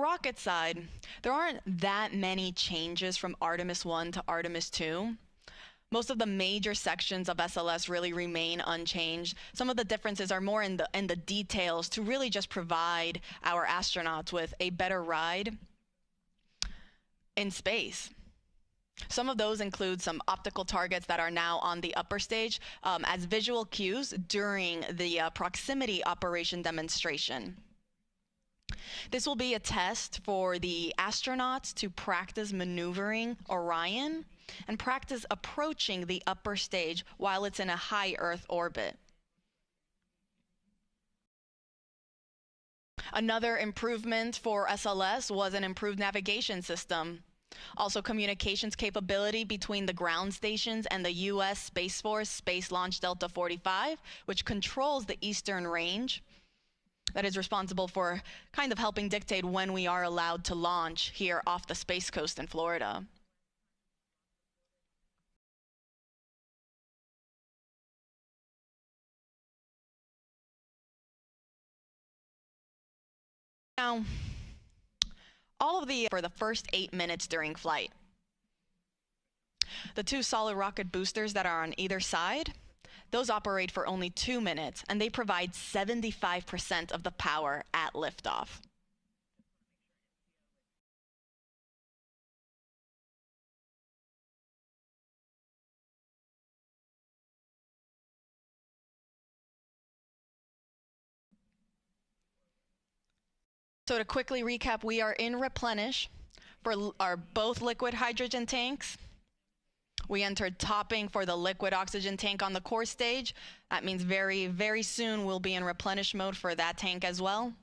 rocket side, there aren't that many changes from Artemis I to Artemis II. Most of the major sections of SLS really remain unchanged. Some of the differences are more in the details to really just provide our astronauts with a better ride in space. Some of those include some optical targets that are now on the upper stage as visual cues during the proximity operation demonstration. This will be a test for the astronauts to practice maneuvering Orion and practice approaching the upper stage while it's in a high Earth orbit. Another improvement for SLS was an improved navigation system. Also, communications capability between the ground stations and the U.S. Space Force Space Launch Delta 45, which controls the eastern range. That is responsible for kind of helping dictate when we are allowed to launch here off the Space Coast in Florida. Now, all of for the first 8 minutes during flight. The two solid rocket boosters that are on either side, those operate for only 2 minutes, and they provide 75% of the power at liftoff. So to quickly recap, we are in replenish for our both liquid hydrogen tanks. We entered topping for the liquid oxygen tank on the core stage. That means very, very soon we'll be in replenish mode for that tank as well.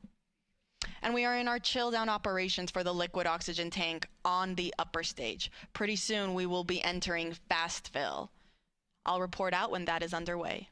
And we are in our chill down operations for the liquid oxygen tank on the upper stage. Pretty soon we will be entering fast fill. I'll report out when that is underway.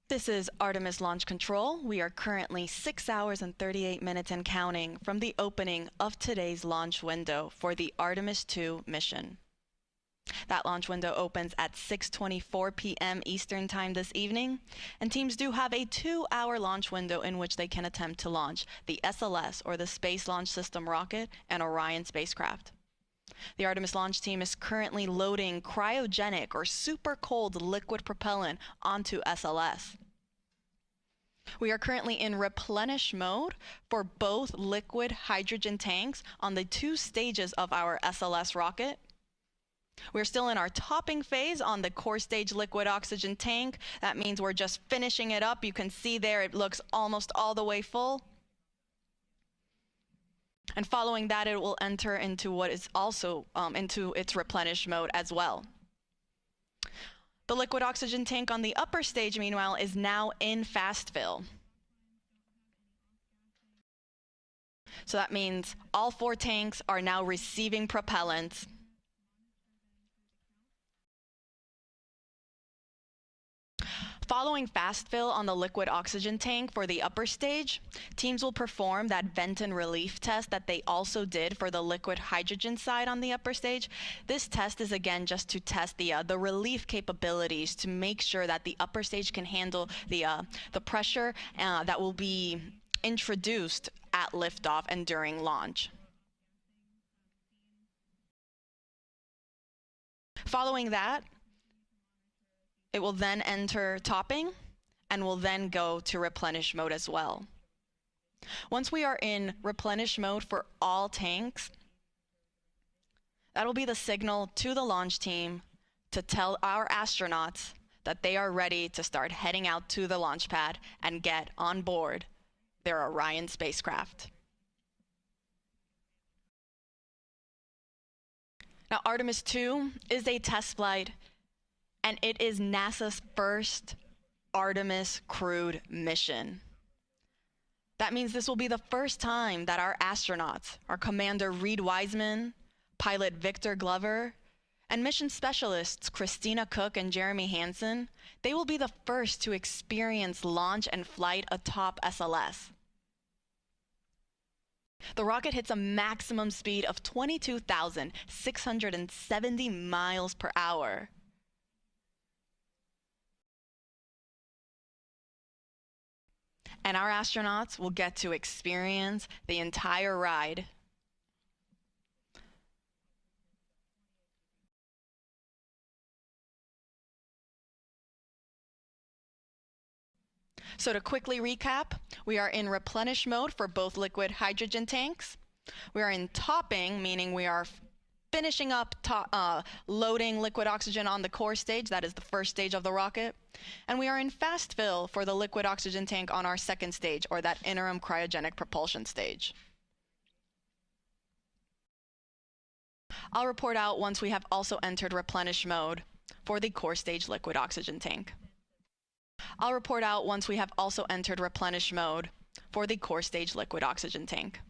This is Artemis Launch Control. We are currently 6 hours and 38 minutes and counting from the opening of today's launch window for the Artemis II mission. That launch window opens at 6:24 p.m. Eastern Time this evening, and teams do have a 2-hour launch window in which they can attempt to launch the SLS, or the Space Launch System rocket, and Orion spacecraft. The Artemis launch team is currently loading cryogenic or super cold liquid propellant onto SLS. We are currently in replenish mode for both liquid hydrogen tanks on the 2 stages of our SLS rocket. We're still in our topping phase on the core stage liquid oxygen tank. That means we're just finishing it up. You can see there it looks almost all the way full. And following that, it will enter into what is also into its replenish mode as well. The liquid oxygen tank on the upper stage, meanwhile, is now in fast fill. So that means all 4 tanks are now receiving propellant. Following fast fill on the liquid oxygen tank for the upper stage, teams will perform that vent and relief test that they also did for the liquid hydrogen side on the upper stage. This test is again just to test the relief capabilities to make sure that the upper stage can handle the pressure that will be introduced at liftoff and during launch. Following that, it will then enter topping and will then go to replenish mode as well. Once we are in replenish mode for all tanks, that'll be the signal to the launch team to tell our astronauts that they are ready to start heading out to the launch pad and get on board their Orion spacecraft. Now, Artemis II is a test flight, and it is NASA's first Artemis crewed mission. That means this will be the first time that our astronauts, our Commander Reed Wiseman, pilot Victor Glover, and mission specialists Christina Cook and Jeremy Hansen, they will be the first to experience launch and flight atop SLS. The rocket hits a maximum speed of 22,670 miles per hour. And our astronauts will get to experience the entire ride. So to quickly recap, we are in replenish mode for both liquid hydrogen tanks. We are in topping, meaning we are finishing up loading liquid oxygen on the core stage. That is the first stage of the rocket. And we are in fast fill for the liquid oxygen tank on our second stage, or that interim cryogenic propulsion stage. I'll report out once we have also entered replenish mode for the core stage liquid oxygen tank. I'll report out once we have also entered replenish mode for the core stage liquid oxygen tank.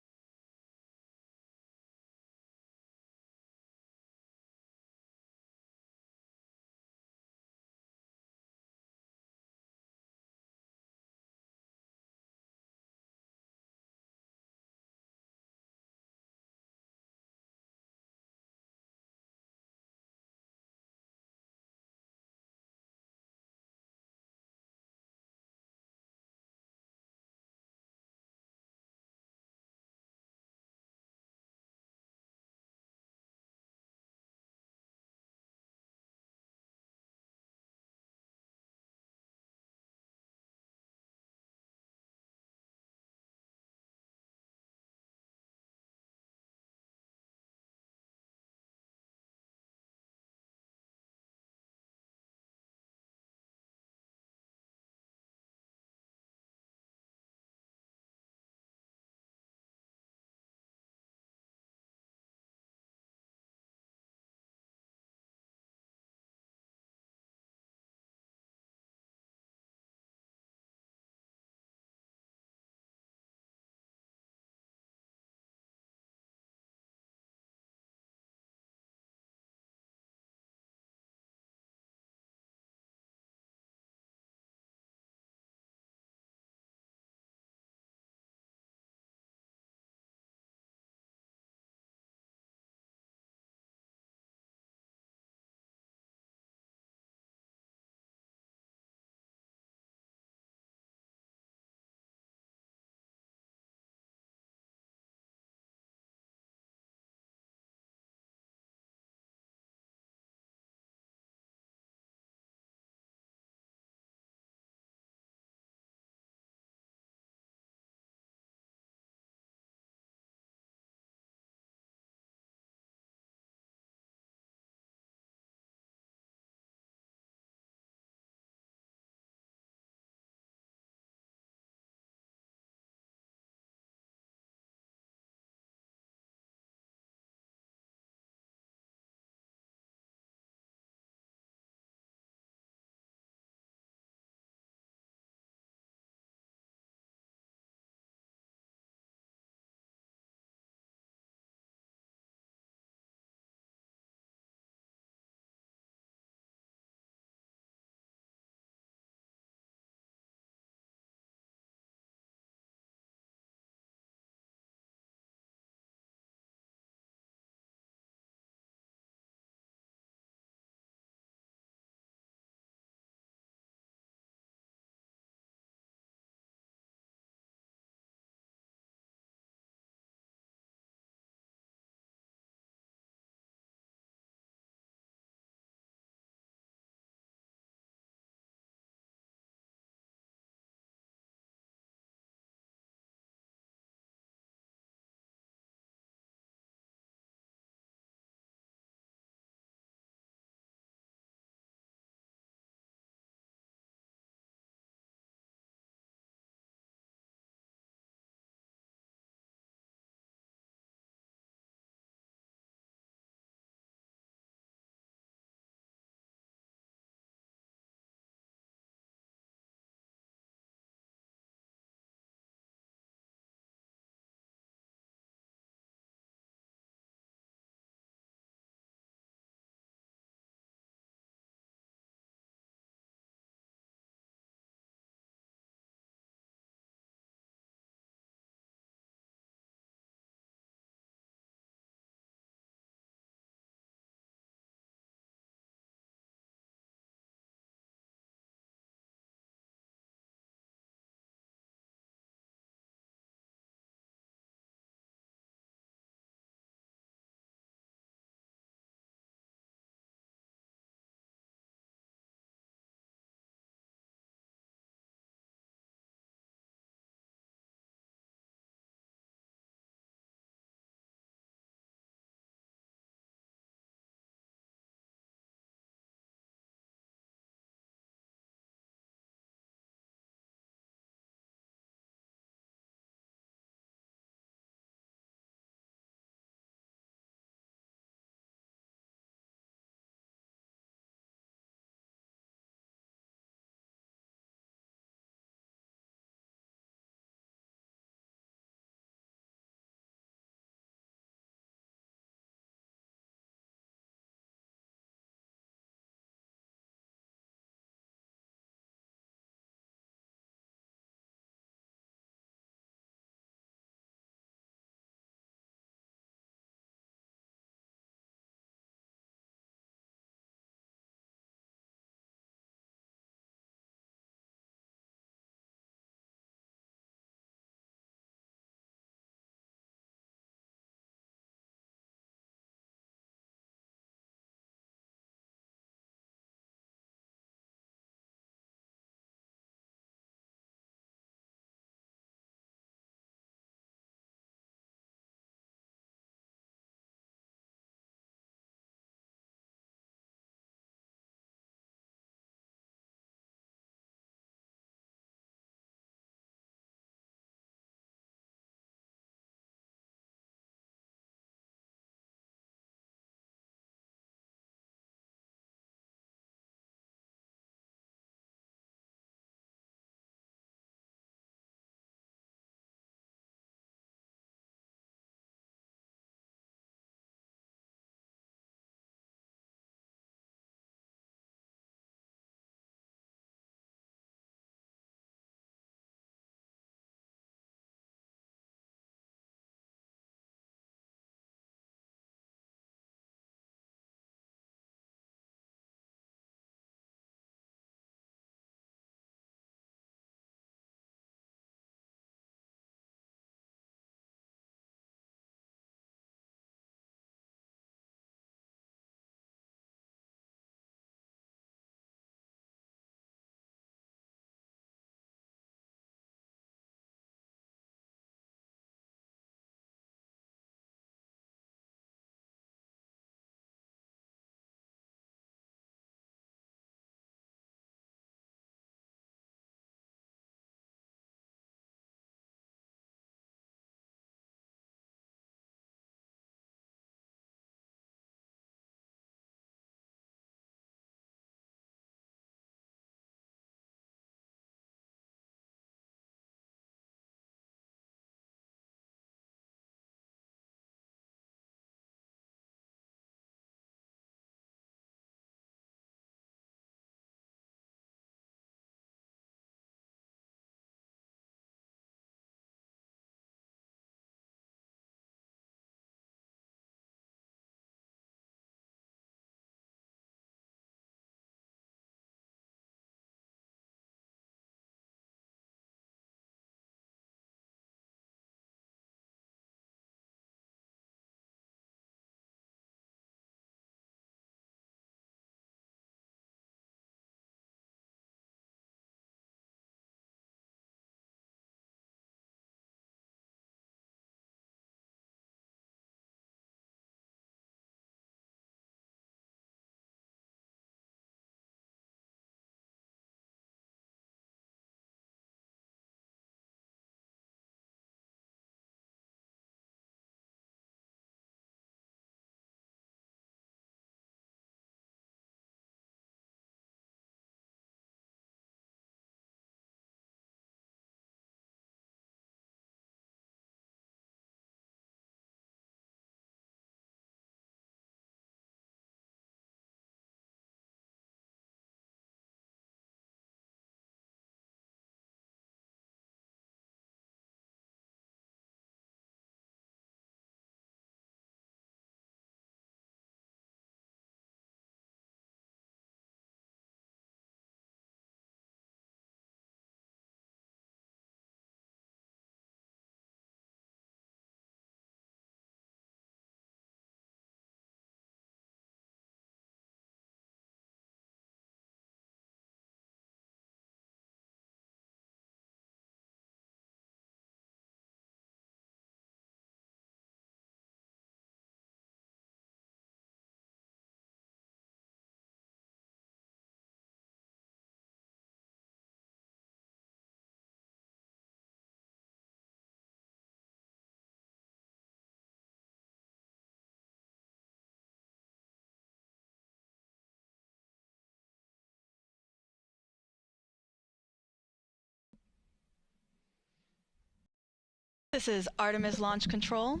This is Artemis Launch Control.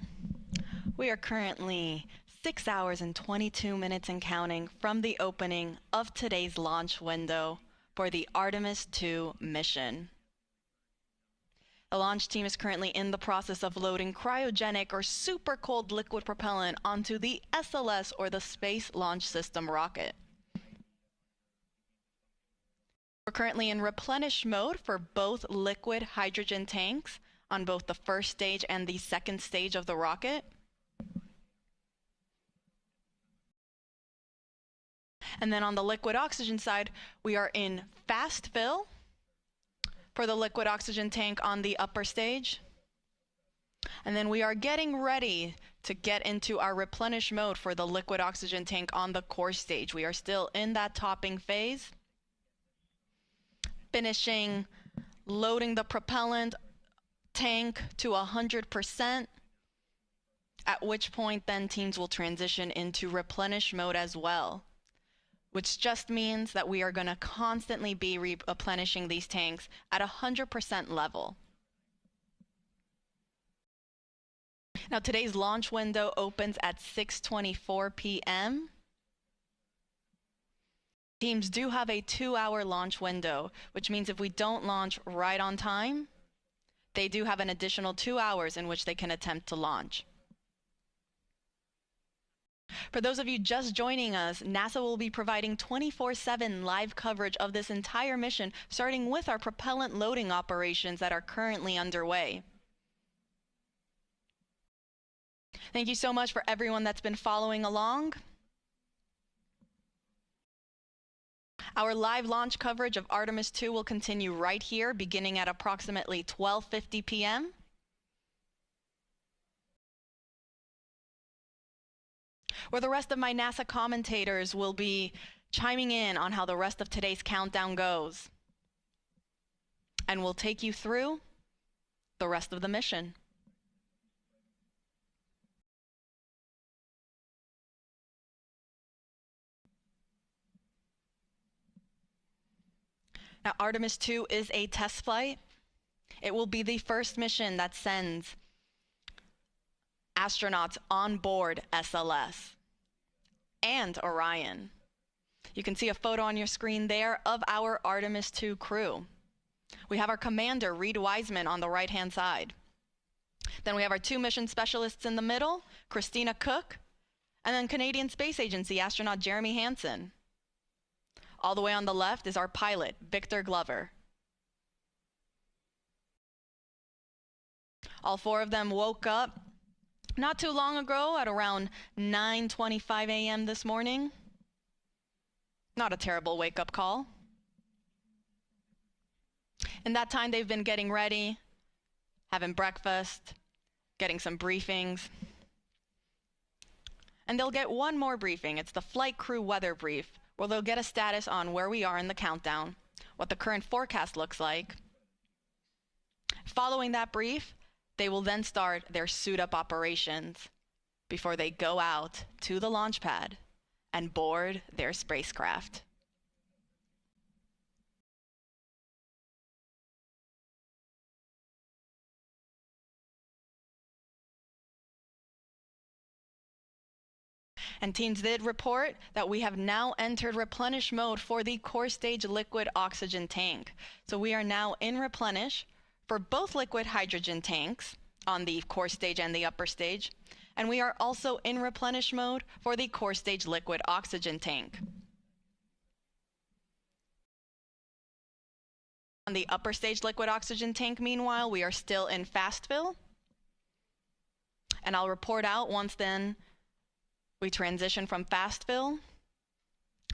We are currently 6 hours and 22 minutes and counting from the opening of today's launch window for the Artemis II mission. The launch team is currently in the process of loading cryogenic or super cold liquid propellant onto the SLS, or the Space Launch System rocket. We're currently in replenish mode for both liquid hydrogen tanks on both the first stage and the second stage of the rocket. And then on the liquid oxygen side, we are in fast fill for the liquid oxygen tank on the upper stage. And then we are getting ready to get into our replenish mode for the liquid oxygen tank on the core stage. We are still in that topping phase, finishing loading the propellant tank to 100%, at which point then teams will transition into replenish mode as well, which just means that we are going to constantly be replenishing these tanks at 100% level. Now today's launch window opens at 6:24 p.m. Teams do have a 2-hour launch window, which means if we don't launch right on time, they do have an additional 2 hours in which they can attempt to launch. For those of you just joining us, NASA will be providing 24/7 live coverage of this entire mission, starting with our propellant loading operations that are currently underway. Thank you so much for everyone that's been following along. Our live launch coverage of Artemis II will continue right here, beginning at approximately 12:50 p.m. where the rest of my NASA commentators will be chiming in on how the rest of today's countdown goes. And we'll take you through the rest of the mission. Now, Artemis II is a test flight. It will be the first mission that sends astronauts on board SLS and Orion. You can see a photo on your screen there of our Artemis II crew. We have our commander, Reed Wiseman, on the right-hand side. Then we have our 2 mission specialists in the middle, Christina Cook, and then Canadian Space Agency astronaut Jeremy Hansen. All the way on the left is our pilot, Victor Glover. All 4 of them woke up not too long ago at around 9:25 a.m. this morning. Not a terrible wake-up call. In that time, they've been getting ready, having breakfast, getting some briefings. And they'll get one more briefing. It's the flight crew weather brief, where they'll get a status on where we are in the countdown, what the current forecast looks like. Following that brief, they will then start their suit-up operations before they go out to the launch pad and board their spacecraft. And teams did report that we have now entered replenish mode for the core stage liquid oxygen tank. So we are now in replenish for both liquid hydrogen tanks on the core stage and the upper stage. And we are also in replenish mode for the core stage liquid oxygen tank. On the upper stage liquid oxygen tank, meanwhile, we are still in fast fill. And I'll report out once then we transition from fast fill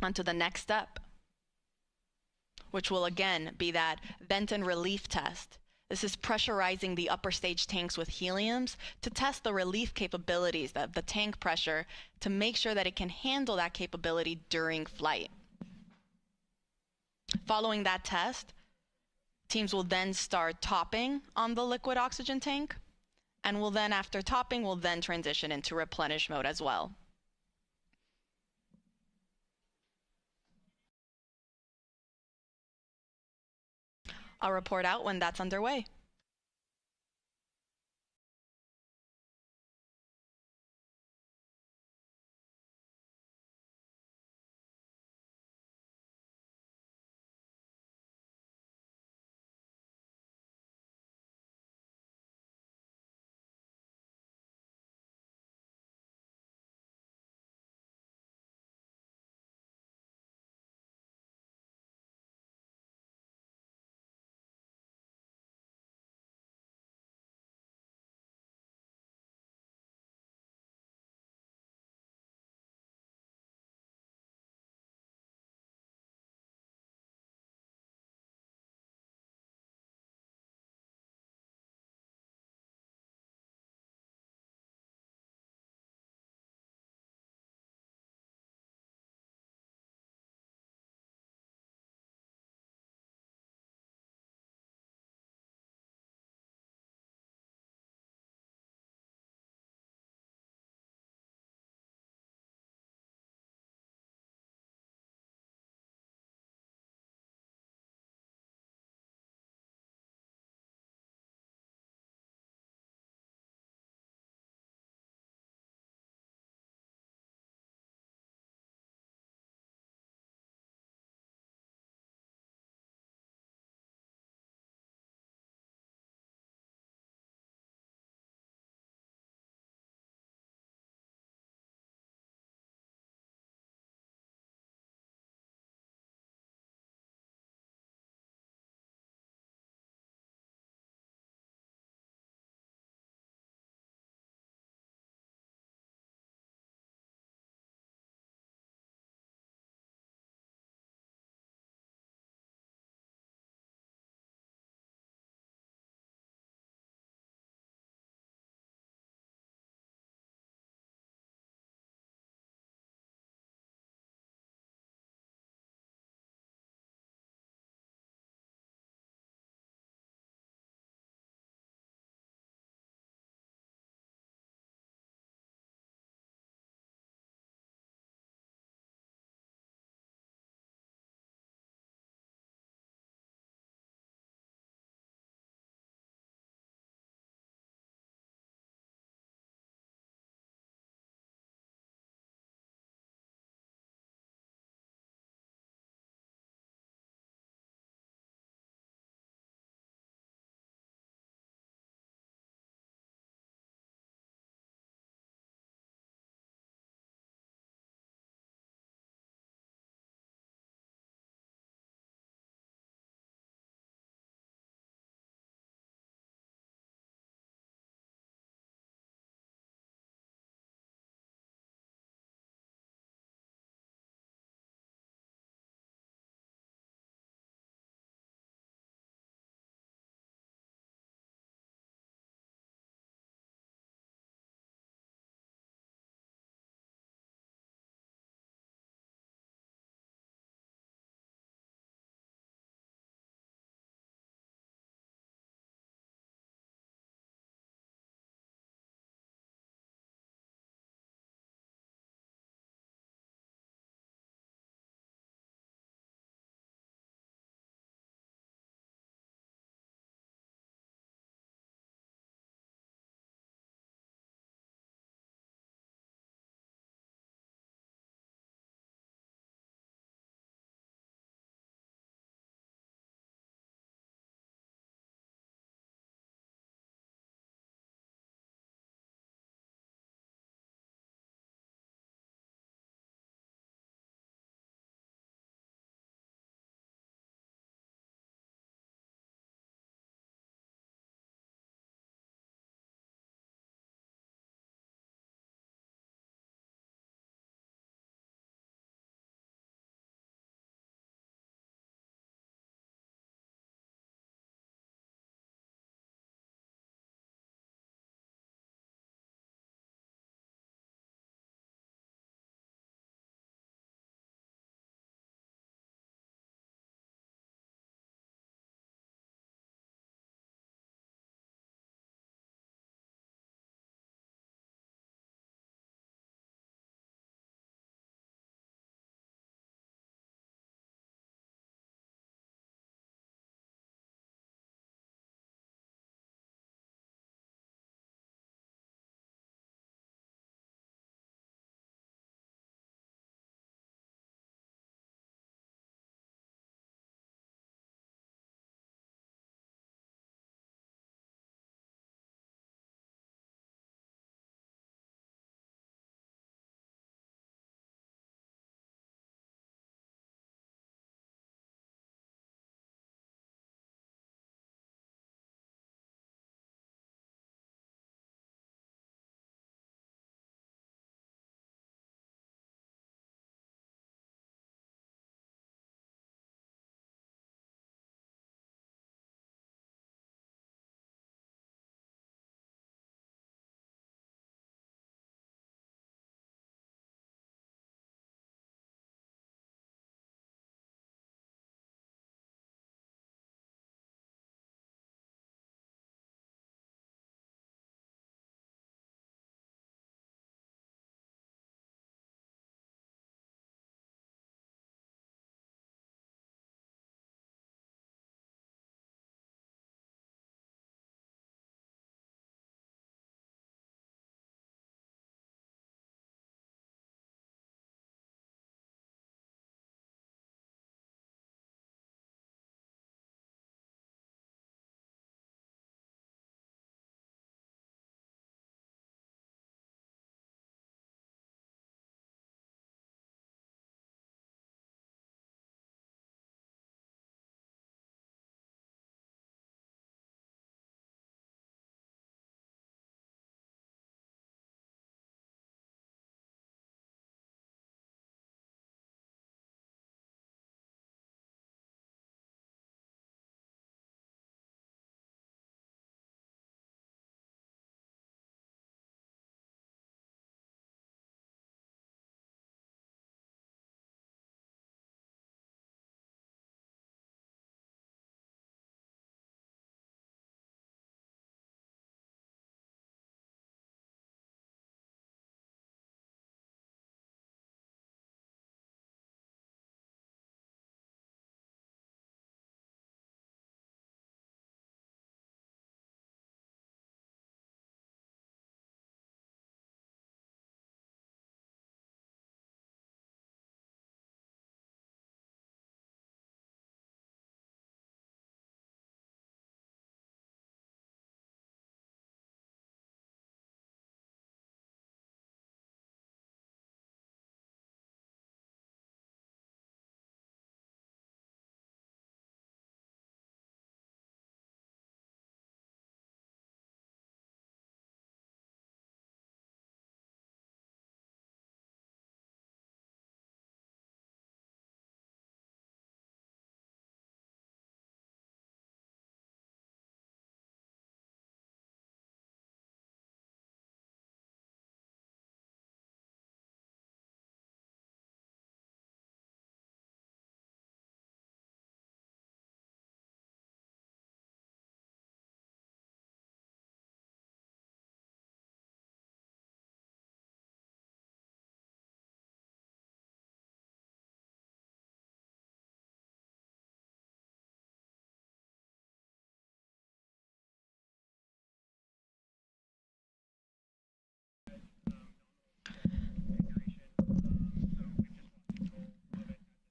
onto the next step, which will again be that vent and relief test. This is pressurizing the upper stage tanks with heliums to test the relief capabilities of the tank pressure to make sure that it can handle that capability during flight. Following that test, teams will then start topping on the liquid oxygen tank, and will then, after topping, will then transition into replenish mode as well. I'll report out when that's underway.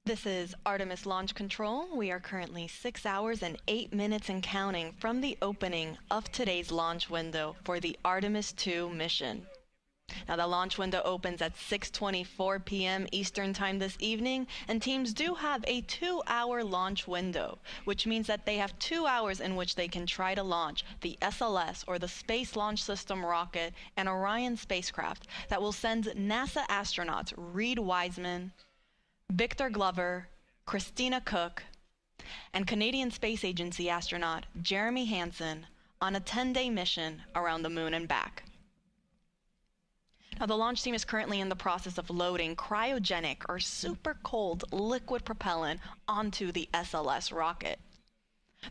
This is Artemis Launch Control. We are currently 6 hours and 8 minutes and counting from the opening of today's launch window for the Artemis II mission. Now, the launch window opens at 6:24 p.m. Eastern Time this evening, and teams do have a 2-hour launch window, which means that they have 2 hours in which they can try to launch the SLS, or the Space Launch System rocket, and Orion spacecraft that will send NASA astronauts Reed Wiseman, Victor Glover, Christina Cook, and Canadian Space Agency astronaut Jeremy Hansen on a 10-day mission around the moon and back. Now, the launch team is currently in the process of loading cryogenic or super cold liquid propellant onto the SLS rocket.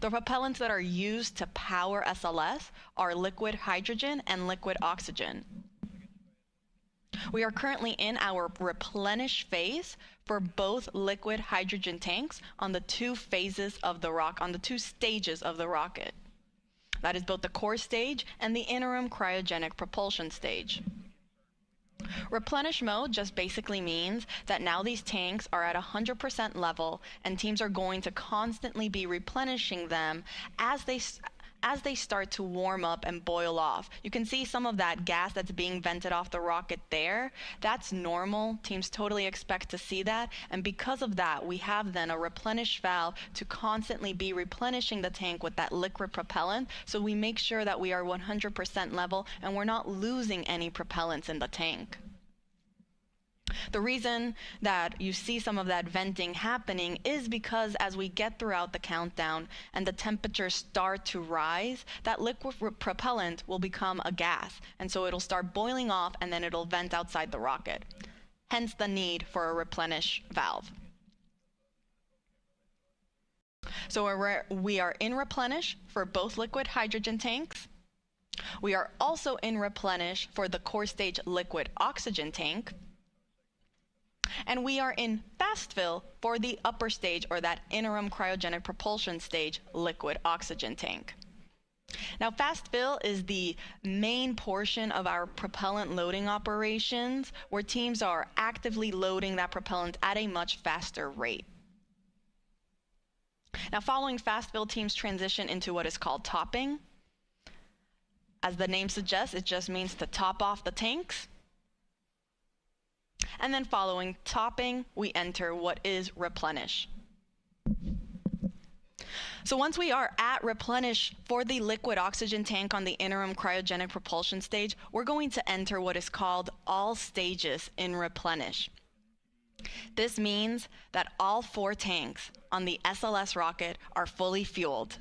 The propellants that are used to power SLS are liquid hydrogen and liquid oxygen. We are currently in our replenish phase for both liquid hydrogen tanks on the two stages of the rocket. That is both the core stage and the interim cryogenic propulsion stage. Replenish mode just basically means that now these tanks are at 100% level, and teams are going to constantly be replenishing them as they start to warm up and boil off. You can see some of that gas that's being vented off the rocket there. That's normal. Teams totally expect to see that. And because of that, we have then a replenish valve to constantly be replenishing the tank with that liquid propellant. So we make sure that we are 100% level and we're not losing any propellants in the tank. The reason that you see some of that venting happening is because as we get throughout the countdown and the temperatures start to rise, that liquid propellant will become a gas, and so it'll start boiling off and then it'll vent outside the rocket. Hence the need for a replenish valve. So we are in replenish for both liquid hydrogen tanks. We are also in replenish for the core stage liquid oxygen tank. And we are in fast fill for the upper stage, or that interim cryogenic propulsion stage, liquid oxygen tank. Now, fast fill is the main portion of our propellant loading operations, where teams are actively loading that propellant at a much faster rate. Now, following fast fill, teams transition into what is called topping. As the name suggests, it just means to top off the tanks. And then following topping, we enter what is replenish. So once we are at replenish for the liquid oxygen tank on the interim cryogenic propulsion stage, we're going to enter what is called all stages in replenish. This means that all 4 tanks on the SLS rocket are fully fueled,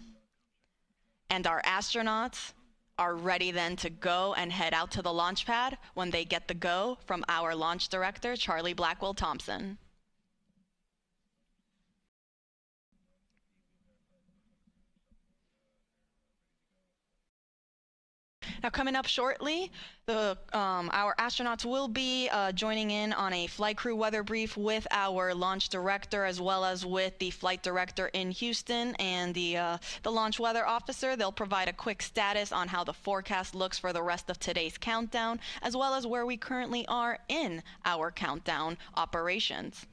and our astronauts are ready then to go and head out to the launch pad when they get the go from our launch director, Charlie Blackwell Thompson. Now, coming up shortly, our astronauts will be joining in on a flight crew weather brief with our launch director, as well as with the flight director in Houston and the launch weather officer. They'll provide a quick status on how the forecast looks for the rest of today's countdown, as well as where we currently are in our countdown operations.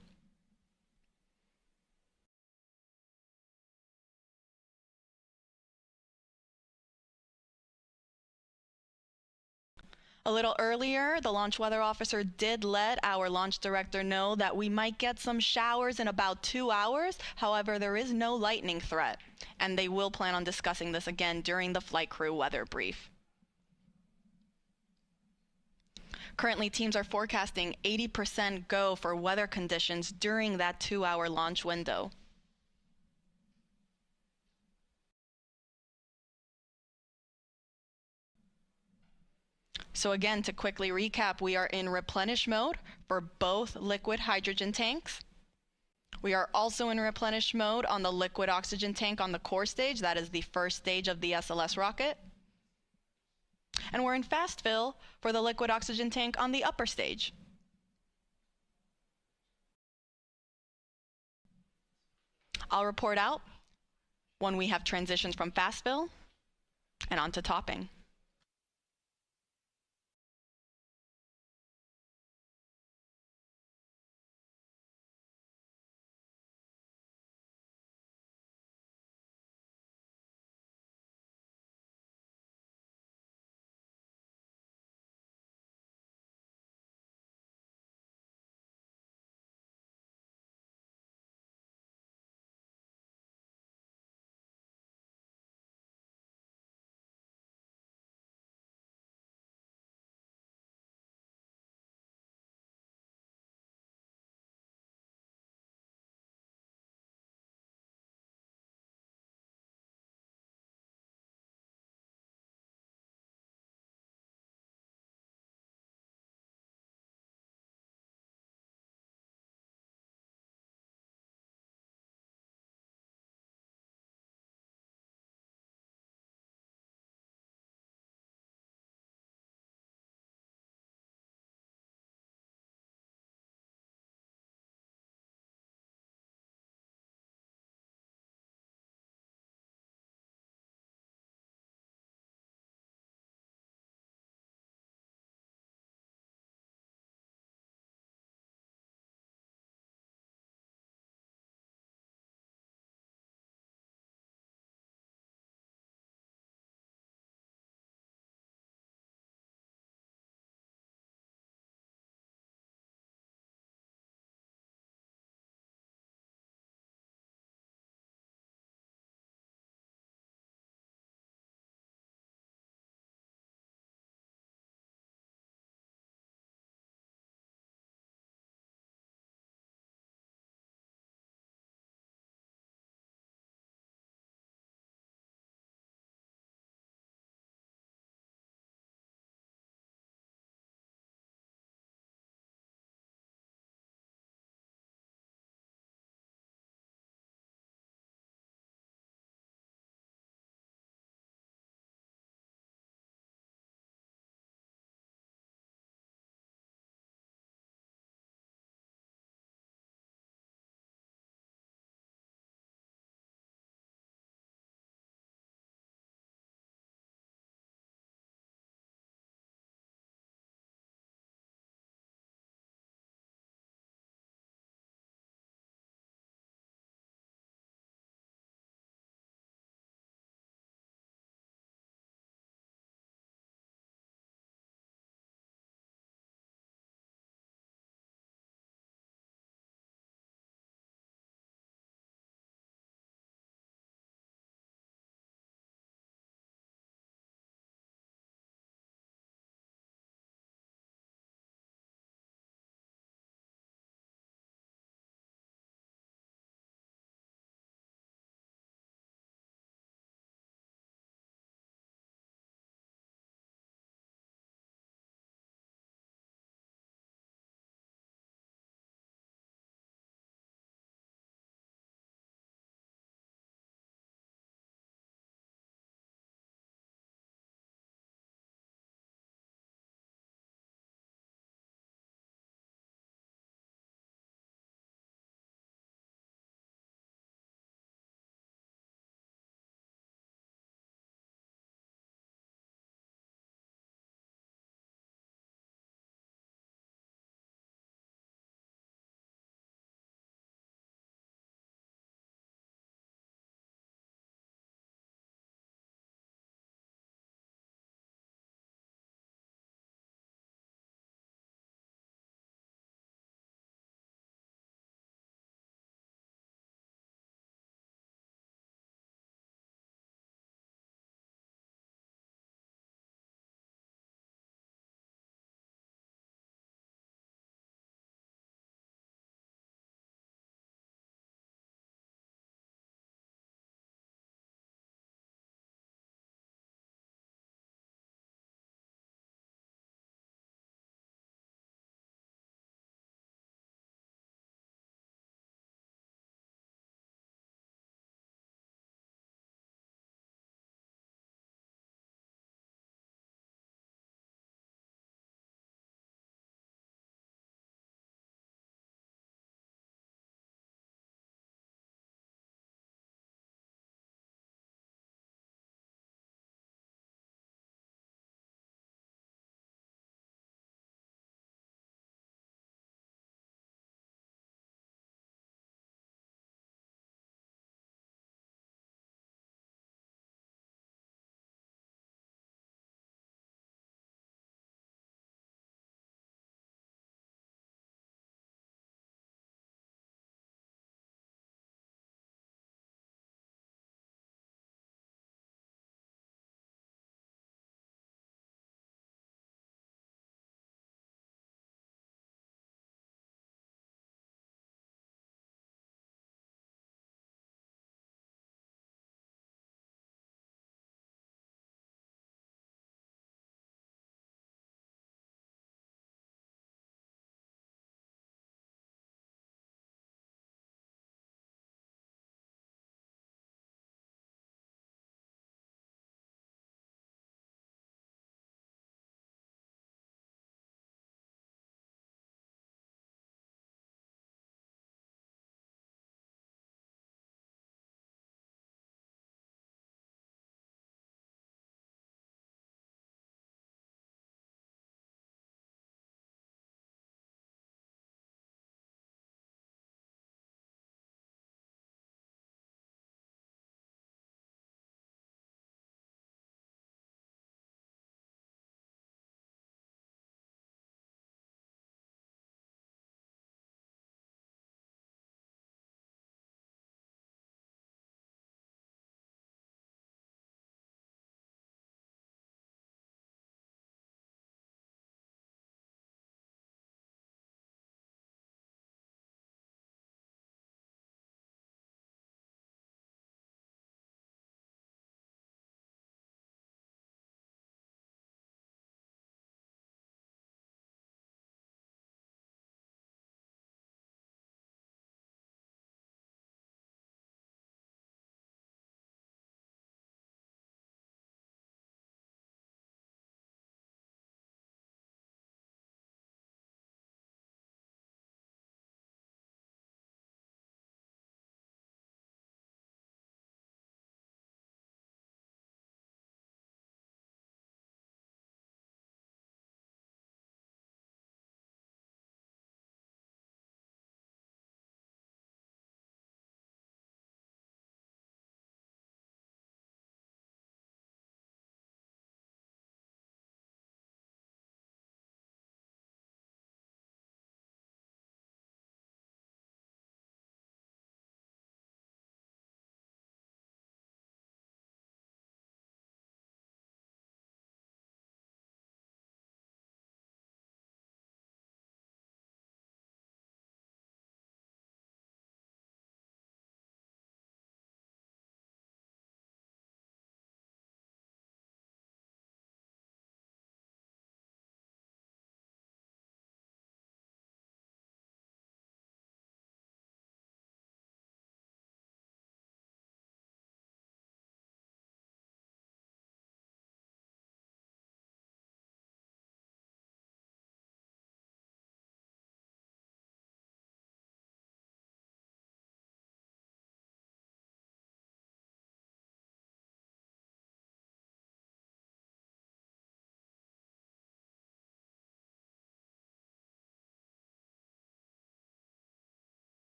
A little earlier, the launch weather officer did let our launch director know that we might get some showers in about 2 hours. However, there is no lightning threat, and they will plan on discussing this again during the flight crew weather brief. Currently, teams are forecasting 80% go for weather conditions during that 2-hour launch window. So again, to quickly recap, we are in replenish mode for both liquid hydrogen tanks. We are also in replenish mode on the liquid oxygen tank on the core stage. That is the first stage of the SLS rocket. And we're in fast fill for the liquid oxygen tank on the upper stage. I'll report out when we have transitions from fast fill and onto topping.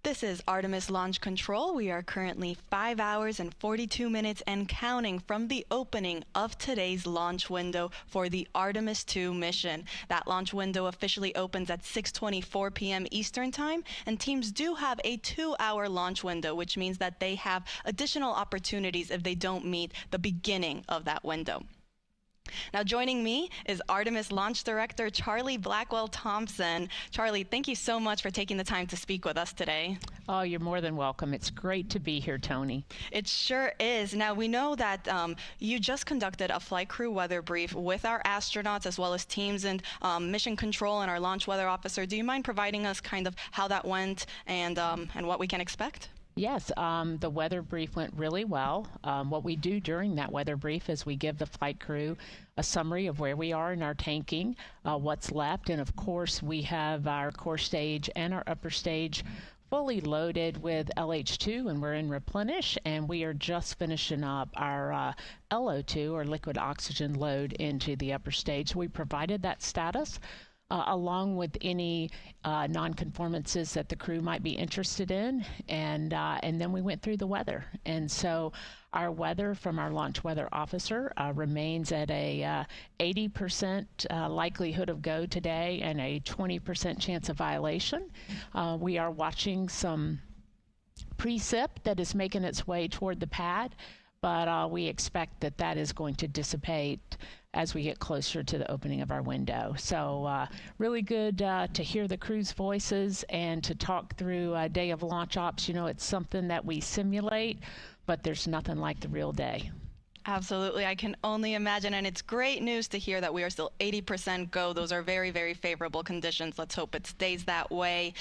This is Artemis Launch Control. We are currently 5 hours and 42 minutes and counting from the opening of today's launch window for the Artemis II mission. That launch window officially opens at 6:24 p.m. Eastern Time, and teams do have a 2-hour launch window, which means that they have additional opportunities if they don't meet the beginning of that window. Now joining me is Artemis Launch Director Charlie Blackwell-Thompson. Charlie, thank you so much for taking the time to speak with us today. Oh, you're more than welcome. It's great to be here, Tony. It sure is. Now, we know that you just conducted a flight crew weather brief with our astronauts as well as teams and mission control and our launch weather officer. Do you mind providing us kind of how that went and what we can expect? Yes, the weather brief went really well. What we do during that weather brief is we give the flight crew a summary of where we are in our tanking, what's left, and of course we have our core stage and our upper stage fully loaded with LH2, and we're in replenish, and we are just finishing up our LO2 or liquid oxygen load into the upper stage. So we provided that status along with any non-conformances that the crew might be interested in, and then we went through the weather. And so our weather from our launch weather officer remains at a 80% likelihood of go today and a 20% chance of violation. We are watching some precip that is making its way toward the pad, but we expect that that is going to dissipate as we get closer to the opening of our window. So really good to hear the crew's voices and to talk through a day of launch ops. You know, it's something that we simulate, but there's nothing like the real day. Absolutely. I can only imagine, and it's great news to hear that we are still 80% go. Those are very, very favorable conditions. Let's hope it stays that way.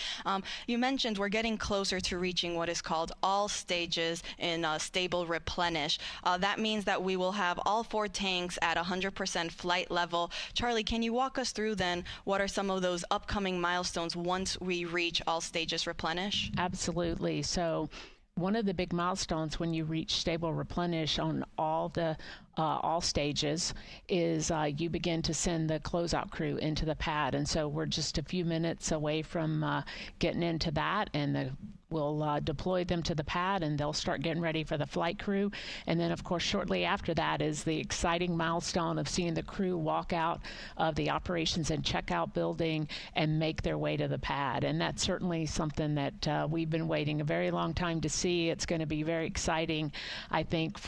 You mentioned we're getting closer to reaching what is called all stages in stable replenish. That means that we will have all 4 tanks at 100% flight level. Charlie, can you walk us through then what are some of those upcoming milestones once we reach all stages replenish? Absolutely. So one of the big milestones when you reach stable replenish on all stages is you begin to send the closeout crew into the pad. And so we're just a few minutes away from getting into that, and we'll deploy them to the pad, and they'll start getting ready for the flight crew. And then, of course, shortly after that is the exciting milestone of seeing the crew walk out of the operations and checkout building and make their way to the pad. And that's certainly something that we've been waiting a very long time to see. It's going to be very exciting, I think,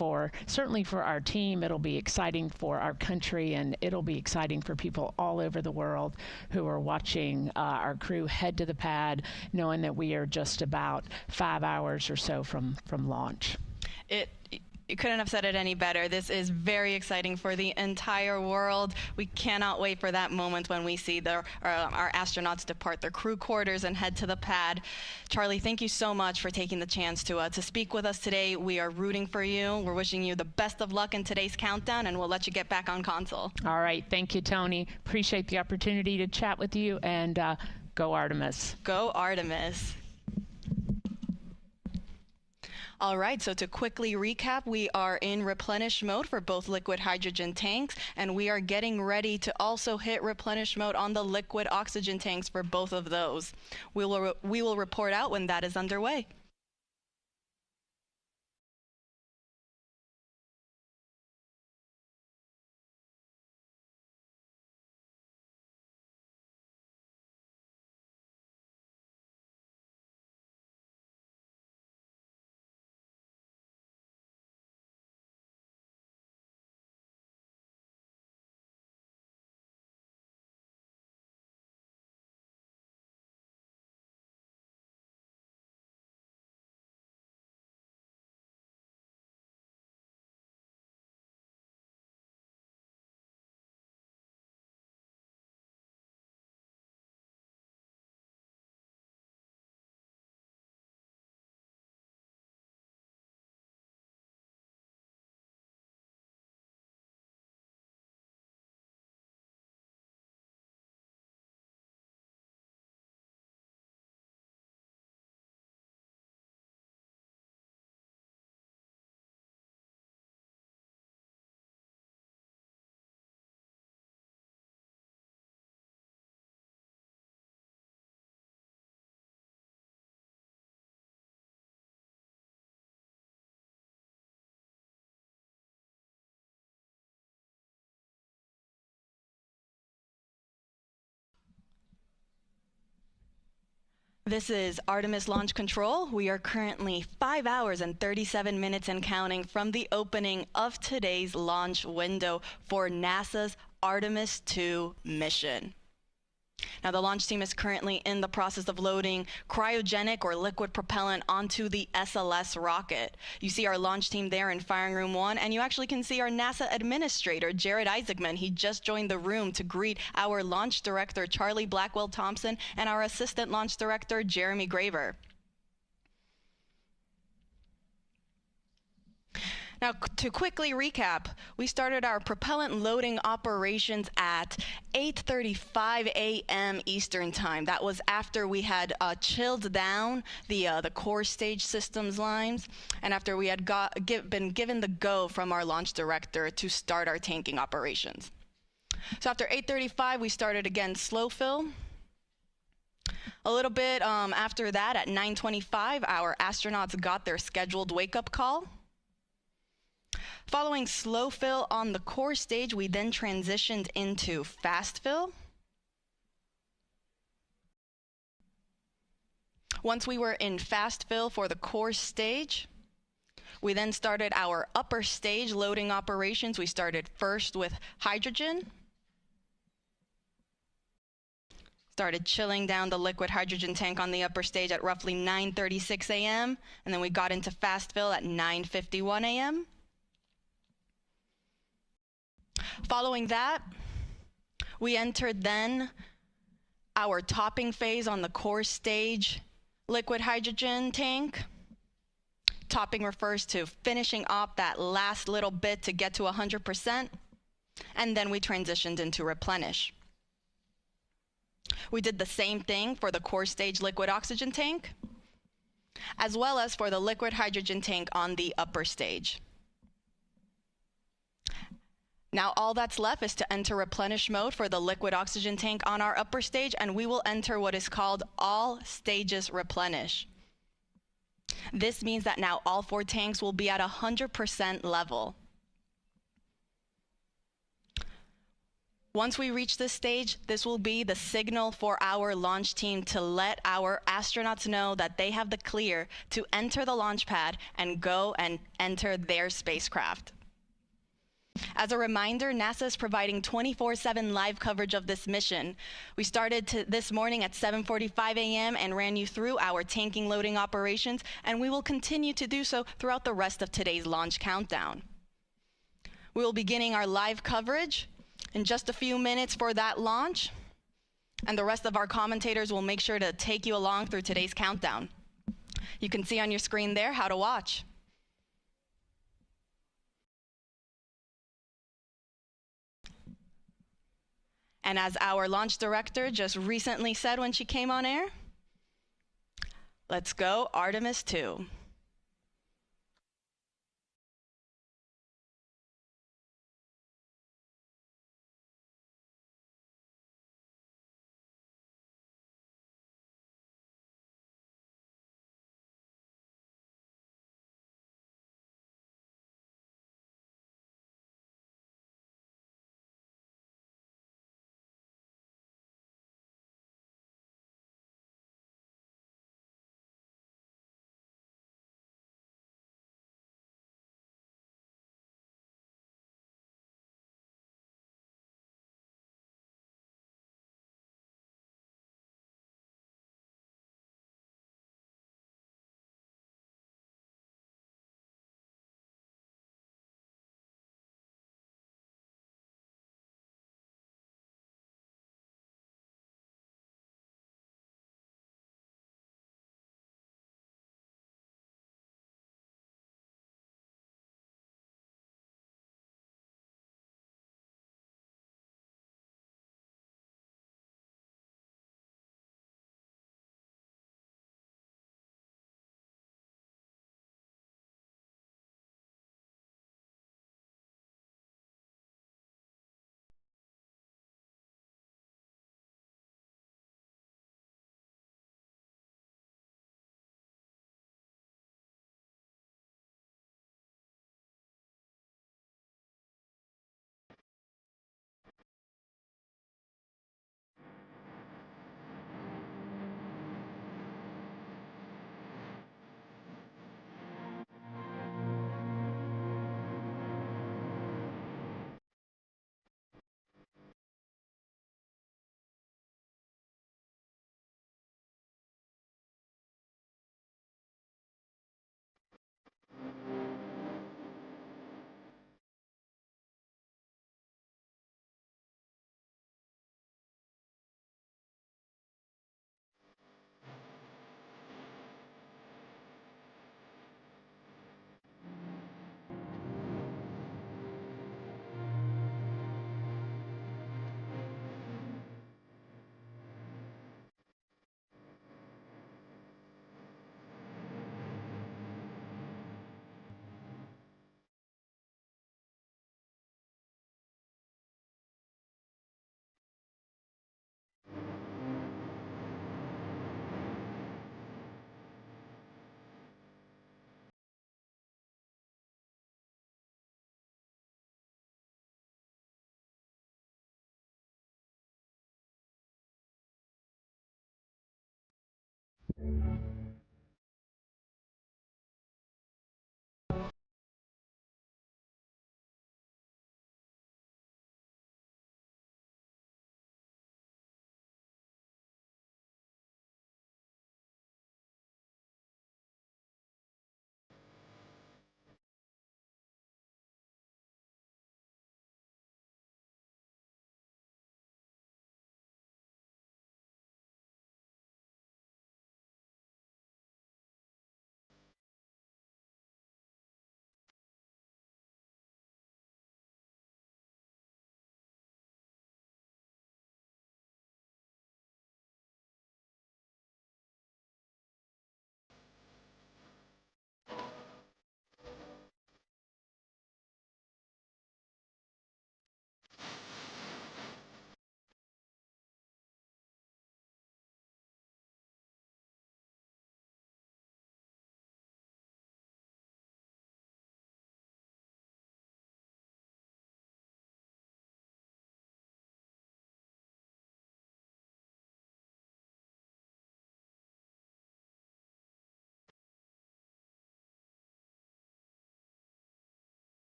certainly for our team. It'll be exciting for our country, and it'll be exciting for people all over the world who are watching our crew head to the pad, knowing that we are just about 5 hours or so from launch. You couldn't have said it any better. This is very exciting for the entire world. We cannot wait for that moment when we see our astronauts depart their crew quarters and head to the pad. Charlie, thank you so much for taking the chance to speak with us today. We are rooting for you. We're wishing you the best of luck in today's countdown, and we'll let you get back on console. All right. Thank you, Tony. Appreciate the opportunity to chat with you, and go Artemis. Go Artemis. All right, so to quickly recap, we are in replenish mode for both liquid hydrogen tanks, and we are getting ready to also hit replenish mode on the liquid oxygen tanks for both of those. We will report out when that is underway. This is Artemis Launch Control. We are currently 5 hours and 37 minutes and counting from the opening of today's launch window for NASA's Artemis II mission. Now, the launch team is currently in the process of loading cryogenic or liquid propellant onto the SLS rocket. You see our launch team there in Firing Room 1, and you actually can see our NASA administrator, Jared Isaacman. He just joined the room to greet our launch director, Charlie Blackwell Thompson, and our assistant launch director, Jeremy Graver. Now, to quickly recap, we started our propellant loading operations at 8:35 a.m. Eastern Time. That was after we had chilled down the core stage systems lines, and after we had been given the go from our launch director to start our tanking operations. So after 8:35, we started again slow fill. A little bit after that, at 9:25, our astronauts got their scheduled wake-up call. Following slow fill on the core stage, we then transitioned into fast fill. Once we were in fast fill for the core stage, we then started our upper stage loading operations. We started first with hydrogen. Started chilling down the liquid hydrogen tank on the upper stage at roughly 9:36 a.m. And then we got into fast fill at 9:51 a.m. Following that, we entered then our topping phase on the core stage liquid hydrogen tank. Topping refers to finishing up that last little bit to get to 100%, and then we transitioned into replenish. We did the same thing for the core stage liquid oxygen tank, as well as for the liquid hydrogen tank on the upper stage. Now all that's left is to enter replenish mode for the liquid oxygen tank on our upper stage, and we will enter what is called all stages replenish. This means that now all 4 tanks will be at 100% level. Once we reach this stage, this will be the signal for our launch team to let our astronauts know that they have the clear to enter the launch pad and go and enter their spacecraft. As a reminder, NASA is providing 24/7 live coverage of this mission. We started this morning at 7:45 a.m. and ran you through our tanking loading operations, and we will continue to do so throughout the rest of today's launch countdown. We will be beginning our live coverage in just a few minutes for that launch, and the rest of our commentators will make sure to take you along through today's countdown. You can see on your screen there how to watch. And as our launch director just recently said when she came on air, let's go Artemis II.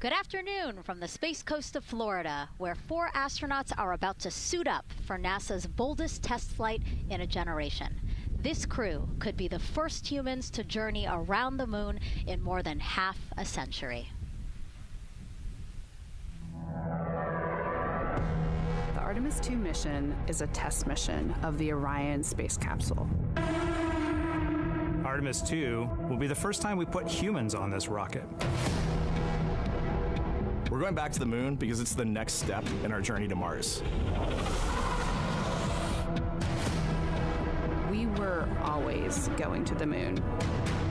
Good afternoon from the Space Coast of Florida, where 4 astronauts are about to suit up for NASA's boldest test flight in a generation. This crew could be the first humans to journey around the moon in more than half a century. The Artemis II mission is a test mission of the Orion space capsule. Artemis II will be the first time we put humans on this rocket. We're going back to the moon because it's the next step in our journey to Mars. We were always going to the moon.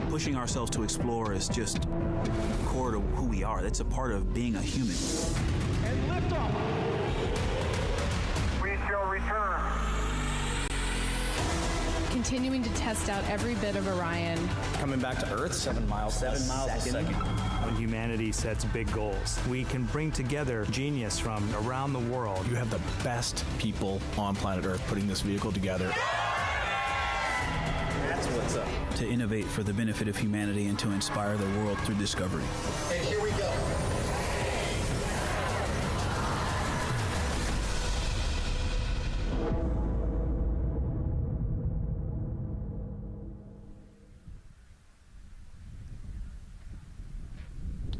Pushing ourselves to explore is just core to who we are. That's a part of being a human. And liftoff. We shall return. Continuing to test out every bit of Orion. Coming back to Earth, 7 miles a second. When humanity sets big goals, we can bring together genius from around the world. You have the best people on planet Earth putting this vehicle together. That's what's up. To innovate for the benefit of humanity and to inspire the world through discovery. And here we go.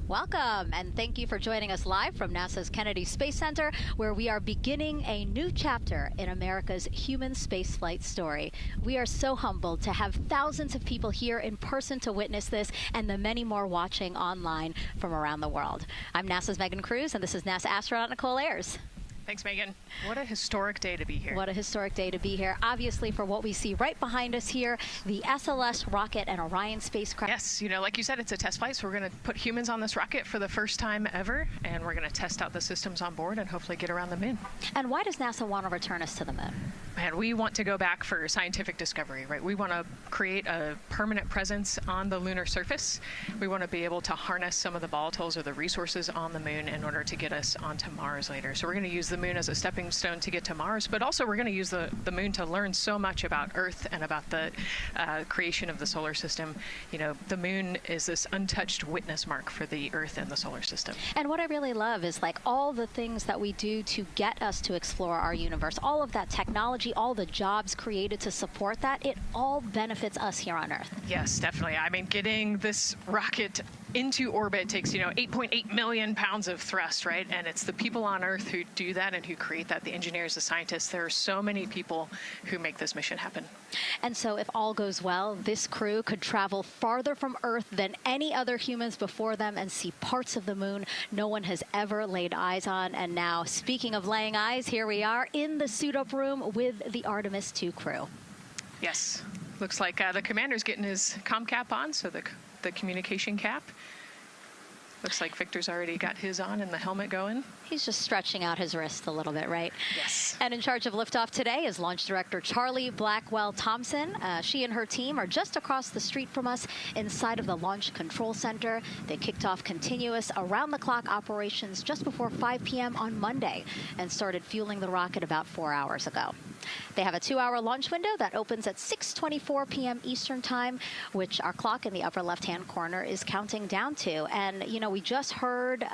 Welcome, and thank you for joining us live from NASA's Kennedy Space Center, where we are beginning a new chapter in America's human spaceflight story. We are so humbled to have thousands of people here in person to witness this, and the many more watching online from around the world. I'm NASA's Megan Cruz, and this is NASA astronaut Nicole Ayers. Thanks, Megan. What a historic day to be here. What a historic day to be here. Obviously, for what we see right behind us here, the SLS rocket and Orion spacecraft. Yes, like you said, it's a test flight, so we're going to put humans on this rocket for the first time ever, and we're going to test out the systems on board and hopefully get around the moon. And why does NASA want to return us to the moon? And we want to go back for scientific discovery, right? We want to create a permanent presence on the lunar surface. We want to be able to harness some of the volatiles or the resources on the moon in order to get us onto Mars later. So we're going to use the moon as a stepping stone to get to Mars, but also we're going to use the moon to learn so much about Earth and about the creation of the solar system. The moon is this untouched witness mark for the Earth and the solar system. And what I really love is like all the things that we do to get us to explore our universe, all of that technology, all the jobs created to support that, it all benefits us here on Earth. Yes, definitely. I mean, getting this rocket into orbit takes, 8.8 million pounds of thrust, right? And it's the people on Earth who do that and who create that, the engineers, the scientists. There are so many people who make this mission happen. And so if all goes well, this crew could travel farther from Earth than any other humans before them and see parts of the moon no one has ever laid eyes on. And now, speaking of laying eyes, here we are in the suit-up room with the Artemis II crew. Yes. Looks like the commander's getting his comm cap on, so the communication cap. Looks like Victor's already got his on and the helmet going. He's just stretching out his wrist a little bit, right? Yes. And in charge of liftoff today is Launch Director Charlie Blackwell Thompson. She and her team are just across the street from us inside of the Launch Control Center. They kicked off continuous around-the-clock operations just before 5 p.m. on Monday and started fueling the rocket about 4 hours ago. They have a 2-hour launch window that opens at 6:24 p.m. Eastern Time, which our clock in the upper left-hand corner is counting down to. And, we just heard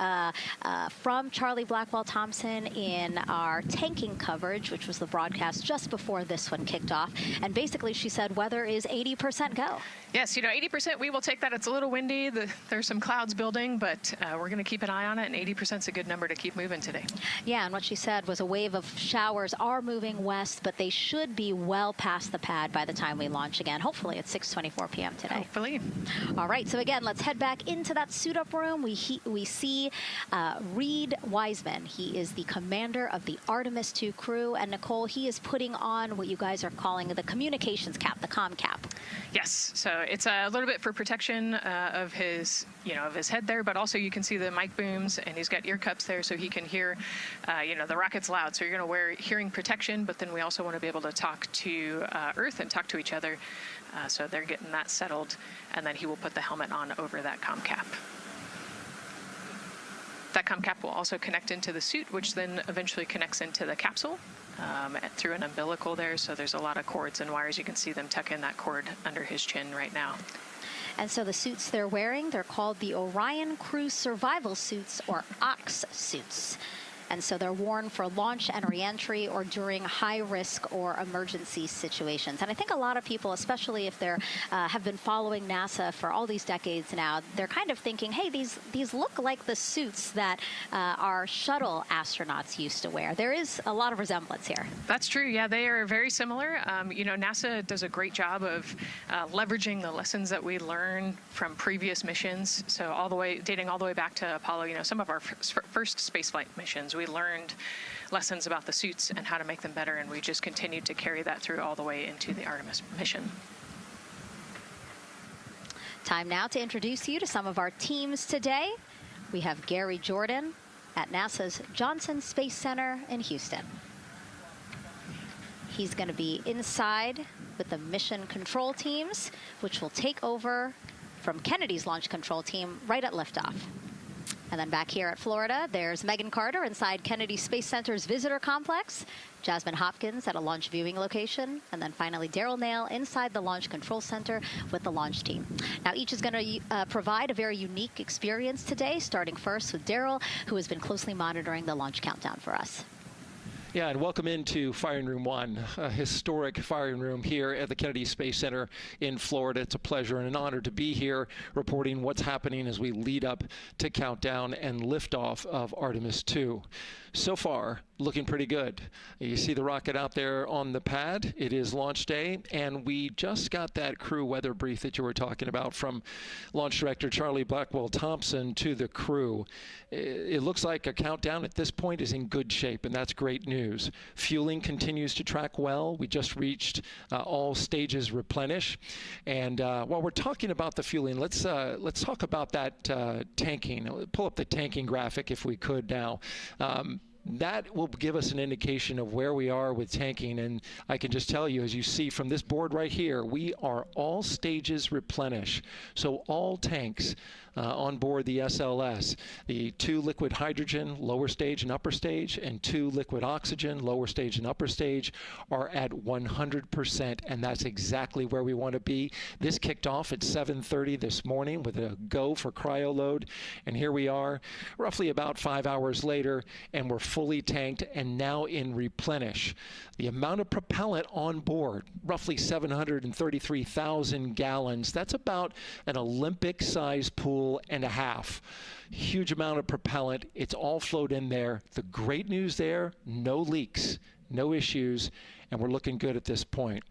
from Charlie Blackwell Thompson in our tanking coverage, which was the broadcast just before this one kicked off. And basically, she said weather is 80% go. Yes, 80%, we will take that. It's a little windy. There's some clouds building, but we're going to keep an eye on it, and 80% is a good number to keep moving today. Yeah, and what she said was a wave of showers are moving west, but they should be well past the pad by the time we launch again, hopefully at 6:24 p.m. today. Hopefully. All right, so again, let's head back into that suit-up room. We see Reed Wiseman. He is the commander of the Artemis II crew, and Nicole, he is putting on what you guys are calling the communications cap, the comm cap. Yes, so it's a little bit for protection of his, of his head there, but also you can see the mic booms, and he's got ear cups there so he can hear, the rocket's loud. So you're going to wear hearing protection, but then we also want to be able to talk to Earth and talk to each other. So they're getting that settled, and then he will put the helmet on over that comm cap. That comm cap will also connect into the suit, which then eventually connects into the capsule through an umbilical there. So there's a lot of cords and wires. You can see them tuck in that cord under his chin right now. And so the suits they're wearing, they're called the Orion Crew Survival Suits, or OX suits. And so they're worn for launch and reentry or during high-risk or emergency situations. And I think a lot of people, especially if they're have been following NASA for all these decades now, they're kind of thinking, hey, these look like the suits that our shuttle astronauts used to wear. There is a lot of resemblance here. That's true. Yeah, they are very similar. You know, NASA does a great job of leveraging the lessons that we learn from previous missions. So dating all the way back to Apollo, you know, some of our first spaceflight missions, we learned lessons about the suits and how to make them better, and we just continued to carry that through all the way into the Artemis mission. Time now to introduce you to some of our teams today. We have Gary Jordan at NASA's Johnson Space Center in Houston. He's going to be inside with the mission control teams, which will take over from Kennedy's launch control team right at liftoff. And then back here at Florida, there's Megan Carter inside Kennedy Space Center's visitor complex, Jasmine Hopkins at a launch viewing location, and then finally Daryl Nail inside the Launch Control Center with the launch team. Now, each is going to provide a very unique experience today, starting first with Daryl, who has been closely monitoring the launch countdown for us. Yeah, and welcome into Firing Room 1, a historic firing room here at the Kennedy Space Center in Florida. It's a pleasure and an honor to be here reporting what's happening as we lead up to countdown and liftoff of Artemis II. So far, looking pretty good. You see the rocket out there on the pad. It is launch day, and we just got that crew weather brief that you were talking about from Launch Director Charlie Blackwell-Thompson to the crew. It looks like a countdown at this point is in good shape, and that's great news. Fueling continues to track well. We just reached all stages replenish. And while we're talking about the fueling, let's talk about that tanking. Pull up the tanking graphic if we could now. That will give us an indication of where we are with tanking, and I can just tell you, as you see from this board right here, we are all stages replenish. So all tanks on board the SLS, the 2 liquid hydrogen, lower stage and upper stage, and 2 liquid oxygen, lower stage and upper stage, are at 100%, and that's exactly where we want to be. This kicked off at 7:30 this morning with a go for cryo load, and here we are roughly about 5 hours later, and we're fully tanked and now in replenish. The amount of propellant on board, roughly 733,000 gallons. That's about an Olympic-sized pool and a half. Huge amount of propellant. It's all flowed in there. The great news there, no leaks, no issues, and we're looking good at this point.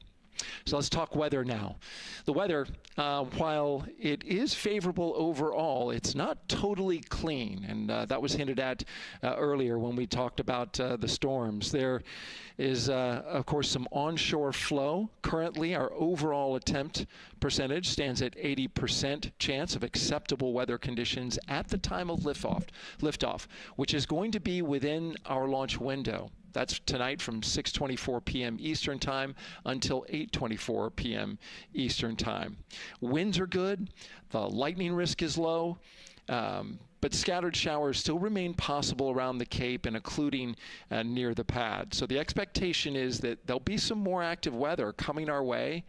So let's talk weather now. The weather, while it is favorable overall, it's not totally clean, and that was hinted at earlier when we talked about the storms. There is, of course, some onshore flow. Currently, our overall attempt percentage stands at 80% chance of acceptable weather conditions at the time of liftoff, which is going to be within our launch window. That's tonight from 6:24 p.m. Eastern Time until 8:24 p.m. Eastern Time. Winds are good. The lightning risk is low. But scattered showers still remain possible around the Cape and including near the pad. So the expectation is that there'll be some more active weather coming our way,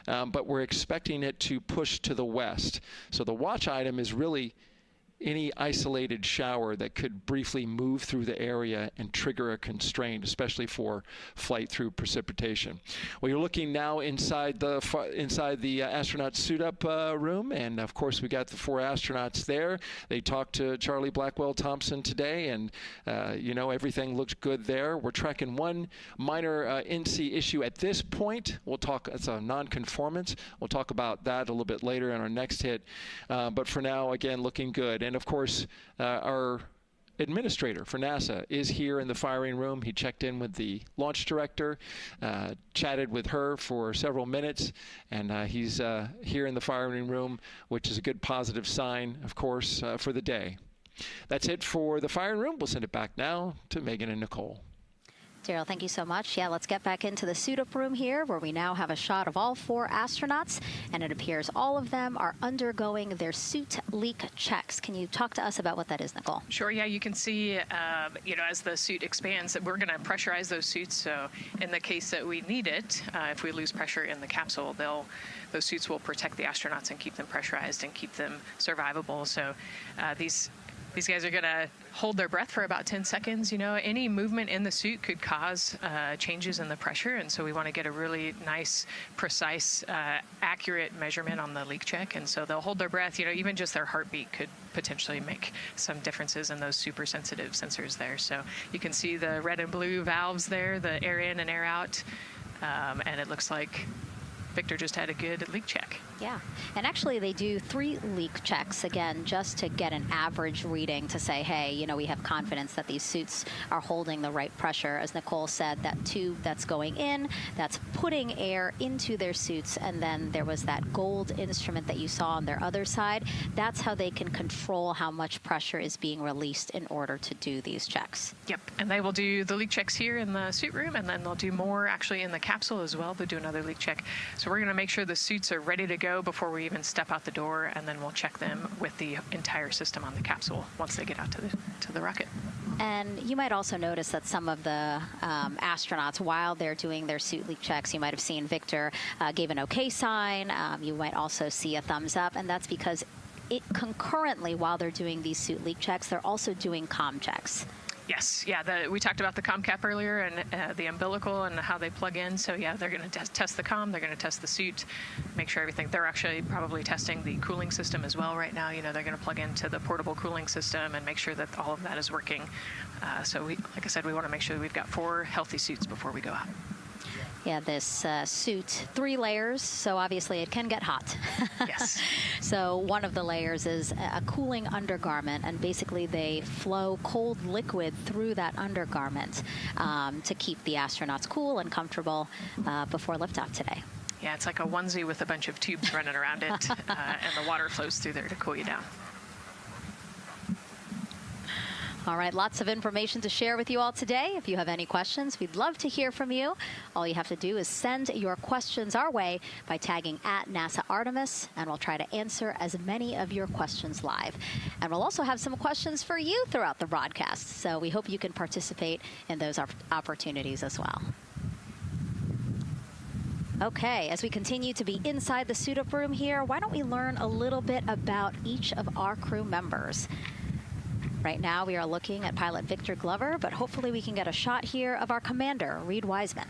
but we're expecting it to push to the west. So the watch item is really any isolated shower that could briefly move through the area and trigger a constraint, especially for flight through precipitation. Well, you're looking now inside the astronaut suit-up room, and of course we got the 4 astronauts there. They talked to Charlie Blackwell-Thompson today, and you know, everything looks good there. We're tracking one minor NC issue at this point. We'll talk, it's a non-conformance. We'll talk about that a little bit later in our next hit, but for now, again, looking good. And of course, our administrator for NASA is here in the firing room. He checked in with the launch director, chatted with her for several minutes, and he's here in the firing room, which is a good positive sign, of course, for the day. That's it for the firing room. We'll send it back now to Megan and Nicole. Daryl, thank you so much. Yeah, let's get back into the suit-up room here, where we now have a shot of all 4 astronauts, and it appears all of them are undergoing their suit leak checks. Can you talk to us about what that is, Nicole? Sure. Yeah, you can see, as the suit expands, that we're going to pressurize those suits. So in the case that we need it, if we lose pressure in the capsule, those suits will protect the astronauts and keep them pressurized and keep them survivable. So these guys are going to hold their breath for about 10 seconds. Any movement in the suit could cause changes in the pressure, and so we want to get a really nice, precise, accurate measurement on the leak check. And so they'll hold their breath. Even just their heartbeat could potentially make some differences in those super sensitive sensors there. So you can see the red and blue valves there, the air in and air out, and it looks like Victor just had a good leak check. Yeah, and actually they do 3 leak checks, again, just to get an average reading to say, hey, we have confidence that these suits are holding the right pressure. As Nicole said, that tube that's going in, that's putting air into their suits, and then there was that gold instrument that you saw on their other side. That's how they can control how much pressure is being released in order to do these checks. Yep, and they will do the leak checks here in the suit room, and then they'll do more actually in the capsule as well. They'll do another leak check. So we're going to make sure the suits are ready to go before we even step out the door, and then we'll check them with the entire system on the capsule once they get out to the rocket. And you might also notice that some of the astronauts, while they're doing their suit leak checks, you might have seen Victor gave an OK sign. You might also see a thumbs up, and that's because concurrently, while they're doing these suit leak checks, they're also doing comm checks. Yes, yeah, we talked about the comm cap earlier and the umbilical and how they plug in. So yeah, they're going to test the comm, they're going to test the suit, make sure everything. They're actually probably testing the cooling system as well right now. They're going to plug into the portable cooling system and make sure that all of that is working. So like I said, we want to make sure that we've got 4 healthy suits before we go out. Yeah, this suit, 3 layers, so obviously it can get hot. Yes. So one of the layers is a cooling undergarment, and basically they flow cold liquid through that undergarment to keep the astronauts cool and comfortable before liftoff today. Yeah, it's like a onesie with a bunch of tubes running around it, and the water flows through there to cool you down. All right, lots of information to share with you all today. If you have any questions, we'd love to hear from you. All you have to do is send your questions our way by tagging @NASA Artemis, and we'll try to answer as many of your questions live. And we'll also have some questions for you throughout the broadcast, so we hope you can participate in those opportunities as well. Okay, as we continue to be inside the suit-up room here, why don't we learn a little bit about each of our crew members? Right now, we are looking at pilot Victor Glover, but hopefully we can get a shot here of our commander, Reed Wiseman.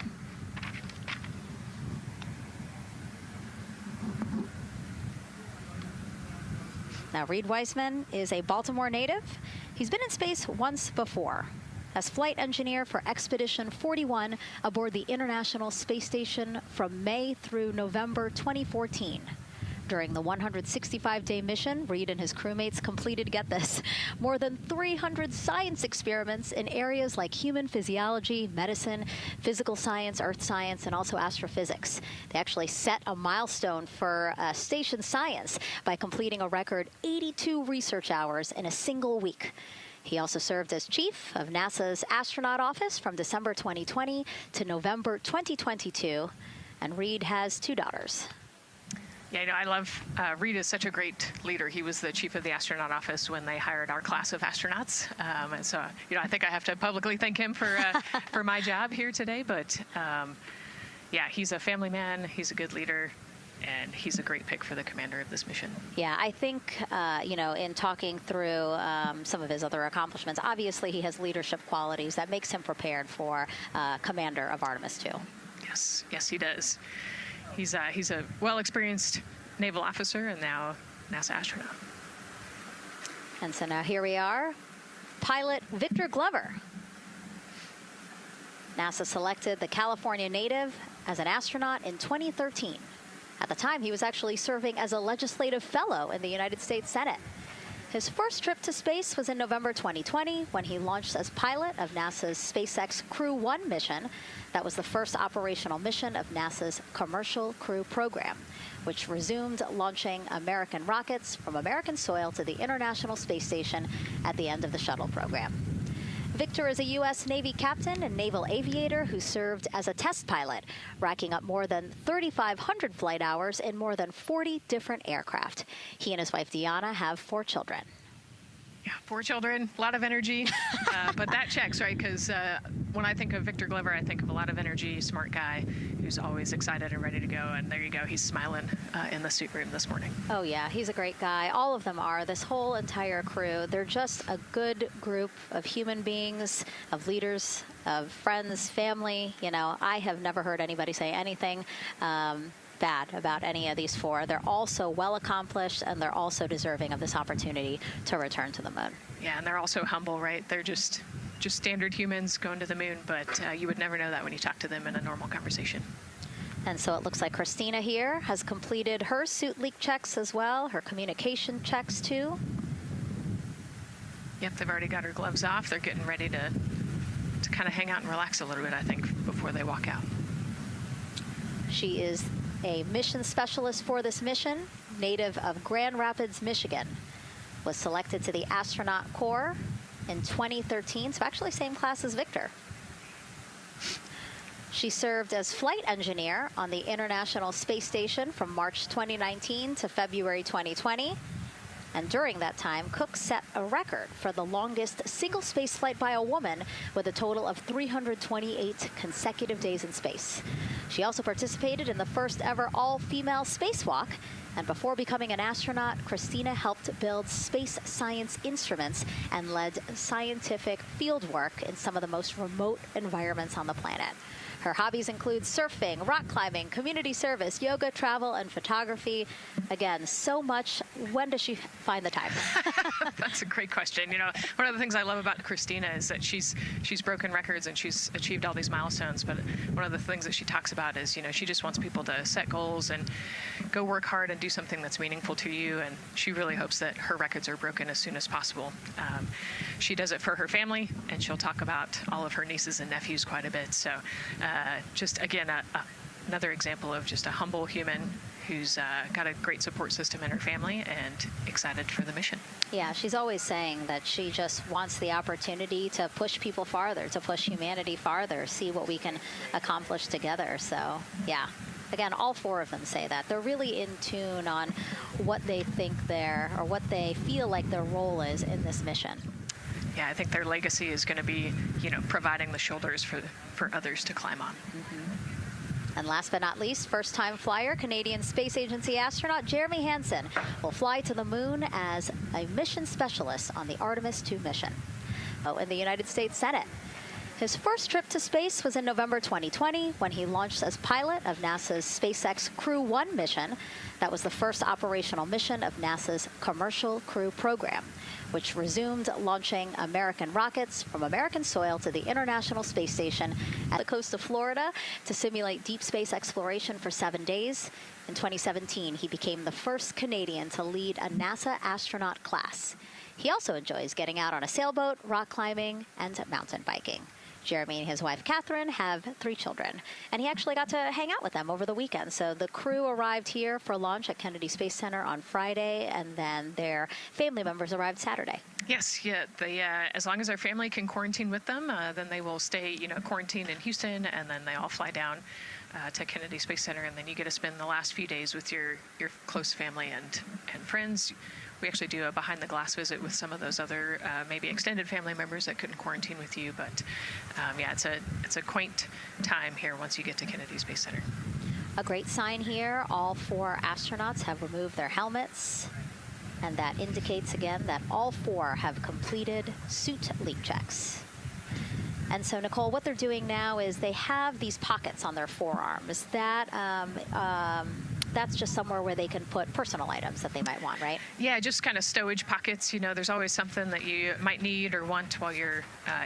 Now, Reed Wiseman is a Baltimore native. He's been in space once before as flight engineer for Expedition 41 aboard the International Space Station from May through November 2014. During the 165-day mission, Reed and his crewmates completed, get this, more than 300 science experiments in areas like human physiology, medicine, physical science, earth science, and also astrophysics. They actually set a milestone for station science by completing a record 82 research hours in a single week. He also served as chief of NASA's astronaut office from December 2020 to November 2022, and Reed has 2 daughters. Yeah, I love, Reed is such a great leader. He was the chief of the astronaut office when they hired our class of astronauts. And so, I think I have to publicly thank him for my job here today. But yeah, he's a family man, he's a good leader, and he's a great pick for the commander of this mission. Yeah, I think, in talking through some of his other accomplishments, obviously he has leadership qualities that makes him prepared for commander of Artemis II. Yes, he does. He's a well-experienced naval officer and now NASA astronaut. And so now here we are, pilot Victor Glover. NASA selected the California native as an astronaut in 2013. At the time, he was actually serving as a legislative fellow in the United States Senate. His first trip to space was in November 2020 when he launched as pilot of NASA's SpaceX Crew 1 mission. That was the first operational mission of NASA's Commercial Crew program, which resumed launching American rockets from American soil to the International Space Station at the end of the shuttle program. Victor is a U.S. Navy captain and naval aviator who served as a test pilot, racking up more than 3,500 flight hours in more than 40 different aircraft. He and his wife, Deanna, have 4 children. Yeah, 4 children, a lot of energy, but that checks, right? Because when I think of Victor Glover, I think of a lot of energy, smart guy who's always excited and ready to go. And there you go, he's smiling in the suit room this morning. Oh yeah, he's a great guy. All of them are. This whole entire crew. They're just a good group of human beings, of leaders, of friends, family. You know, I have never heard anybody say anything bad about any of these 4. They're all so well accomplished, and they're also deserving of this opportunity to return to the moon. Yeah, and they're also humble, right? They're just standard humans going to the moon, but you would never know that when you talk to them in a normal conversation. And so it looks like Christina here has completed her suit leak checks as well, her communication checks too. Yep, they've already got her gloves off. They're getting ready to kind of hang out and relax a little bit, I think, before they walk out. She is a mission specialist for this mission, native of Grand Rapids, Michigan. Was selected to the astronaut corps in 2013, so actually same class as Victor. She served as flight engineer on the International Space Station from March 2019 to February 2020. And during that time, Cook set a record for the longest single space flight by a woman with a total of 328 consecutive days in space. She also participated in the first ever all-female spacewalk. And before becoming an astronaut, Christina helped build space science instruments and led scientific field work in some of the most remote environments on the planet. Her hobbies include surfing, rock climbing, community service, yoga, travel, and photography. Again, so much. When does she find the time? That's a great question. You know, one of the things I love about Christina is that she's broken records and she's achieved all these milestones. But one of the things that she talks about is, you know, she just wants people to set goals and go work hard and do something that's meaningful to you. And she really hopes that her records are broken as soon as possible. She does it for her family, and she'll talk about all of her nieces and nephews quite a bit. So just, again, another example of just a humble human who's got a great support system in her family and excited for the mission. Yeah, she's always saying that she just wants the opportunity to push people farther, to push humanity farther, see what we can accomplish together. So, yeah. Again, all 4 of them say that. They're really in tune on what they think or what they feel like their role is in this mission. Yeah, I think their legacy is going to be, you know, providing the shoulders for others to climb on. And last but not least, first-time flyer, Canadian Space Agency astronaut Jeremy Hansen will fly to the moon as a mission specialist on the Artemis II mission. In the United States Senate. His first trip to space was in November 2020 when he launched as pilot of NASA's SpaceX Crew 1 mission. That was the first operational mission of NASA's Commercial Crew program, which resumed launching American rockets from American soil to the International Space Station at the coast of Florida to simulate deep space exploration for 7 days. In 2017, he became the first Canadian to lead a NASA astronaut class. He also enjoys getting out on a sailboat, rock climbing, and mountain biking. Jeremy and his wife, Catherine, have 3 children, and he actually got to hang out with them over the weekend. So the crew arrived here for lunch at Kennedy Space Center on Friday, and then their family members arrived Saturday. Yes, yeah. They, as long as their family can quarantine with them, then they will stay, you know, quarantined in Houston, and then they all fly down to Kennedy Space Center, and then you get to spend the last few days with your close family and friends. We actually do a behind-the-glass visit with some of those other maybe extended family members that couldn't quarantine with you. But yeah, it's a quaint time here once you get to Kennedy Space Center. A great sign here. All 4 astronauts have removed their helmets. And that indicates, again, that all 4 have completed suit leak checks. And so, Nicole, what they're doing now is they have these pockets on their forearms. That's just somewhere where they can put personal items that they might want, right? Yeah, just kind of stowage pockets. You know, there's always something that you might need or want while you're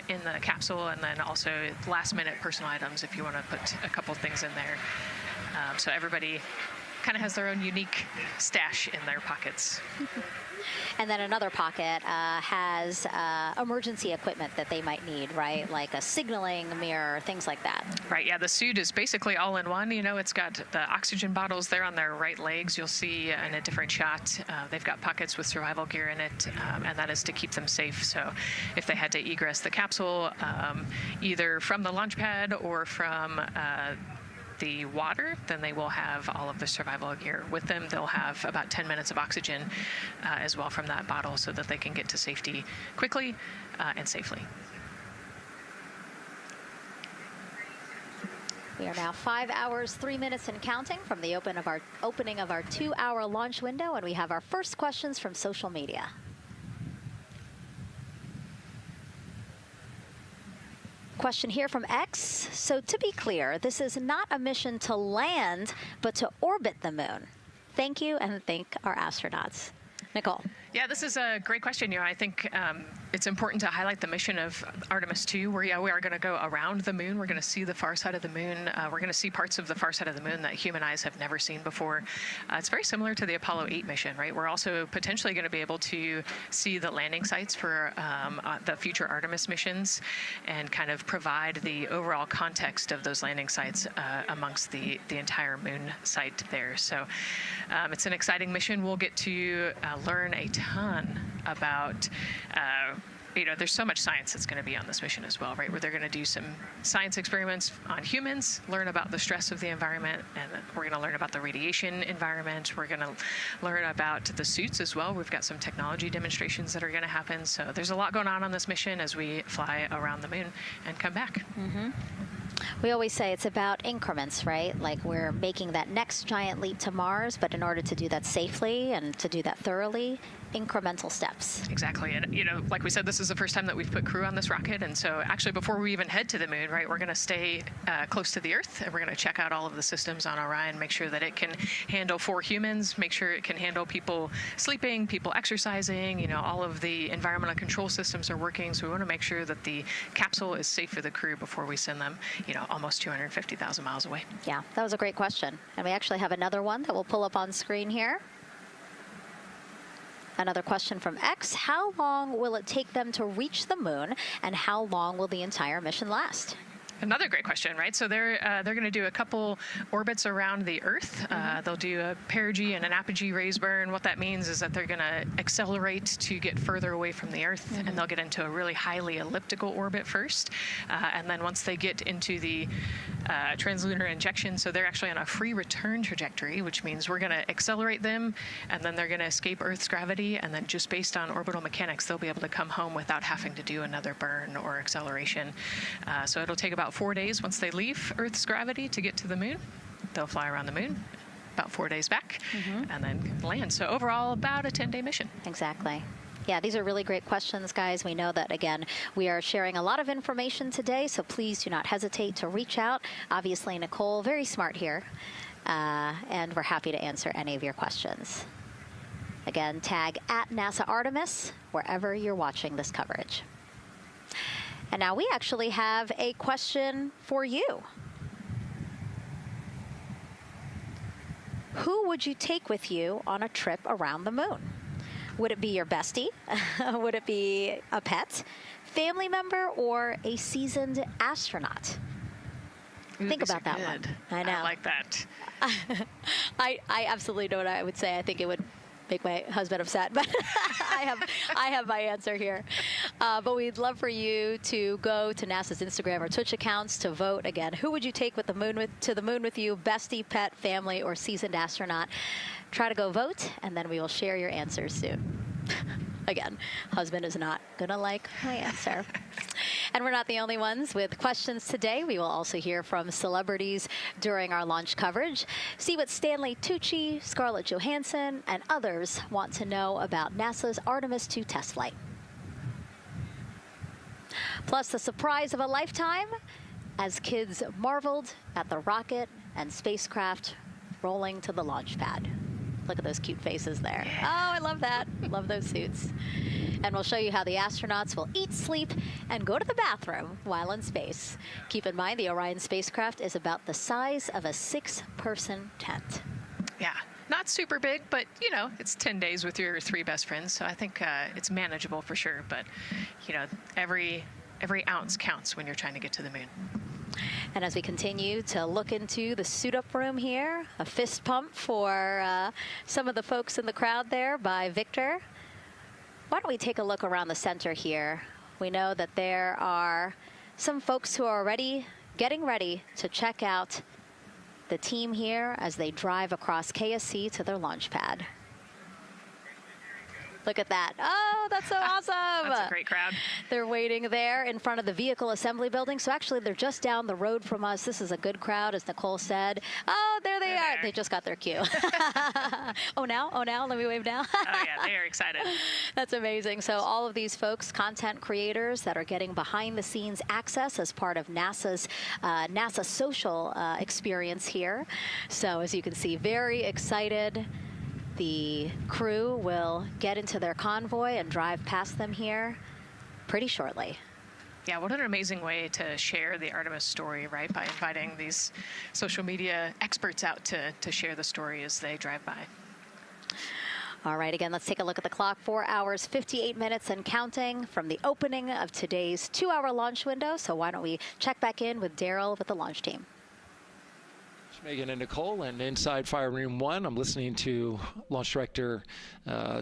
in the capsule, and then also last-minute personal items if you want to put a couple things in there. So everybody kind of has their own unique stash in their pockets. And then another pocket has emergency equipment that they might need, right? Like a signaling mirror, things like that. Right, yeah, the suit is basically all in one. You know, it's got the oxygen bottles there on their right legs. You'll see in a different shot, they've got pockets with survival gear in it, and that is to keep them safe. So if they had to egress the capsule, either from the launch pad or from the water, then they will have all of the survival gear with them. They'll have about 10 minutes of oxygen as well from that bottle so that they can get to safety quickly and safely. We are now 5 hours, 3 minutes and counting from the opening of our 2-hour launch window, and we have our first questions from social media. Question here from X. So to be clear, this is not a mission to land, but to orbit the moon. Thank you, and thank our astronauts. Nicole. Yeah, this is a great question. You know, I think it's important to highlight the mission of Artemis II, where we are going to go around the moon. We're going to see the far side of the moon. We're going to see parts of the far side of the moon that human eyes have never seen before. It's very similar to the Apollo 8 mission, right? We're also potentially going to be able to see the landing sites for the future Artemis missions and kind of provide the overall context of those landing sites amongst the entire moon site there. So it's an exciting mission. We'll get to learn a ton about you know, there's so much science that's going to be on this mission as well, right? Where they're going to do some science experiments on humans, learn about the stress of the environment, and we're going to learn about the radiation environment. We're going to learn about the suits as well. We've got some technology demonstrations that are going to happen. So there's a lot going on this mission as we fly around the moon and come back. Mm-hmm. We always say it's about increments, right? Like we're making that next giant leap to Mars, but in order to do that safely and to do that thoroughly, incremental steps. Exactly. And, you know, like we said, this is the first time that we've put crew on this rocket. And so actually before we even head to the moon, right, we're going to stay close to the Earth, and we're going to check out all of the systems on Orion, make sure that it can handle 4 humans, make sure it can handle people sleeping, people exercising, you know, all of the environmental control systems are working. So we want to make sure that the capsule is safe for the crew before we send them, you know, almost 250,000 miles away. Yeah, that was a great question. And we actually have another one that we'll pull up on screen here. Another question from X. How long will it take them to reach the moon, and how long will the entire mission last? Another great question, right? So they're going to do a couple orbits around the Earth. They'll do a perigee and an apogee raise burn. What that means is that they're going to accelerate to get further away from the Earth, and they'll get into a really highly elliptical orbit first. And then once they get into the translunar injection, so they're actually on a free return trajectory, which means we're going to accelerate them, and then they're going to escape Earth's gravity, and then just based on orbital mechanics, they'll be able to come home without having to do another burn or acceleration. So it'll take about 4 days once they leave Earth's gravity to get to the moon. They'll fly around the moon, about 4 days back, and then land. So overall, about a 10-day mission. Exactly. Yeah, these are really great questions, guys. We know that, again, we are sharing a lot of information today, so please do not hesitate to reach out. Obviously, Nicole, very smart here, and we're happy to answer any of your questions. Again, tag @NASA Artemis wherever you're watching this coverage. And now we actually have a question for you. Who would you take with you on a trip around the moon? Would it be your bestie? Would it be a pet, family member, or a seasoned astronaut? Ooh, think about that one. I know. I like that. I absolutely know what I would say. I think it would make my husband upset, but I have my answer here. But we'd love for you to go to NASA's Instagram or Twitch accounts to vote. Again, who would you take to the moon with you? Bestie, pet, family, or seasoned astronaut? Try to go vote, and then we will share your answers soon. Again, husband is not gonna like my answer. And we're not the only ones with questions today. We will also hear from celebrities during our launch coverage. See what Stanley Tucci, Scarlett Johansson, and others want to know about NASA's Artemis II test flight. Plus the surprise of a lifetime as kids marveled at the rocket and spacecraft rolling to the launch pad. Look at those cute faces there. Oh, I love that. Love those suits. And we'll show you how the astronauts will eat, sleep, and go to the bathroom while in space. Keep in mind, the Orion spacecraft is about the size of a 6-person tent. Yeah. not super big, but it's 10 days with your 3 best friends, so I think it's manageable for sure. But every ounce counts when you're trying to get to the moon. And as we continue to look into the suit-up room here, a fist pump for some of the folks in the crowd there by Victor. Why don't we take a look around the center here? We know that there are some folks who are already getting ready to check out the team here as they drive across KSC to their launch pad. Look at that. Oh, that's so awesome. That's a great crowd. They're waiting there in front of the vehicle assembly building. So actually, they're just down the road from us. This is a good crowd, as Nicole said. Oh, there they are. They just got their cue. Oh, now? Let me wave now. Oh, yeah, they are excited. That's amazing. So all of these folks, content creators that are getting behind-the-scenes access as part of NASA's NASA social experience here. So as you can see, very excited. The crew will get into their convoy and drive past them here pretty shortly. Yeah, what an amazing way to share the Artemis story, right? By inviting these social media experts out to share the story as they drive by. All right, again, let's take a look at the clock. 4 hours, 58 minutes and counting from the opening of today's 2-hour launch window. So why don't we check back in with Daryl with the launch team. Megan and Nicole, and inside Fire Room 1, I'm listening to Launch Director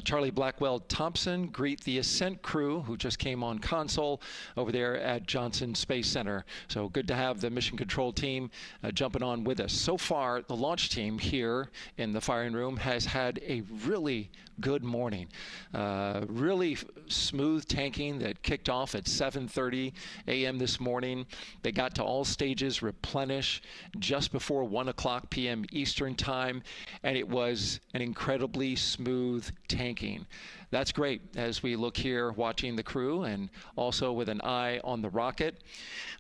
Charlie Blackwell Thompson greet the Ascent crew who just came on console over there at Johnson Space Center. So good to have the Mission Control team jumping on with us. So far, the launch team here in the firing room has had a really good morning. Really smooth tanking that kicked off at 7:30 a.m. this morning. They got to all stages replenish just before 1 o'clock p.m. Eastern time, and it was an incredibly smooth tanking. That's great as we look here watching the crew and also with an eye on the rocket.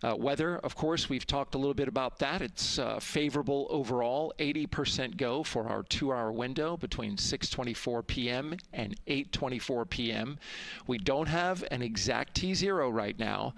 Weather, of course, we've talked a little bit about that. It's favorable overall, 80% go for our 2-hour window between 6:24 p.m. and 8:24 p.m. We don't have an exact T0 right now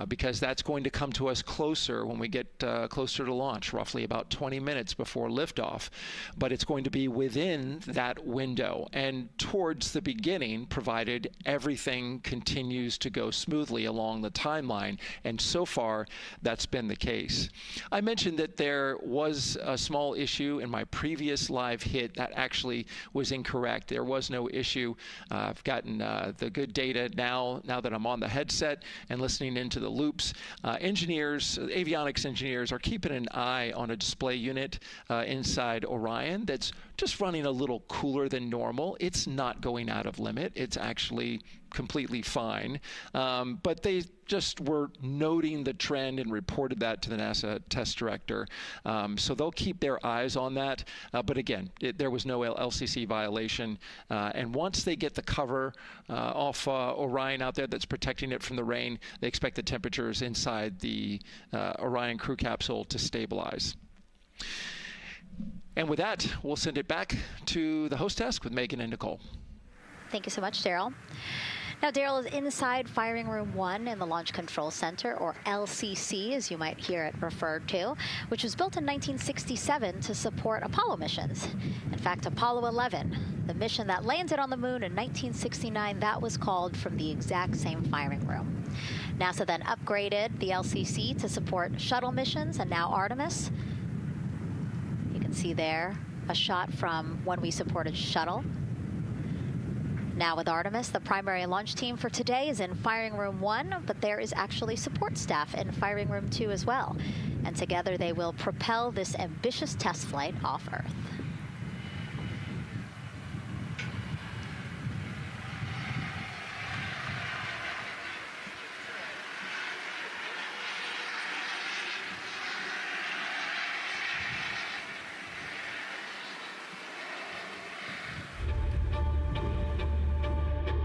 because that's going to come to us closer when we get closer to launch, roughly about 20 minutes before liftoff. But it's going to be within that window and towards the beginning, provided everything continues to go smoothly along the timeline, and so far that's been the case. I mentioned that there was a small issue in my previous live hit that actually was incorrect. There was no issue. I've gotten the good data now that I'm on the headset and listening into the loops. Avionics engineers are keeping an eye on a display unit inside Orion that's just running a little cooler than normal. It's not going out of limit. It's actually completely fine. But they just were noting the trend and reported that to the NASA test director. So they'll keep their eyes on that. But again, there was no LCC violation. And once they get the cover off Orion out there that's protecting it from the rain, they expect the temperatures inside the Orion crew capsule to stabilize. And with that, we'll send it back to the host desk with Megan and Nicole. Thank you so much, Daryl. Now, Daryl is inside Firing Room 1 in the Launch Control Center, or LCC, as you might hear it referred to, which was built in 1967 to support Apollo missions. In fact, Apollo 11, the mission that landed on the moon in 1969, that was called from the exact same firing room. NASA then upgraded the LCC to support shuttle missions, and now Artemis. You can see there a shot from when we supported shuttle. Now with Artemis, the primary launch team for today is in Firing Room 1, but there is actually support staff in Firing Room 2 as well. And together they will propel this ambitious test flight off Earth.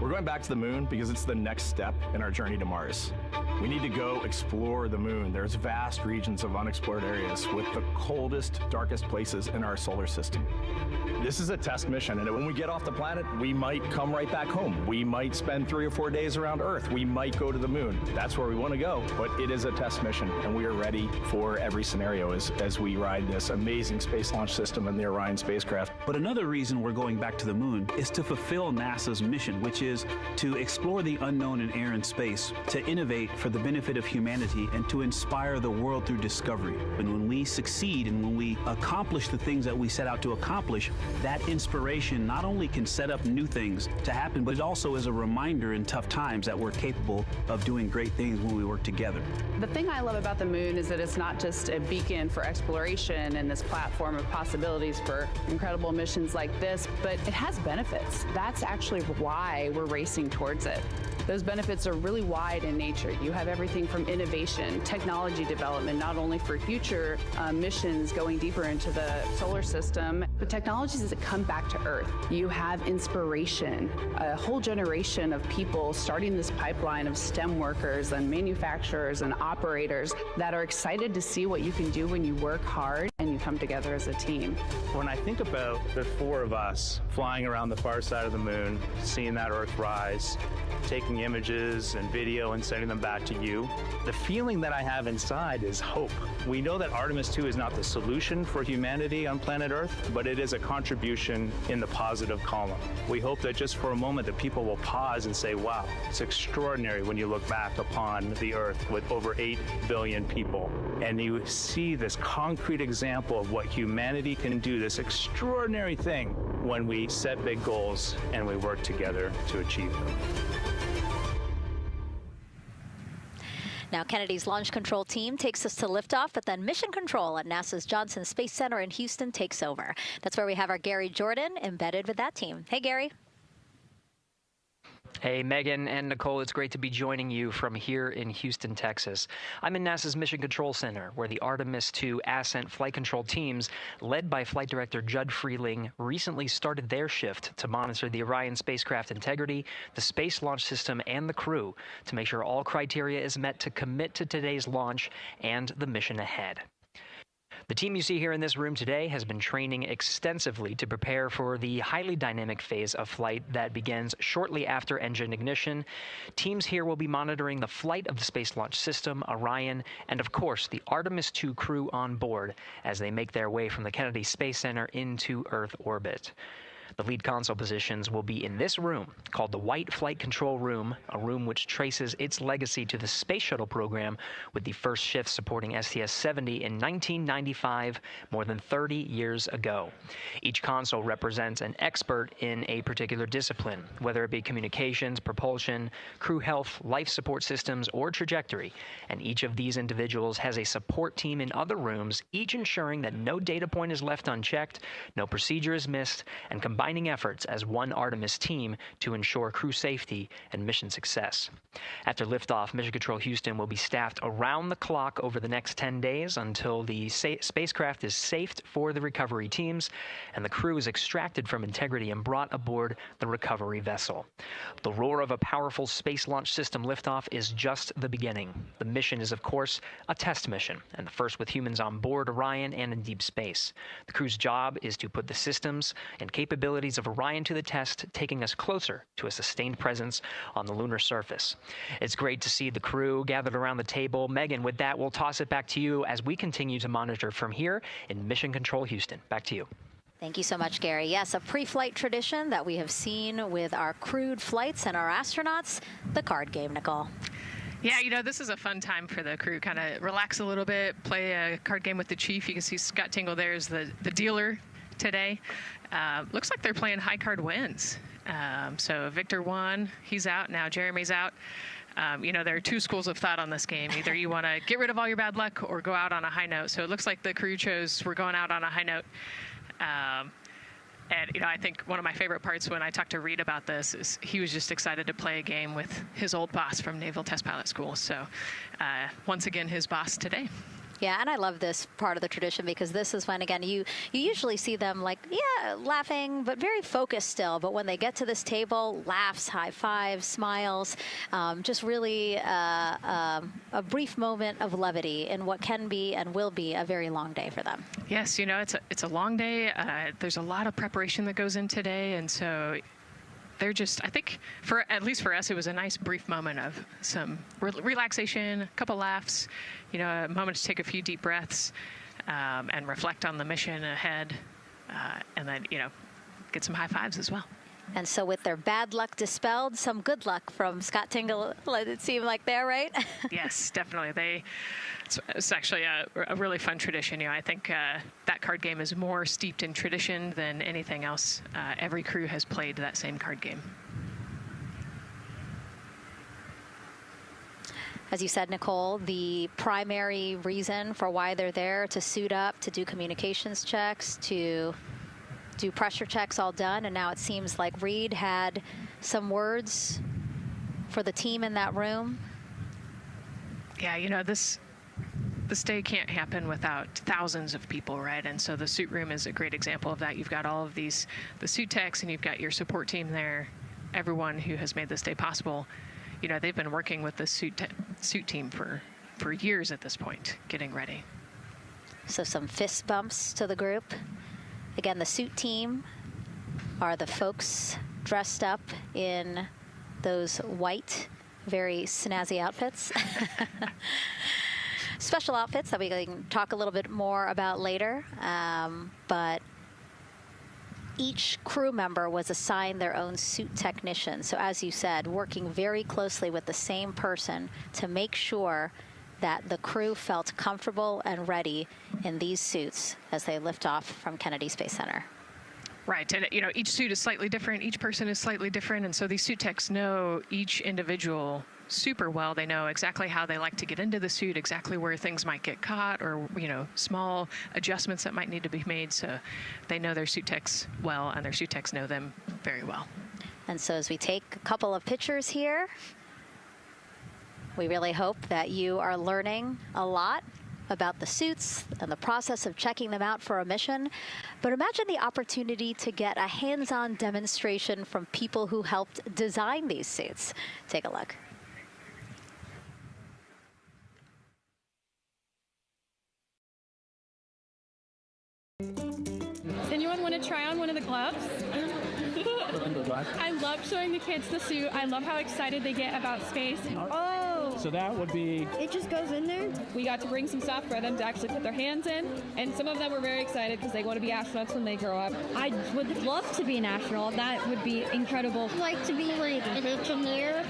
We're going back to the moon because it's the next step in our journey to Mars. We need to go explore the moon. There's vast regions of unexplored areas with the coldest, darkest places in our solar system. This is a test mission, and when we get off the planet, we might come right back home. We might spend 3 or 4 days around Earth. We might go to the moon. That's where we want to go, but it is a test mission, and we are ready for every scenario as we ride this amazing space launch system in the Orion spacecraft. But another reason we're going back to the moon is to fulfill NASA's mission, which is to explore the unknown in air and space, to innovate for the benefit of humanity, and to inspire the world through discovery. And when we succeed and when we accomplish the things that we set out to accomplish, that inspiration not only can set up new things to happen, but it also is a reminder in tough times that we're capable of doing great things when we work together. The thing I love about the moon is that it's not just a beacon for exploration and this platform of possibilities for incredible missions like this, but it has benefits. That's actually why we're racing towards it. Those benefits are really wide in nature. You have everything from innovation, technology development, not only for future missions going deeper into the solar system, but technologies that come back to Earth. You have inspiration, a whole generation of people starting this pipeline of STEM workers and manufacturers and operators that are excited to see what you can do when you work hard and you come together as a team. When I think about the 4 of us flying around the far side of the moon, seeing that Earth rise, taking images and video and sending them back to you, the feeling that I have inside is hope. We know that Artemis II is not the solution for humanity on planet Earth, but it is a contribution in the positive column. We hope that just for a moment that people will pause and say, wow, it's extraordinary when you look back upon the Earth with over 8 billion people, and you see this concrete example of what humanity can do, this extraordinary thing when we set big goals and we work together to achieve them. Now, Kennedy's launch control team takes us to liftoff, but then mission control at NASA's Johnson Space Center in Houston takes over. That's where we have our Gary Jordan embedded with that team. Hey, Gary. Hey, Megan and Nicole, it's great to be joining you from here in Houston, Texas. I'm in NASA's Mission Control Center, where the Artemis II Ascent flight control teams, led by Flight Director Judd Freeling, recently started their shift to monitor the Orion spacecraft integrity, the Space Launch System, and the crew to make sure all criteria is met to commit to today's launch and the mission ahead. The team you see here in this room today has been training extensively to prepare for the highly dynamic phase of flight that begins shortly after engine ignition. Teams here will be monitoring the flight of the Space Launch System, Orion, and of course the Artemis II crew on board as they make their way from the Kennedy Space Center into Earth orbit. The lead console positions will be in this room, called the White Flight Control Room, a room which traces its legacy to the Space Shuttle program, with the first shift supporting STS-70 in 1995, more than 30 years ago. Each console represents an expert in a particular discipline, whether it be communications, propulsion, crew health, life support systems, or trajectory. And each of these individuals has a support team in other rooms, each ensuring that no data point is left unchecked, no procedure is missed, and combining efforts as one Artemis team to ensure crew safety and mission success. After liftoff, Mission Control Houston will be staffed around the clock over the next 10 days until the spacecraft is safed for the recovery teams and the crew is extracted from integrity and brought aboard the recovery vessel. The roar of a powerful Space Launch System liftoff is just the beginning. The mission is, of course, a test mission, and the first with humans on board Orion and in deep space. The crew's job is to put the systems and capabilities of Orion to the test, taking us closer to a sustained presence on the lunar surface. It's great to see the crew gathered around the table. Megan, with that, we'll toss it back to you as we continue to monitor from here in Mission Control Houston. Back to you. Thank you so much, Gary. Yes, a pre-flight tradition that we have seen with our crewed flights and our astronauts, the card game, Nicole. Yeah, you know, this is a fun time for the crew. Kind of relax a little bit, play a card game with the chief. You can see Scott Tingle there is the dealer today. Looks like they're playing high card wins. So Victor won, he's out, now Jeremy's out. You know, there are 2 schools of thought on this game. Either you want to get rid of all your bad luck or go out on a high note. So it looks like the crew chose we're going out on a high note. And, you know, I think one of my favorite parts when I talked to Reed about this is he was just excited to play a game with his old boss from Naval Test Pilot School. So once again, his boss today. Yeah, and I love this part of the tradition because this is when, again, you usually see them like, yeah, laughing, but very focused still. But when they get to this table, laughs, high fives, smiles, just really a brief moment of levity in what can be and will be a very long day for them. Yes, you know, it's a long day. There's a lot of preparation that goes in today, and so they're just, I think, at least for us, it was a nice brief moment of some relaxation, a couple laughs, you know, a moment to take a few deep breaths and reflect on the mission ahead, and then, you know, get some high fives as well. And so with their bad luck dispelled, some good luck from Scott Tingle, let it seem like there, right? Yes, definitely. It's actually a really fun tradition. You know, I think that card game is more steeped in tradition than anything else. Every crew has played that same card game. As you said, Nicole, the primary reason for why they're there to suit up, to do communications checks, to do pressure checks all done, and now it seems like Reed had some words for the team in that room. Yeah, you know, this day can't happen without thousands of people, right? And so the suit room is a great example of that. You've got all of the suit techs, and you've got your support team there, everyone who has made this day possible. You know, they've been working with the suit team for years at this point, getting ready. So some fist bumps to the group. Again, the suit team are the folks dressed up in those white, very snazzy outfits. Special outfits that we can talk a little bit more about later. But each crew member was assigned their own suit technician. So as you said, working very closely with the same person to make sure that the crew felt comfortable and ready in these suits as they lift off from Kennedy Space Center. Right, and you know, each suit is slightly different, each person is slightly different, and so these suit techs know each individual super well. They know exactly how they like to get into the suit, exactly where things might get caught, or, you know, small adjustments that might need to be made. So they know their suit techs well, and their suit techs know them very well. And so as we take a couple of pictures here, we really hope that you are learning a lot about the suits and the process of checking them out for a mission. But imagine the opportunity to get a hands-on demonstration from people who helped design these suits. Take a look. Does anyone want to try on one of the gloves? I love showing the kids the suit. I love how excited they get about space. Oh! So that would be... It just goes in there? We got to bring some stuff for them to actually put their hands in, and some of them were very excited because they want to be astronauts when they grow up. I would love to be an astronaut. That would be incredible. I'd like to be like an engineer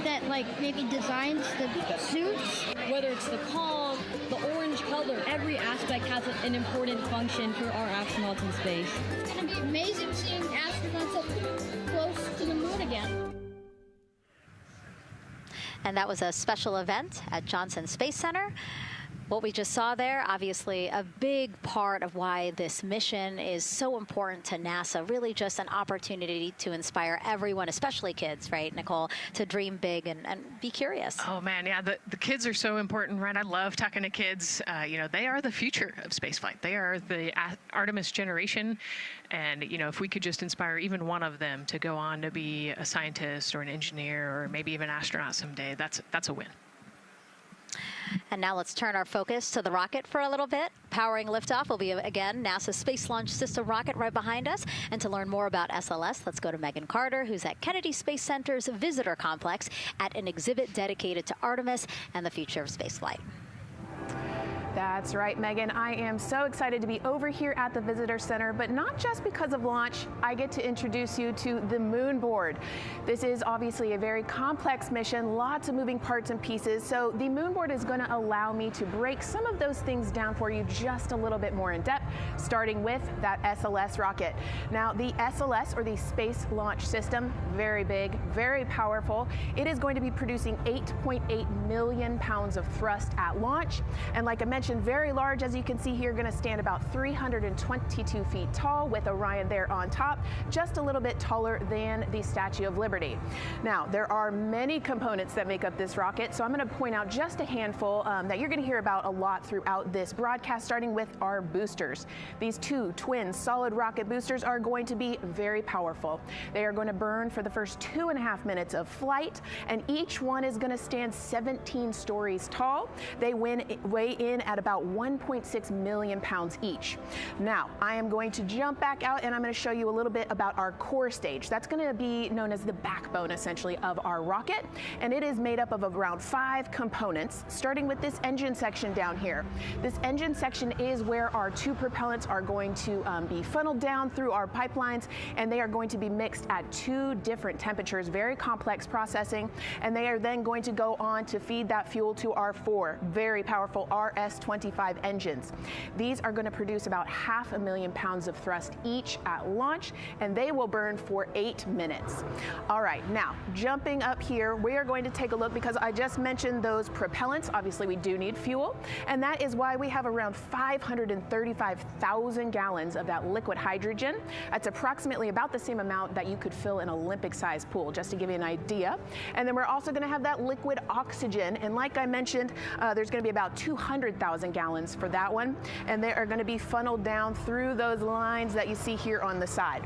that like maybe designs the suits. Whether it's the cog, the orange color, every aspect has an important function for our astronauts in space. It's going to be amazing seeing astronauts up close to the moon again. And that was a special event at Johnson Space Center. What we just saw there, obviously a big part of why this mission is so important to NASA, really just an opportunity to inspire everyone, especially kids, right, Nicole, to dream big and be curious. Oh man, yeah, the kids are so important, right? I love talking to kids. You know, they are the future of spaceflight. They are the Artemis generation. And, you know, if we could just inspire even one of them to go on to be a scientist or an engineer or maybe even an astronaut someday, that's a win. And now let's turn our focus to the rocket for a little bit. Powering liftoff will be, again, NASA's Space Launch System rocket right behind us. And to learn more about SLS, let's go to Megan Carter, who's at Kennedy Space Center's Visitor Complex at an exhibit dedicated to Artemis and the future of spaceflight. That's right, Megan. I am so excited to be over here at the Visitor Center, but not just because of launch. I get to introduce you to the moon board. This is obviously a very complex mission, lots of moving parts and pieces. So the moon board is going to allow me to break some of those things down for you just a little bit more in depth, starting with that SLS rocket. Now, the SLS, or the Space Launch System, very big, very powerful. It is going to be producing 8.8 million pounds of thrust at launch. And like I mentioned, mentioned, very large, as you can see here, going to stand about 322 feet tall with Orion there on top, just a little bit taller than the Statue of Liberty. Now, there are many components that make up this rocket, so I'm going to point out just a handful that you're going to hear about a lot throughout this broadcast, starting with our boosters. These two twin solid rocket boosters are going to be very powerful. They are going to burn for the first 2.5 minutes of flight, and each one is going to stand 17 stories tall. They weigh in at about 1.6 million pounds each. Now, I am going to jump back out and I'm going to show you a little bit about our core stage. That's going to be known as the backbone, essentially, of our rocket, and it is made up of around 5 components, starting with this engine section down here. This engine section is where our 2 propellants are going to be funneled down through our pipelines, and they are going to be mixed at 2 different temperatures, very complex processing, and they are then going to go on to feed that fuel to our 4 very powerful RS-25 engines. These are going to produce about 500,000 pounds of thrust each at launch, and they will burn for 8 minutes. All right, now jumping up here, we are going to take a look, because I just mentioned those propellants. Obviously, we do need fuel, and that is why we have around 535,000 gallons of that liquid hydrogen. That's approximately about the same amount that you could fill an Olympic-sized pool, just to give you an idea. And then we're also going to have that liquid oxygen, and like I mentioned, there's going to be about 200,000 gallons for that one, and they are going to be funneled down through those lines that you see here on the side.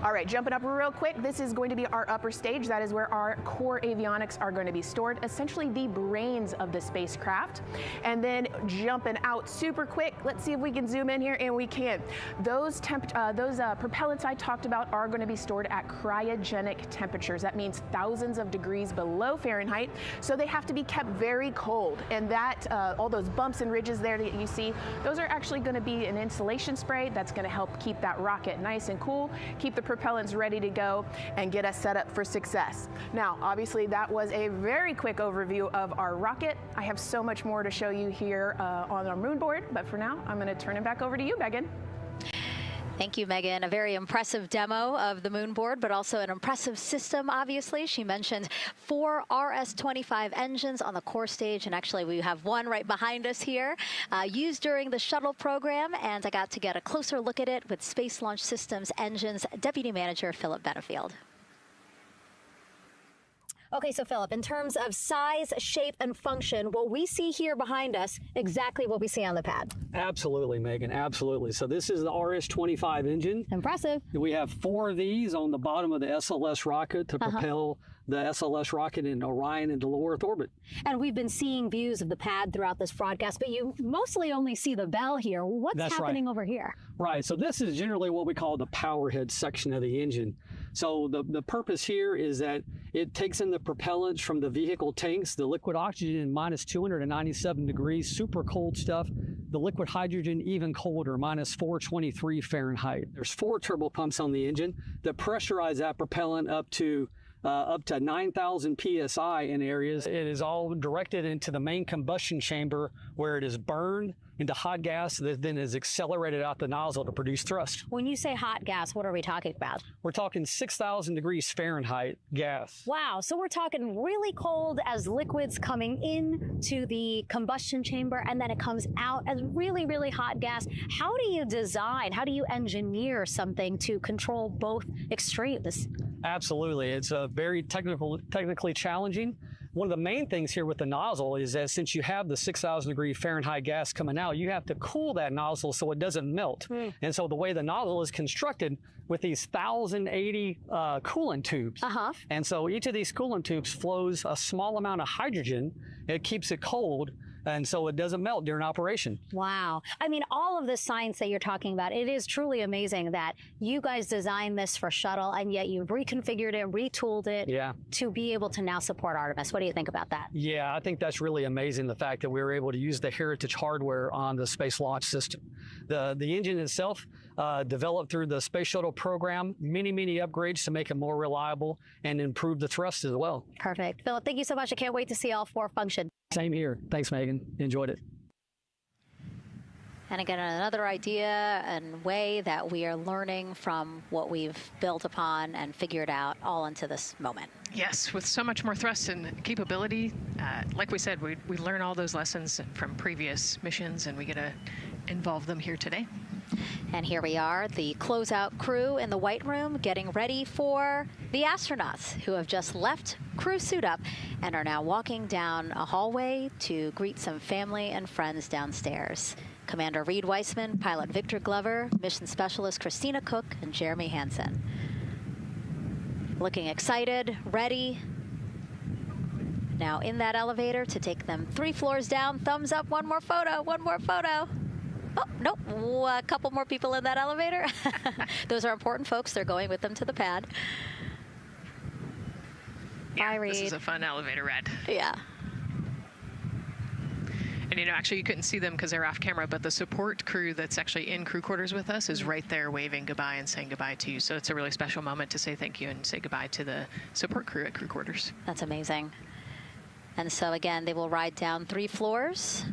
All right, jumping up real quick, this is going to be our upper stage. That is where our core avionics are going to be stored, essentially the brains of the spacecraft. And then jumping out super quick, let's see if we can zoom in here, and we can. Those propellants I talked about are going to be stored at cryogenic temperatures. That means thousands of degrees below Fahrenheit, so they have to be kept very cold. And that, all those bumps and ridges there that you see, those are actually going to be an insulation spray that's going to help keep that rocket nice and cool, keep the propellants ready to go, and get us set up for success. Now, obviously, that was a very quick overview of our rocket. I have so much more to show you here on our moon board, but for now, I'm going to turn it back over to you, Megan. Thank you, Megan. A very impressive demo of the moon board, but also an impressive system, obviously. She mentioned 4 RS-25 engines on the core stage, and actually we have one right behind us here, used during the shuttle program, and I got to get a closer look at it with Space Launch Systems Engines Deputy Manager Philip Benefield. Okay, so Philip, in terms of size, shape, and function, will we see here behind us exactly what we see on the pad? Absolutely, Megan, absolutely. So this is the RS-25 engine. Impressive. We have 4 of these on the bottom of the SLS rocket to propel the SLS rocket in Orion into low Earth orbit. And we've been seeing views of the pad throughout this broadcast, but you mostly only see the bell here. What's happening over here? Right, so this is generally what we call the power head section of the engine. So the purpose here is that it takes in the propellants from the vehicle tanks, the liquid oxygen minus 297 degrees, super cold stuff. The liquid hydrogen even colder, minus 423 Fahrenheit. There's 4 turbo pumps on the engine that pressurize that propellant up to 9,000 psi in areas. It is all directed into the main combustion chamber, where it is burned into hot gas that then is accelerated out the nozzle to produce thrust. When you say hot gas, what are we talking about? We're talking 6,000 degrees Fahrenheit gas. Wow, so we're talking really cold as liquids coming into the combustion chamber, and then it comes out as really, really hot gas. How do you design, how do you engineer something to control both extremes? Absolutely, it's very technically challenging. One of the main things here with the nozzle is that since you have the 6,000 degree Fahrenheit gas coming out, you have to cool that nozzle so it doesn't melt. And so the way the nozzle is constructed with these 1,080 coolant tubes. And so each of these coolant tubes flows a small amount of hydrogen. It keeps it cold, and so it doesn't melt during operation. Wow. I mean, all of the science that you're talking about, it is truly amazing that you guys designed this for shuttle, and yet you've reconfigured it, retooled it to be able to now support Artemis. What do you think about that? Yeah, I think that's really amazing, the fact that we were able to use the heritage hardware on the Space Launch System. The engine itself, developed through the Space Shuttle program, many upgrades to make it more reliable and improve the thrust as well. Perfect. Philip, thank you so much. I can't wait to see all 4 function. Same here. Thanks, Megan. Enjoyed it. And again, another idea and way that we are learning from what we've built upon and figured out all into this moment. Yes, with so much more thrust and capability, like we said, we learn all those lessons from previous missions, and we get to involve them here today. And here we are, the closeout crew in the White Room getting ready for the astronauts who have just left crew suit up and are now walking down a hallway to greet some family and friends downstairs. Commander Reed Weissman, Pilot Victor Glover, Mission Specialist Christina Cook, and Jeremy Hansen. Looking excited, ready. Now in that elevator to take them 3 floors down. Thumbs up, one more photo, one more photo. Oh, nope, a couple more people in that elevator. Those are important folks. They're going with them to the pad. Yeah, Bye, Reed. This is a fun elevator ride. Yeah. And, you know, actually you couldn't see them because they're off camera, but the support crew that's actually in crew quarters with us is right there waving goodbye and saying goodbye to you. So it's a really special moment to say thank you and say goodbye to the support crew at crew quarters. That's amazing. And so again, they will ride down 3 floors,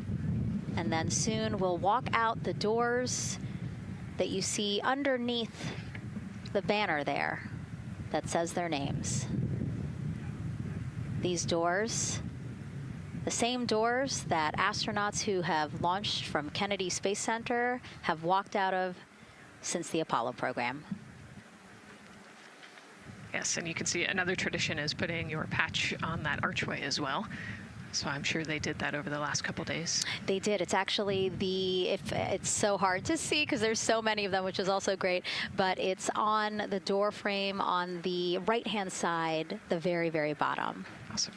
and then soon we'll walk out the doors that you see underneath the banner there that says their names. These doors, the same doors that astronauts who have launched from Kennedy Space Center have walked out of since the Apollo program. Yes, and you can see another tradition is putting your patch on that archway as well. So I'm sure they did that over the last couple days. They did. It's actually it's so hard to see because there's so many of them, which is also great, but it's on the door frame on the right-hand side, the very, very bottom. Awesome.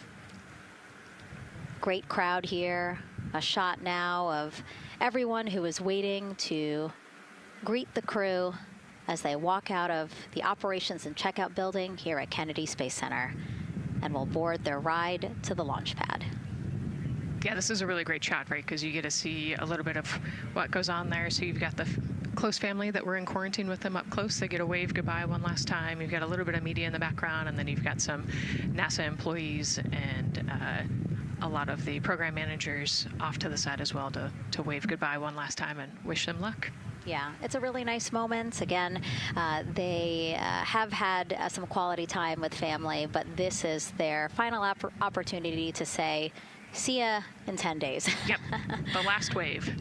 Great crowd here. A shot now of everyone who is waiting to greet the crew as they walk out of the operations and checkout building here at Kennedy Space Center and will board their ride to the launch pad. Yeah, this is a really great shot, right? Because you get to see a little bit of what goes on there. So you've got the close family that were in quarantine with them up close. They get a wave goodbye one last time. You've got a little bit of media in the background, and then you've got some NASA employees and a lot of the program managers off to the side as well to wave goodbye one last time and wish them luck. Yeah, it's a really nice moment. Again, they have had some quality time with family, but this is their final opportunity to say, see ya in 10 days. Yep, the last wave.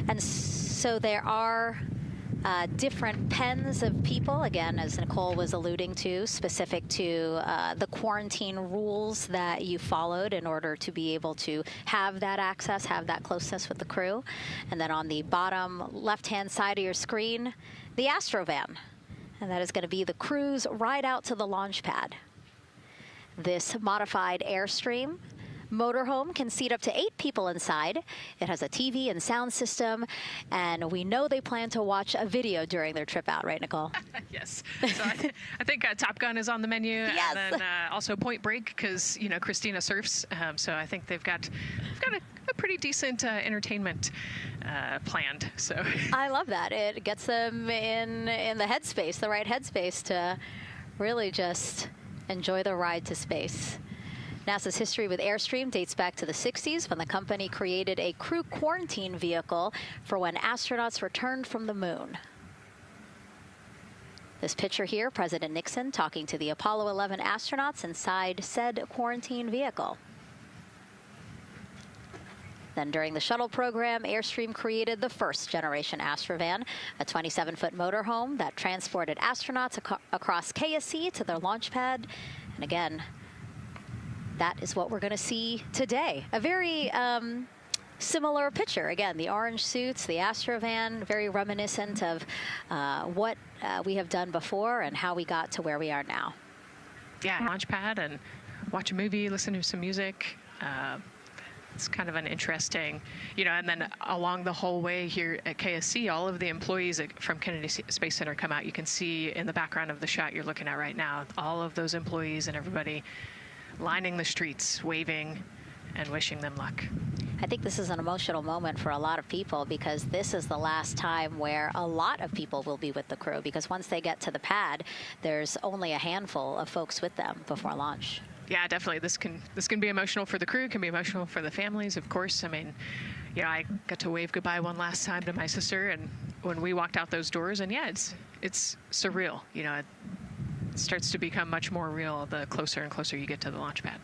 And so there are different pens of people, again, as Nicole was alluding to, specific to the quarantine rules that you followed in order to be able to have that access, have that closeness with the crew. And then on the bottom left-hand side of your screen, the Astrovan. And that is going to be the crew's ride out to the launch pad. This modified Airstream motorhome can seat up to 8 people inside. It has a TV and sound system, and we know they plan to watch a video during their trip out, right, Nicole? Yes. So I think Top Gun is on the menu, yes. And then also Point Break, because you know Christina surfs, so I think they've got a pretty decent entertainment planned. So I love that. It gets them in the headspace, the right headspace, to really just enjoy the ride to space. NASA's history with Airstream dates back to the 60s when the company created a crew quarantine vehicle for when astronauts returned from the moon. This picture here, President Nixon talking to the Apollo 11 astronauts inside said quarantine vehicle. Then during the shuttle program, Airstream created the first generation Astrovan, a 27-foot motorhome that transported astronauts across KSC to their launch pad. And again, that is what we're going to see today. A very similar picture. Again, the orange suits, the Astrovan, very reminiscent of what we have done before and how we got to where we are now. Yeah, launch pad and watch a movie, listen to some music. It's kind of an interesting, you know, and then along the whole way here at KSC, all of the employees from Kennedy Space Center come out. You can see in the background of the shot you're looking at right now, all of those employees and everybody lining the streets, waving and wishing them luck. I think this is an emotional moment for a lot of people because this is the last time where a lot of people will be with the crew, because once they get to the pad, there's only a handful of folks with them before launch. Yeah, definitely. This can be emotional for the crew, can be emotional for the families, of course. I mean, I got to wave goodbye one last time to my sister, and when we walked out those doors, and it's surreal. It starts to become much more real the closer and closer you get to the launch pad.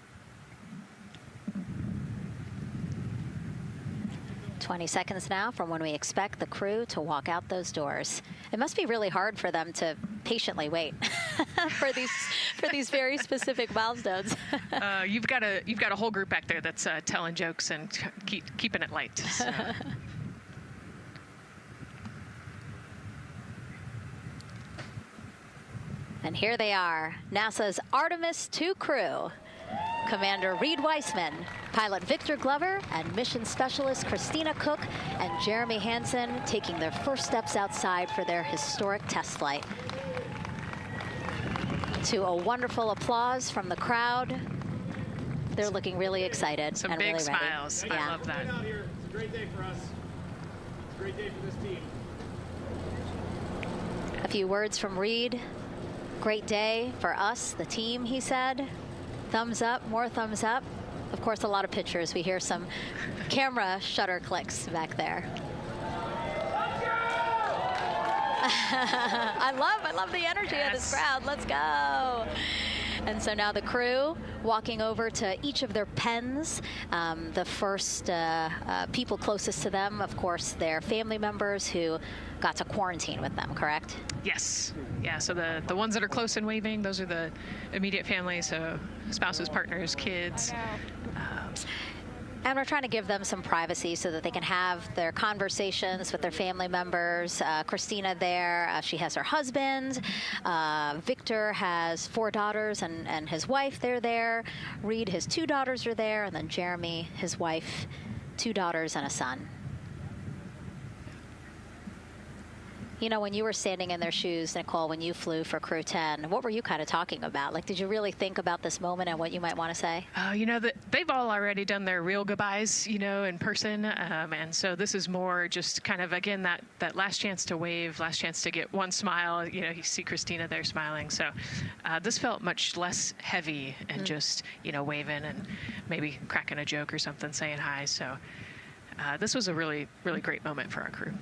20 seconds now from when we expect the crew to walk out those doors. It must be really hard for them to patiently wait for these very specific milestones. You've got a whole group back there that's telling jokes and keeping it light. So. And here they are, NASA's Artemis II crew. Commander Reed Weissman, pilot Victor Glover, and mission specialist Christina Cook and Jeremy Hansen taking their first steps outside for their historic test flight. To a wonderful applause from the crowd. They're looking really excited Some and big really smiles. ready. I love that. Out here. It's a great day for us. It's a great day for this team. A few words from Reed. Great day for us, the team, he said. Thumbs up, more thumbs up. Of course, a lot of pictures. We hear some camera shutter clicks back there. I love the energy of this crowd. Let's go. And so now the crew walking over to each of their pens. The first people closest to them, of course, their family members who got to quarantine with them, correct? Yes. Yeah, so the ones that are close and waving, those are the immediate family, so spouses, partners, kids. And we're trying to give them some privacy so that they can have their conversations with their family members. Christina there, she has her husband. Victor has 4 daughters and his wife, they're there. Reed, his 2 daughters are there. And then Jeremy, his wife, 2 daughters and a son. When you were standing in their shoes, Nicole, when you flew for Crew 10, what were you kind of talking about? Like, did you really think about this moment and what you might want to say? They've all already done their real goodbyes, in person. And so this is more just kind of, again, that last chance to wave, last chance to get one smile. You see Christina there smiling. So this felt much less heavy and just, waving and maybe cracking a joke or something, saying hi. So this was a really, really great moment for our crew.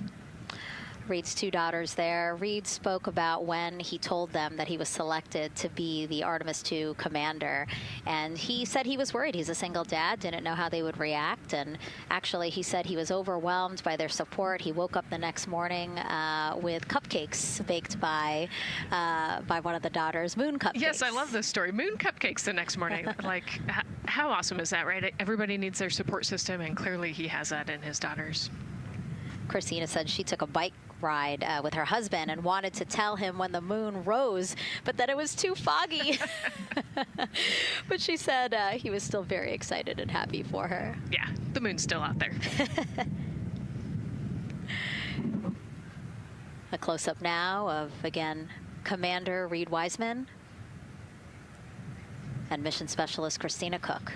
Reed's 2 daughters there. Reed spoke about when he told them that he was selected to be the Artemis II commander. And he said he was worried. He's a single dad, didn't know how they would react. And actually, he said he was overwhelmed by their support. He woke up the next morning with cupcakes baked by one of the daughters, moon cupcakes. Yes, I love this story. Moon cupcakes the next morning. Like, how awesome is that, right? Everybody needs their support system, and clearly he has that in his daughters. Christina said she took a bike ride with her husband and wanted to tell him when the moon rose, but that it was too foggy. But she said he was still very excited and happy for her. Yeah, the moon's still out there. A close-up now of, again, Commander Reed Weissman and Mission Specialist Christina Cook.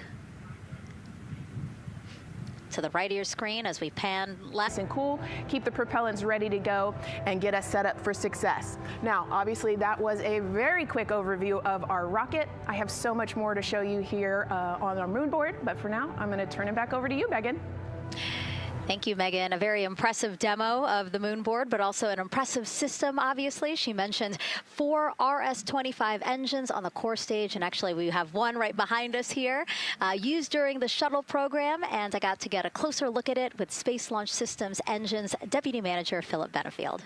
To the right of your screen as we pan left. And cool, keep the propellants ready to go and get us set up for success. Now, obviously, that was a very quick overview of our rocket. I have so much more to show you here on our moon board, but for now, I'm going to turn it back over to you, Megan. Thank you, Megan. A very impressive demo of the moon board, but also an impressive system, obviously. She mentioned 4 RS-25 engines on the core stage, and actually we have one right behind us here, used during the shuttle program, and I got to get a closer look at it with Space Launch Systems Engines Deputy Manager Philip Benefield.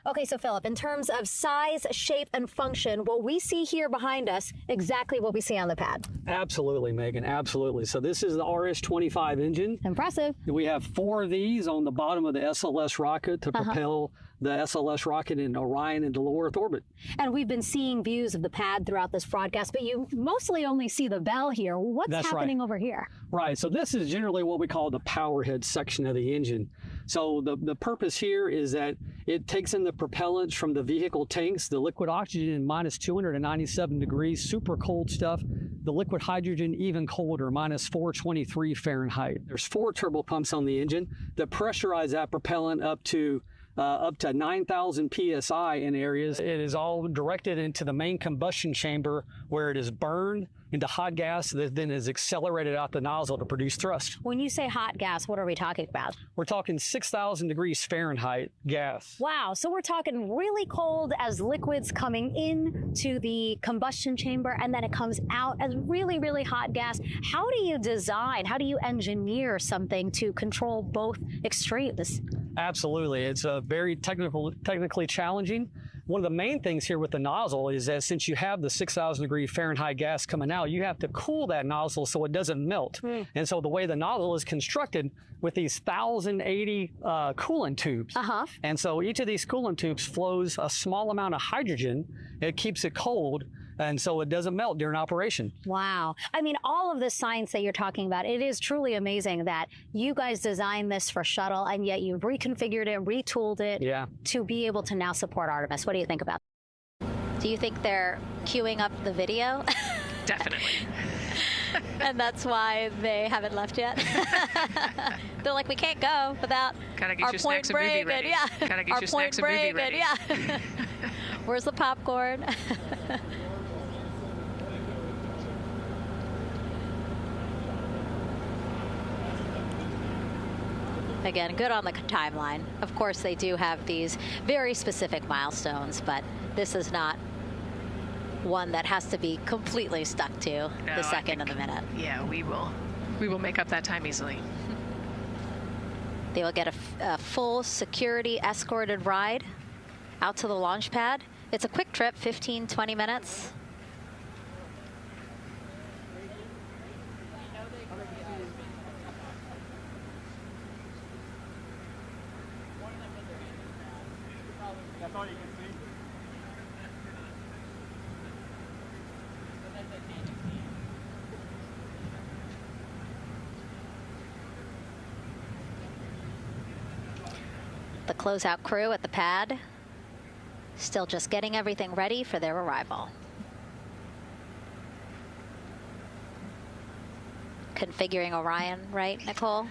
Okay, so Philip, in terms of size, shape, and function, what we see here behind us, exactly what we see on the pad. Absolutely, Megan, absolutely. So this is the RS-25 engine. Impressive. We have 4 of these on the bottom of the SLS rocket to propel the SLS rocket in Orion into low Earth orbit. And we've been seeing views of the pad throughout this broadcast, but you mostly only see the bell here. What's happening over here? Right, so this is generally what we call the power head section of the engine. So the purpose here is that it takes in the propellants from the vehicle tanks, the liquid oxygen in minus 297 degrees, super cold stuff, the liquid hydrogen even colder, minus 423 Fahrenheit. There's 4 turbopumps on the engine that pressurize that propellant up to up to 9,000 psi in areas. It is all directed into the main combustion chamber where it is burned into hot gas that then is accelerated out the nozzle to produce thrust. When you say hot gas, what are we talking about? We're talking 6,000 degrees Fahrenheit gas. Wow, so we're talking really cold as liquids coming in to the combustion chamber, and then it comes out as really, really hot gas. How do you design, how do you engineer something to control both extremes? Absolutely, it's very technically challenging. One of the main things here with the nozzle is that since you have the 6,000 degree Fahrenheit gas coming out, you have to cool that nozzle so it doesn't melt. And so the way the nozzle is constructed with these 1,080 coolant tubes. And so each of these coolant tubes flows a small amount of hydrogen. It keeps it cold, and so it doesn't melt during operation. Wow. I mean, all of the science that you're talking about, it is truly amazing that you guys designed this for shuttle, and yet you've reconfigured it, retooled it to be able to now support Artemis. What do you think about that? Do you think they're queuing up the video? Definitely. And that's why they haven't left yet? They're like, we can't go without our point break. Gotta get our your point snacks and movie break. ready. Where's the popcorn? Again, good on the timeline. Of course, they do have these very specific milestones, but this is not one that has to be completely stuck to the second and the minute. Yeah, we will make up that time easily. They will get a full security escorted ride out to the launch pad. It's a quick trip, 15, 20 minutes. That's all you can see. The closeout crew at the pad, still just getting everything ready for their arrival. Configuring Orion, right, Nicole?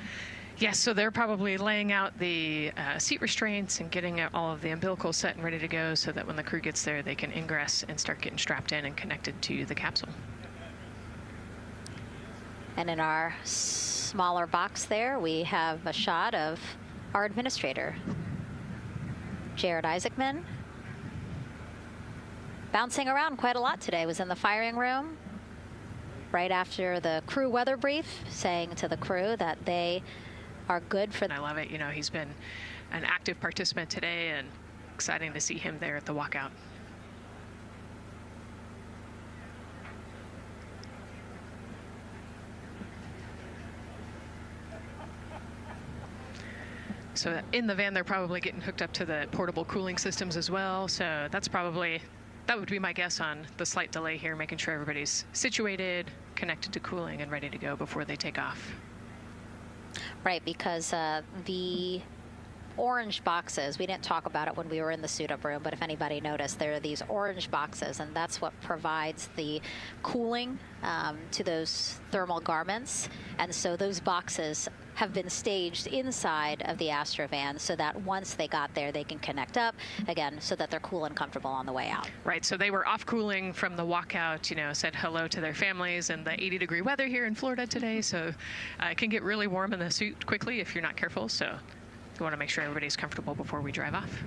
Yes, so they're probably laying out the seat restraints and getting all of the umbilicals set and ready to go so that when the crew gets there, they can ingress and start getting strapped in and connected to the capsule. And in our smaller box there, we have a shot of our administrator, Jared Isaacman. Bouncing around quite a lot today, was in the firing room right after the crew weather brief, saying to the crew that they are good for... I love it. You know, he's been an active participant today, and exciting to see him there at the walkout. So in the van, they're probably getting hooked up to the portable cooling systems as well. So that's probably, that would be my guess on the slight delay here, making sure everybody's situated, connected to cooling, and ready to go before they take off. Right, because the orange boxes, we didn't talk about it when we were in the suit-up room, but if anybody noticed, there are these orange boxes, and that's what provides the cooling to those thermal garments. And so those boxes have been staged inside of the Astrovan so that once they got there, they can connect up, again, so that they're cool and comfortable on the way out. Right, so they were off cooling from the walkout, you know, said hello to their families in the 80-degree weather here in Florida today, so it can get really warm in the suit quickly if you're not careful, so you want to make sure everybody's comfortable before we drive off.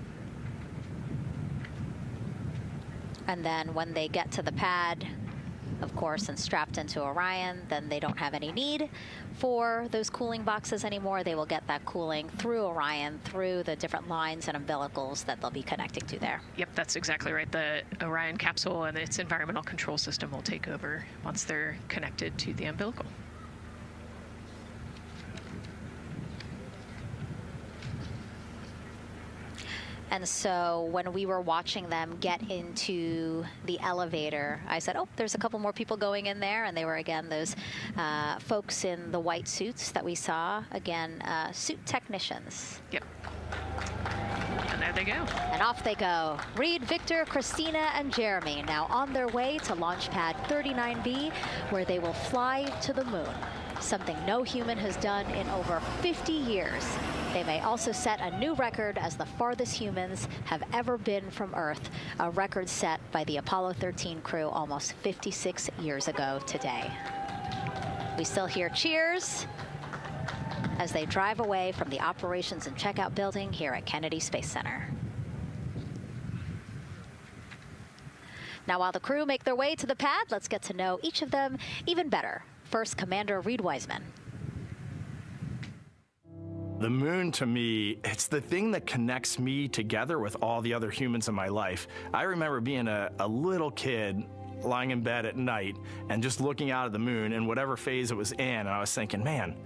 And then when they get to the pad, of course, and strapped into Orion, then they don't have any need for those cooling boxes anymore. They will get that cooling through Orion, through the different lines and umbilicals that they'll be connecting to there. Yep, that's exactly right. The Orion capsule and its environmental control system will take over once they're connected to the umbilical. And so when we were watching them get into the elevator, I said, oh, there's a couple more people going in there. And they were, again, those folks in the white suits that we saw. Again, suit technicians. Yep. And there they go. And off they go. Reed, Victor, Christina, and Jeremy now on their way to launch pad 39B, where they will fly to the moon. Something no human has done in over 50 years. They may also set a new record as the farthest humans have ever been from Earth, a record set by the Apollo 13 crew almost 56 years ago today. We still hear cheers as they drive away from the operations and checkout building here at Kennedy Space Center. Now, while the crew make their way to the pad, let's get to know each of them even better. First, Commander Reed Wiseman. The moon, to me, it's the thing that connects me together with all the other humans in my life. I remember being a little kid lying in bed at night and just looking out at the moon in whatever phase it was in, and I was thinking, man,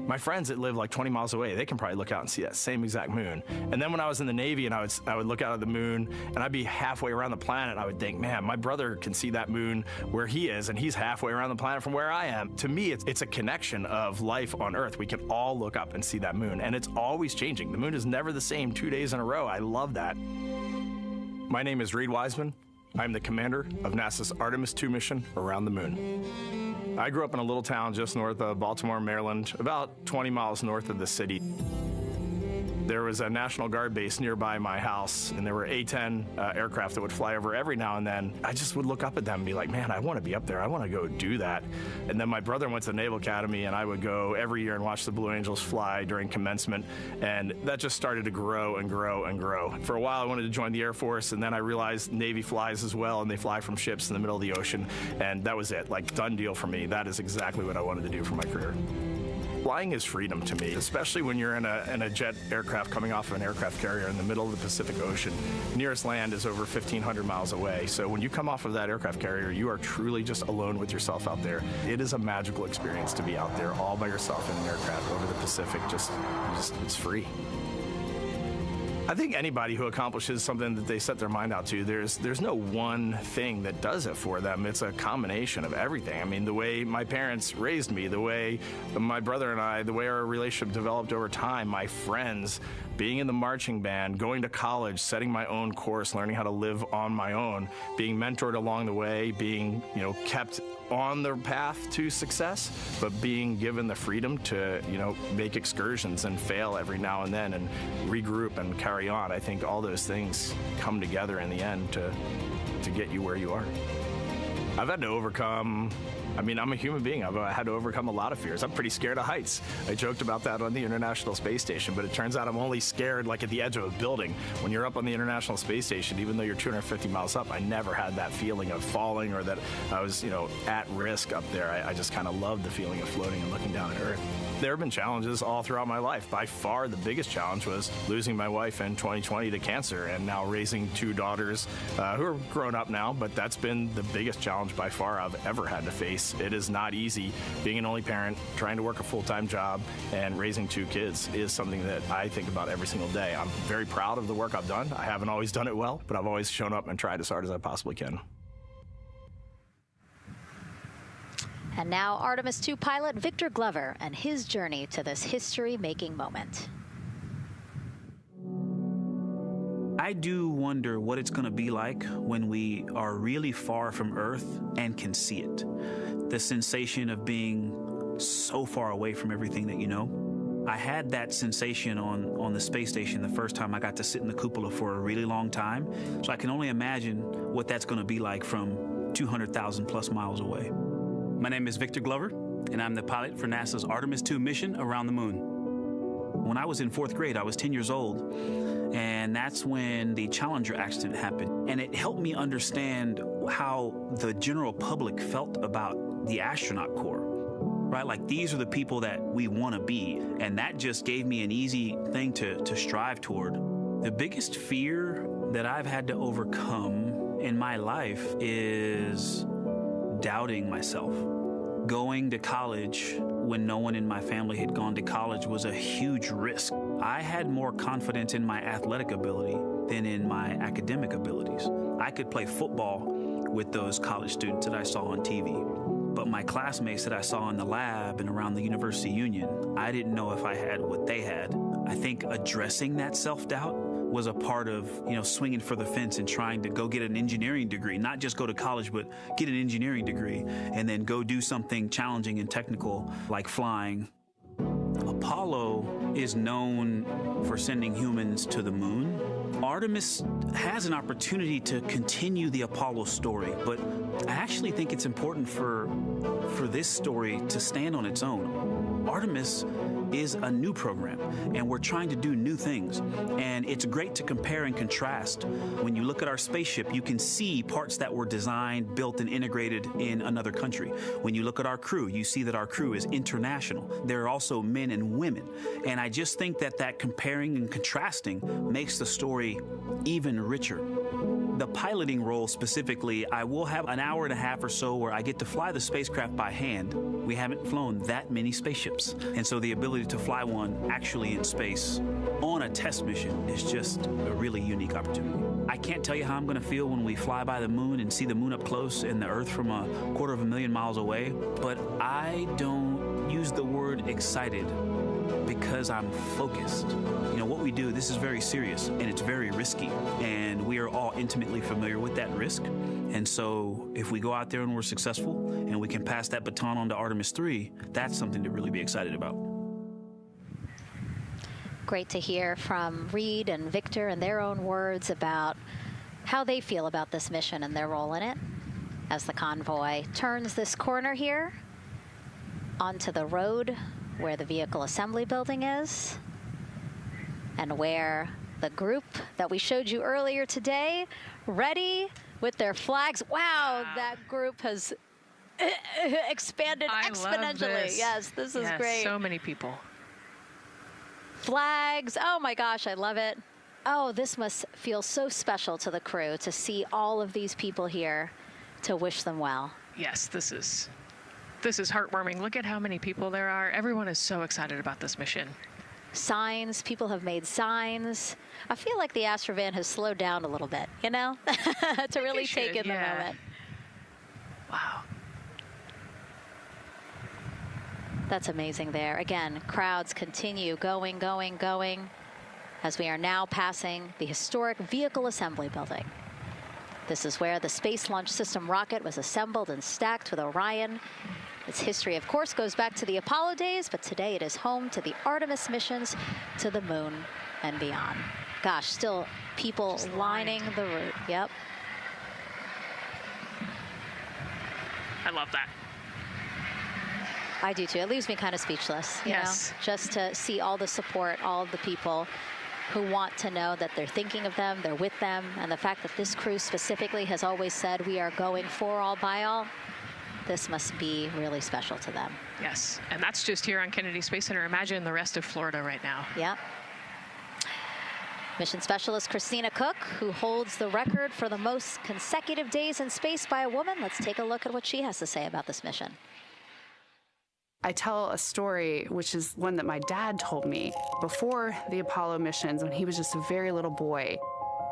my friends that live like 20 miles away, they can probably look out and see that same exact moon. And then when I was in the Navy and I would look out at the moon and I'd be halfway around the planet, and I would think, man, my brother can see that moon where he is, and he's halfway around the planet from where I am. To me, it's a connection of life on Earth. We can all look up and see that moon, and it's always changing. The moon is never the same 2 days in a row. I love that. My name is Reed Wiseman. I'm the commander of NASA's Artemis II mission around the moon. I grew up in a little town just north of Baltimore, Maryland, about 20 miles north of the city. There was a National Guard base nearby my house, and there were A-10 aircraft that would fly over every now and then. I just would look up at them and be like, man, I want to be up there. I want to go do that. And then my brother went to the Naval Academy, and I would go every year and watch the Blue Angels fly during commencement, and that just started to grow and grow and grow. For a while, I wanted to join the Air Force, and then I realized Navy flies as well, and they fly from ships in the middle of the ocean, and that was it, like, done deal for me. That is exactly what I wanted to do for my career. Flying is freedom to me, especially when you're in a jet aircraft coming off of an aircraft carrier in the middle of the Pacific Ocean. Nearest land is over 1,500 miles away. So when you come off of that aircraft carrier, you are truly just alone with yourself out there. It is a magical experience to be out there all by yourself in an aircraft over the Pacific. Just it's free. I think anybody who accomplishes something that they set their mind out to, there's no one thing that does it for them. It's a combination of everything. I mean, the way my parents raised me, the way my brother and I, the way our relationship developed over time, my friends, being in the marching band, going to college, setting my own course, learning how to live on my own, being mentored along the way, being, kept on the path to success, but being given the freedom to, make excursions and fail every now and then and regroup and carry on. I think all those things come together in the end to get you where you are. I've had to overcome, I'm a human being. I've had to overcome a lot of fears. I'm pretty scared of heights. I joked about that on the International Space Station, but it turns out I'm only scared like at the edge of a building. When you're up on the International Space Station, even though you're 250 miles up, I never had that feeling of falling or that I was, at risk up there. I just kind of loved the feeling of floating and looking down at Earth. There have been challenges all throughout my life. By far, the biggest challenge was losing my wife in 2020 to cancer and now raising two daughters who are grown up now, but that's been the biggest challenge by far I've ever had to face. It is not easy. Being an only parent, trying to work a full-time job, and raising two kids is something that I think about every single day. I'm very proud of the work I've done. I haven't always done it well, but I've always shown up and tried as hard as I possibly can. And now Artemis II pilot Victor Glover and his journey to this history-making moment. I do wonder what it's going to be like when we are really far from Earth and can see it. The sensation of being so far away from everything that you know. I had that sensation on the space station the first time I got to sit in the cupola for a really long time. So I can only imagine what that's going to be like from 200,000 plus miles away. My name is Victor Glover, and I'm the pilot for NASA's Artemis II mission around the moon. When I was in 4th grade, I was 10 years old, and that's when the Challenger accident happened. And it helped me understand how the general public felt about the astronaut corps, right? Like, these are the people that we want to be, and that just gave me an easy thing to strive toward. The biggest fear that I've had to overcome in my life is doubting myself. Going to college when no one in my family had gone to college was a huge risk. I had more confidence in my athletic ability than in my academic abilities. I could play football with those college students that I saw on TV, but my classmates that I saw in the lab and around the University Union, I didn't know if I had what they had. I think addressing that self-doubt was a part of, swinging for the fence and trying to go get an engineering degree, not just go to college, but get an engineering degree and then go do something challenging and technical like flying. A Apollo is known for sending humans to the moon. Artemis has an opportunity to continue the Apollo story, but I actually think it's important for this story to stand on its own. Artemis is a new program, and we're trying to do new things. And it's great to compare and contrast. When you look at our spaceship, you can see parts that were designed, built, and integrated in another country. When you look at our crew, you see that our crew is international. There are also men and women. And I just think that comparing and contrasting makes the story even richer. The piloting role specifically, I will have an hour and a half or so where I get to fly the spacecraft by hand. We haven't flown that many spaceships. And so the ability to fly one actually in space on a test mission is just a really unique opportunity. I can't tell you how I'm going to feel when we fly by the moon and see the moon up close and the Earth from 250,000 miles away, but I don't use the word excited because I'm focused. You know, what we do, this is very serious and it's very risky, and we are all intimately familiar with that risk. And so if we go out there and we're successful and we can pass that baton on to Artemis II, that's something to really be excited about. Great to hear from Reed and Victor in their own words about how they feel about this mission and their role in it as the convoy turns this corner here onto the road where the vehicle assembly building is and where the group that we showed you earlier today, ready with their flags. Wow, that group has expanded exponentially. Love this. Yes, this is great. So many people. Flags, oh my gosh, I love it. Oh, this must feel so special to the crew to see all of these people here to wish them well. Yes, this is heartwarming. Look at how many people there are. Everyone is so excited about this mission. Signs, people have made signs. I feel like the Astrovan has slowed down a little bit, you know, to really take in the moment. Wow. That's amazing there. Again, crowds continue going as we are now passing the historic vehicle assembly building. This is where the Space Launch System rocket was assembled and stacked with Orion. Its history, of course, goes back to the Apollo days, but today it is home to the Artemis missions to the moon and beyond. Gosh, still people lining the route. Yep. I love that. I do too. It leaves me kind of speechless, you know, just to see all the support, all of the people who want to know that they're thinking of them, they're with them, and the fact that this crew specifically has always said we are going for all by all. This must be really special to them. Yes, and that's just here on Kennedy Space Center. Imagine the rest of Florida right now. Yep. Mission Specialist Christina Cook, who holds the record for the most consecutive days in space by a woman. Let's take a look at what she has to say about this mission. I tell a story, which is one that my dad told me before the Apollo missions when he was just a very little boy.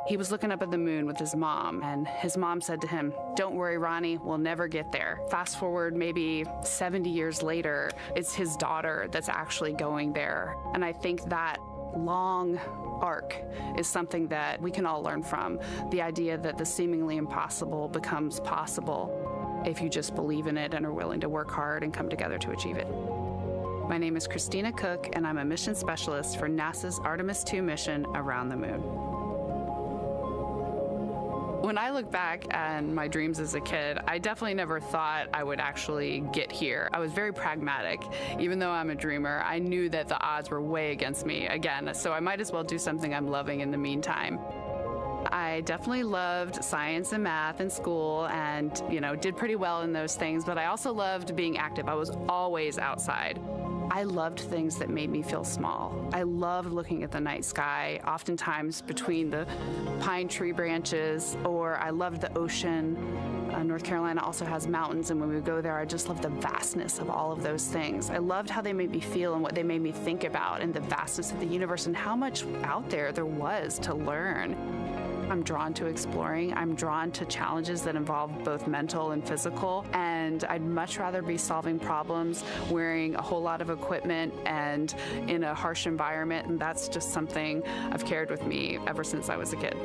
He was looking up at the moon with his mom, and his mom said to him, "Don't worry, Ronnie, we'll never get there." Fast forward maybe 70 years later, it's his daughter that's actually going there. And I think that long arc is something that we can all learn from. The idea that the seemingly impossible becomes possible if you just believe in it and are willing to work hard and come together to achieve it. My name is Christina Cook, and I'm a mission specialist for NASA's Artemis II mission around the moon. When I look back on my dreams as a kid, I definitely never thought I would actually get here. I was very pragmatic. Even though I'm a dreamer, I knew that the odds were way against me again, so I might as well do something I'm loving in the meantime. I definitely loved science and math in school and, you know, did pretty well in those things, but I also loved being active. I was always outside. I loved things that made me feel small. I loved looking at the night sky, oftentimes between the pine tree branches, or I loved the ocean. North Carolina also has mountains, and when we go there, I just loved the vastness of all of those things. I loved how they made me feel and what they made me think about, and the vastness of the universe and how much out there was to learn. I'm drawn to exploring. I'm drawn to challenges that involve both mental and physical, and I'd much rather be solving problems wearing a whole lot of equipment and in a harsh environment, and that's just something I've carried with me ever since I was a kid.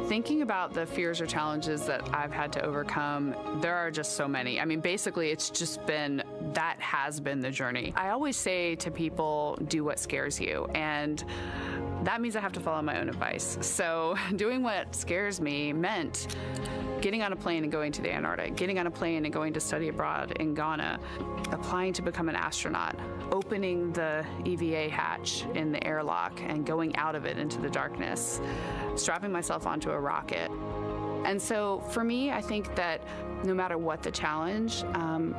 Thinking about the fears or challenges that I've had to overcome, there are just so many. I mean, basically, it's just been that has been the journey. I always say to people, do what scares you. And that means I have to follow my own advice. So doing what scares me meant getting on a plane and going to the Antarctic, getting on a plane and going to study abroad in Ghana, applying to become an astronaut, opening the EVA hatch in the airlock and going out of it into the darkness, strapping myself onto a rocket. And so for me, I think that no matter what the challenge,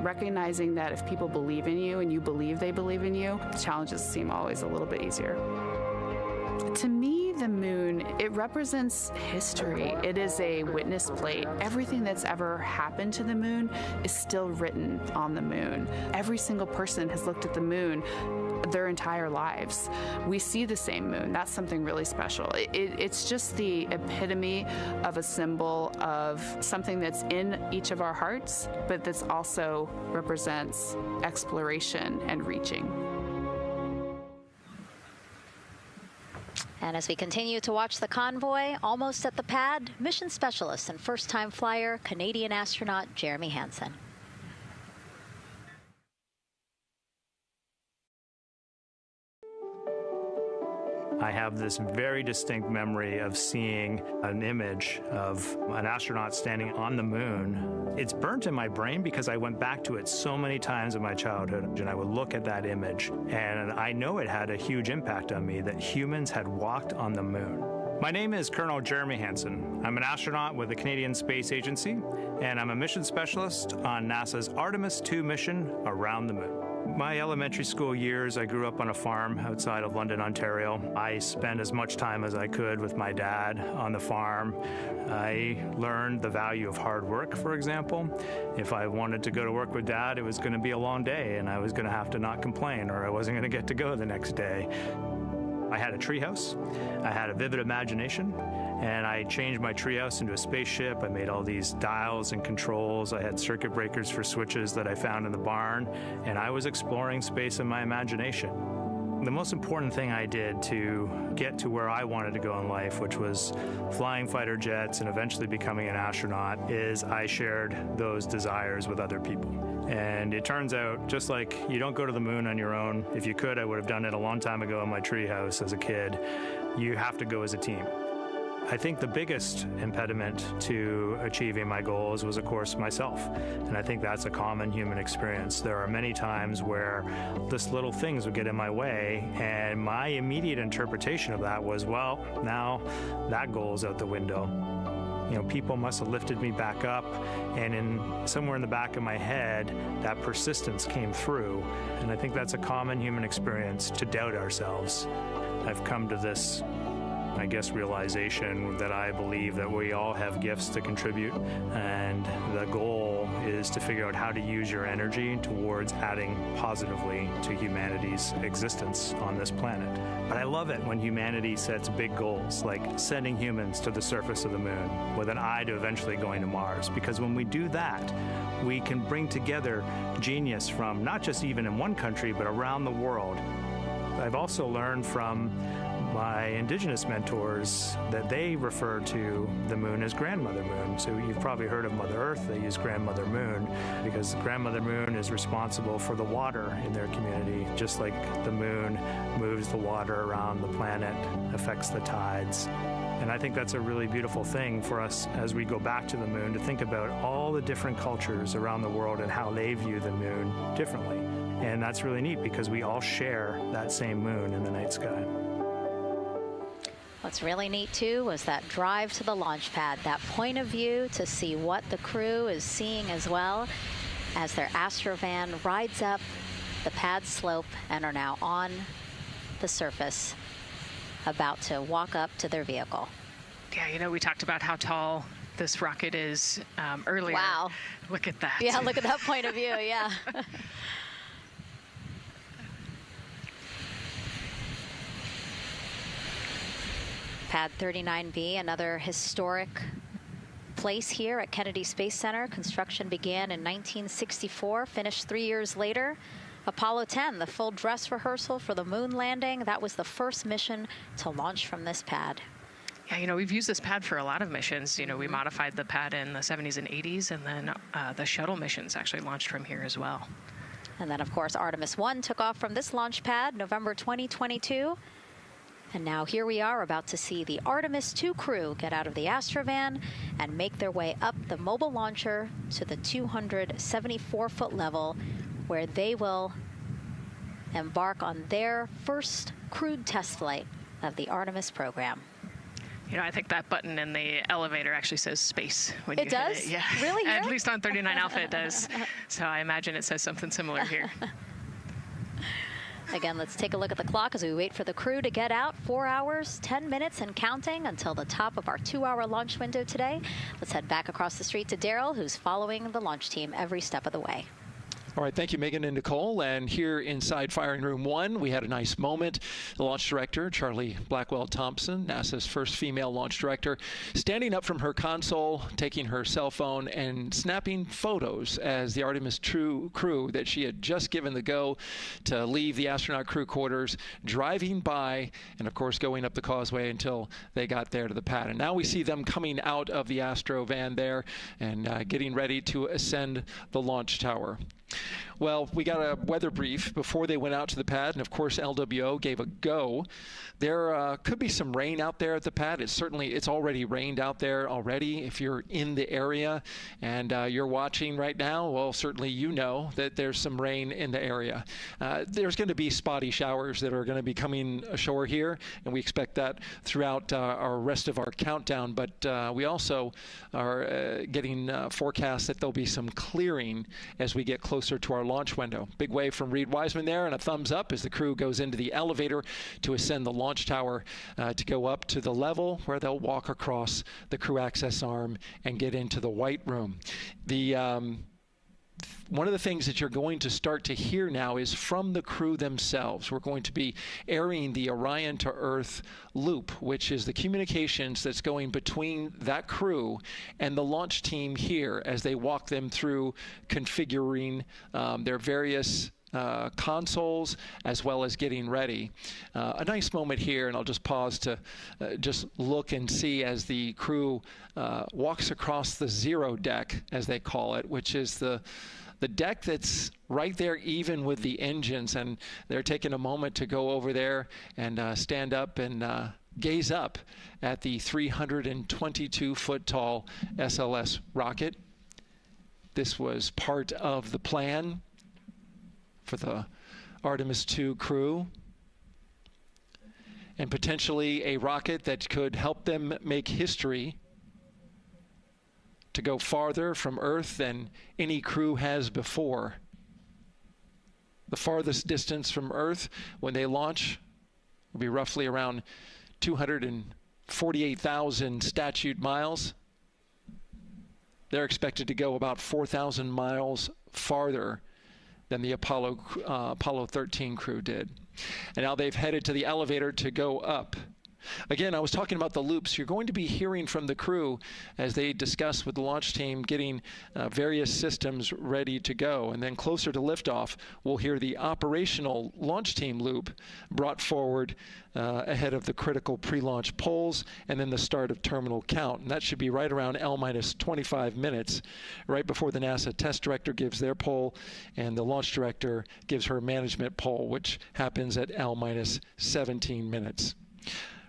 recognizing that if people believe in you and you believe they believe in you, the challenges seem always a little bit easier. To me, the moon, it represents history. It is a witness plate. Everything that's ever happened to the moon is still written on the moon. Every single person has looked at the moon their entire lives. We see the same moon. That's something really special. It's just the epitome of a symbol of something that's in each of our hearts, but that's also represents exploration and reaching. And as we continue to watch the convoy, almost at the pad, mission specialist and first-time flyer, Canadian astronaut Jeremy Hansen. I have this very distinct memory of seeing an image of an astronaut standing on the moon. It's burnt in my brain because I went back to it so many times in my childhood, and I would look at that image, and I know it had a huge impact on me that humans had walked on the moon. My name is Colonel Jeremy Hansen. I'm an astronaut with the Canadian Space Agency, and I'm a mission specialist on NASA's Artemis II mission around the moon. My elementary school years, I grew up on a farm outside of London, Ontario. I spent as much time as I could with my dad on the farm. I learned the value of hard work, for example. If I wanted to go to work with Dad, it was going to be a long day, and I was going to have to not complain, or I wasn't going to get to go the next day. I had a treehouse. I had a vivid imagination, and I changed my treehouse into a spaceship. I made all these dials and controls. I had circuit breakers for switches that I found in the barn, and I was exploring space in my imagination. The most important thing I did to get to where I wanted to go in life, which was flying fighter jets and eventually becoming an astronaut, is I shared those desires with other people. And it turns out, just like you don't go to the moon on your own, if you could, I would have done it a long time ago in my treehouse as a kid, you have to go as a team. I think the biggest impediment to achieving my goals was, of course, myself. And I think that's a common human experience. There are many times where just little things would get in my way, and my immediate interpretation of that was, well, now that goal's out the window. You know, people must have lifted me back up, and somewhere in the back of my head, that persistence came through. And I think that's a common human experience, to doubt ourselves. I've come to this, I guess, realization that I believe that we all have gifts to contribute, and the goal is to figure out how to use your energy towards adding positively to humanity's existence on this planet. But I love it when humanity sets big goals, like sending humans to the surface of the moon with an eye to eventually going to Mars, because when we do that, we can bring together genius from not just even in one country, but around the world. I've also learned from my indigenous mentors that they refer to the moon as Grandmother Moon. So you've probably heard of Mother Earth. They use Grandmother Moon because Grandmother Moon is responsible for the water in their community, just like the moon moves the water around the planet, affects the tides. And I think that's a really beautiful thing for us as we go back to the moon, to think about all the different cultures around the world and how they view the moon differently. And that's really neat because we all share that same moon in the night sky. What's really neat, too, was that drive to the launch pad, that point of view to see what the crew is seeing as well, as their Astrovan rides up the pad slope and are now on the surface, about to walk up to their vehicle. Yeah, you know, we talked about how tall this rocket is earlier. Wow. Look at that. Yeah, look at that point of view, yeah. Pad 39B, another historic place here at Kennedy Space Center. Construction began in 1964, finished 3 years later. Apollo 10, the full dress rehearsal for the moon landing. That was the first mission to launch from this pad. Yeah, you know, we've used this pad for a lot of missions. You know, we modified the pad in the 70s and 80s, and then the shuttle missions actually launched from here as well. And then, of course, Artemis I took off from this launch pad November 2022. And now here we are about to see the Artemis II crew get out of the Astrovan and make their way up the mobile launcher to the 274-foot level, where they will embark on their first crewed test flight of the Artemis program. You know, I think that button in the elevator actually says space when you hit does? it. Yeah. Really? At least on 39 Alpha it does. So I imagine it says something similar here. Again, let's take a look at the clock as we wait for the crew to get out. 4 hours, 10 minutes and counting until the top of our 2-hour launch window today. Let's head back across the street to Daryl, who's following the launch team every step of the way. All right, thank you, Megan and Nicole. And here inside Firing Room 1, we had a nice moment. The launch director, Charlie Blackwell-Thompson, NASA's first female launch director, standing up from her console, taking her cell phone and snapping photos as the Artemis II crew that she had just given the go to leave the astronaut crew quarters, driving by and, of course, going up the causeway until they got there to the pad. And now we see them coming out of the Astro van there and getting ready to ascend the launch tower. Well, we got a weather brief before they went out to the pad, and of course LWO gave a go. There could be some rain out there at the pad. It's already rained out there already. If you're in the area and you're watching right now, well, certainly you know that there's some rain in the area. There's going to be spotty showers that are going to be coming ashore here, and we expect that throughout our rest of our countdown. But we also are getting forecasts that there'll be some clearing as we get closer to our launch window. Big wave from Reed Wiseman there, and a thumbs up as the crew goes into the elevator to ascend the launch tower to go up to the level where they'll walk across the crew access arm and get into the white room. One of the things that you're going to start to hear now is from the crew themselves. We're going to be airing the Orion to Earth loop, which is the communications that's going between that crew and the launch team here as they walk them through configuring their various consoles as well as getting ready. A nice moment here, and I'll just pause to just look and see as the crew walks across the zero deck, as they call it, which is the deck that's right there even with the engines, and they're taking a moment to go over there and stand up and gaze up at the 322-foot tall SLS rocket. This was part of the plan for the Artemis II crew, and potentially a rocket that could help them make history to go farther from Earth than any crew has before. The farthest distance from Earth when they launch will be roughly around 248,000 statute miles. They're expected to go about 4,000 miles farther than the Apollo 13 crew did. And now they've headed to the elevator to go up. Again, I was talking about the loops. You're going to be hearing from the crew as they discuss with the launch team getting various systems ready to go. And then closer to liftoff, we'll hear the operational launch team loop brought forward ahead of the critical pre-launch polls and then the start of terminal count. And that should be right around L-25 minutes, right before the NASA test director gives their poll and the launch director gives her management poll, which happens at L-17 minutes.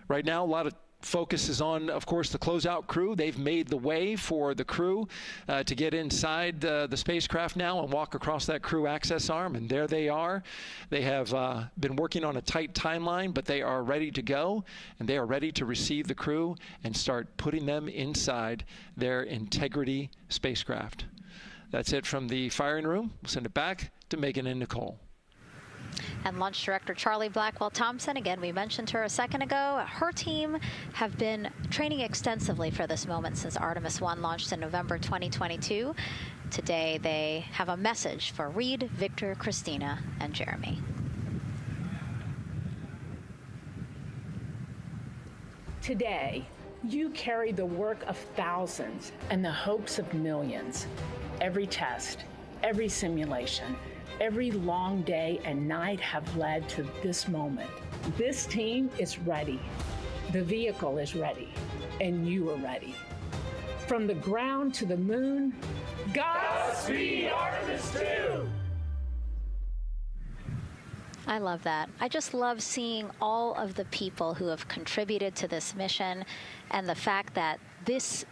Right now, a lot of focus is on, of course, the closeout crew. They've made the way for the crew to get inside the spacecraft now and walk across that crew access arm, and there they are. They have been working on a tight timeline, but they are ready to go, and they are ready to receive the crew and start putting them inside their Integrity spacecraft. That's it from the firing room. We'll send it back to Megan and Nicole. And Launch Director Charlie Blackwell-Thompson, again, we mentioned her a second ago. Her team have been training extensively for this moment since Artemis I launched in November 2022. Today, they have a message for Reed, Victor, Christina, and Jeremy. Today, you carry the work of thousands and the hopes of millions. Every test, every simulation, every long day and night have led to this moment. This team is ready. The vehicle is ready, and you are ready. From the ground to the moon, Godspeed, Artemis II! I love that. I just love seeing all of the people who have contributed to this mission and the fact that this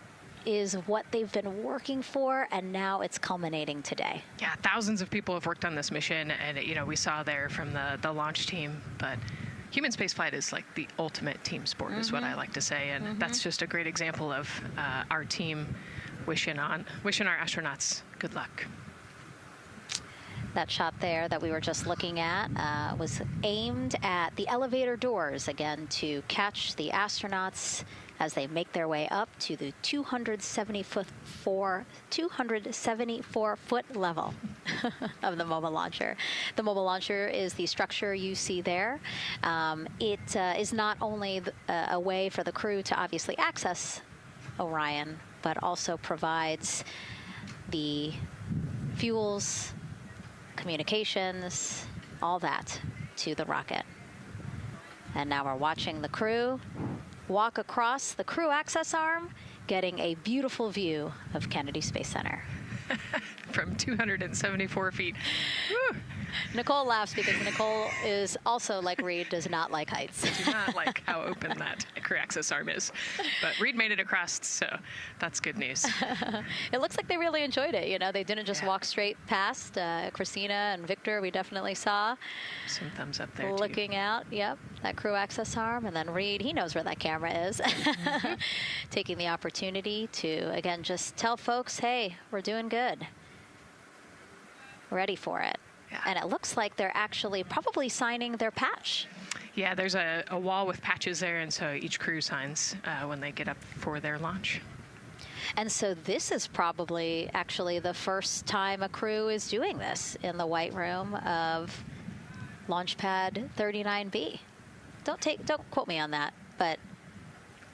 is what they've been working for, and now it's culminating today. Yeah, thousands of people have worked on this mission, and we saw there from the launch team, but human spaceflight is like the ultimate team sport, is what I like to say, and that's just a great example of our team wishing our astronauts good luck. That shot there that we were just looking at was aimed at the elevator doors, again, to catch the astronauts as they make their way up to the 274-foot level of the mobile launcher. The mobile launcher is the structure you see there. It is not only a way for the crew to obviously access Orion, but also provides the fuels, communications, all that to the rocket. And now we're watching the crew walk across the crew access arm, getting a beautiful view of Kennedy Space Center. From 274 feet. Woo. Nicole laughs because Nicole is also, like Reed, does not like heights. I do not like how open that crew access arm is. But Reed made it across, so that's good news. It looks like they really enjoyed it. You know, they didn't just walk straight past. Christina and Victor, we definitely saw. Some thumbs up there, looking out, yep, that crew access arm. And then Reed, he knows where that camera is. Taking the opportunity to, again, just tell folks, hey, we're doing good. Ready for it. Yeah. And it looks like they're actually probably signing their patch. Yeah, there's a wall with patches there, and so each crew signs when they get up for their launch. And so this is probably actually the first time a crew is doing this in the White Room of Launch Pad 39B. Don't quote me on that, but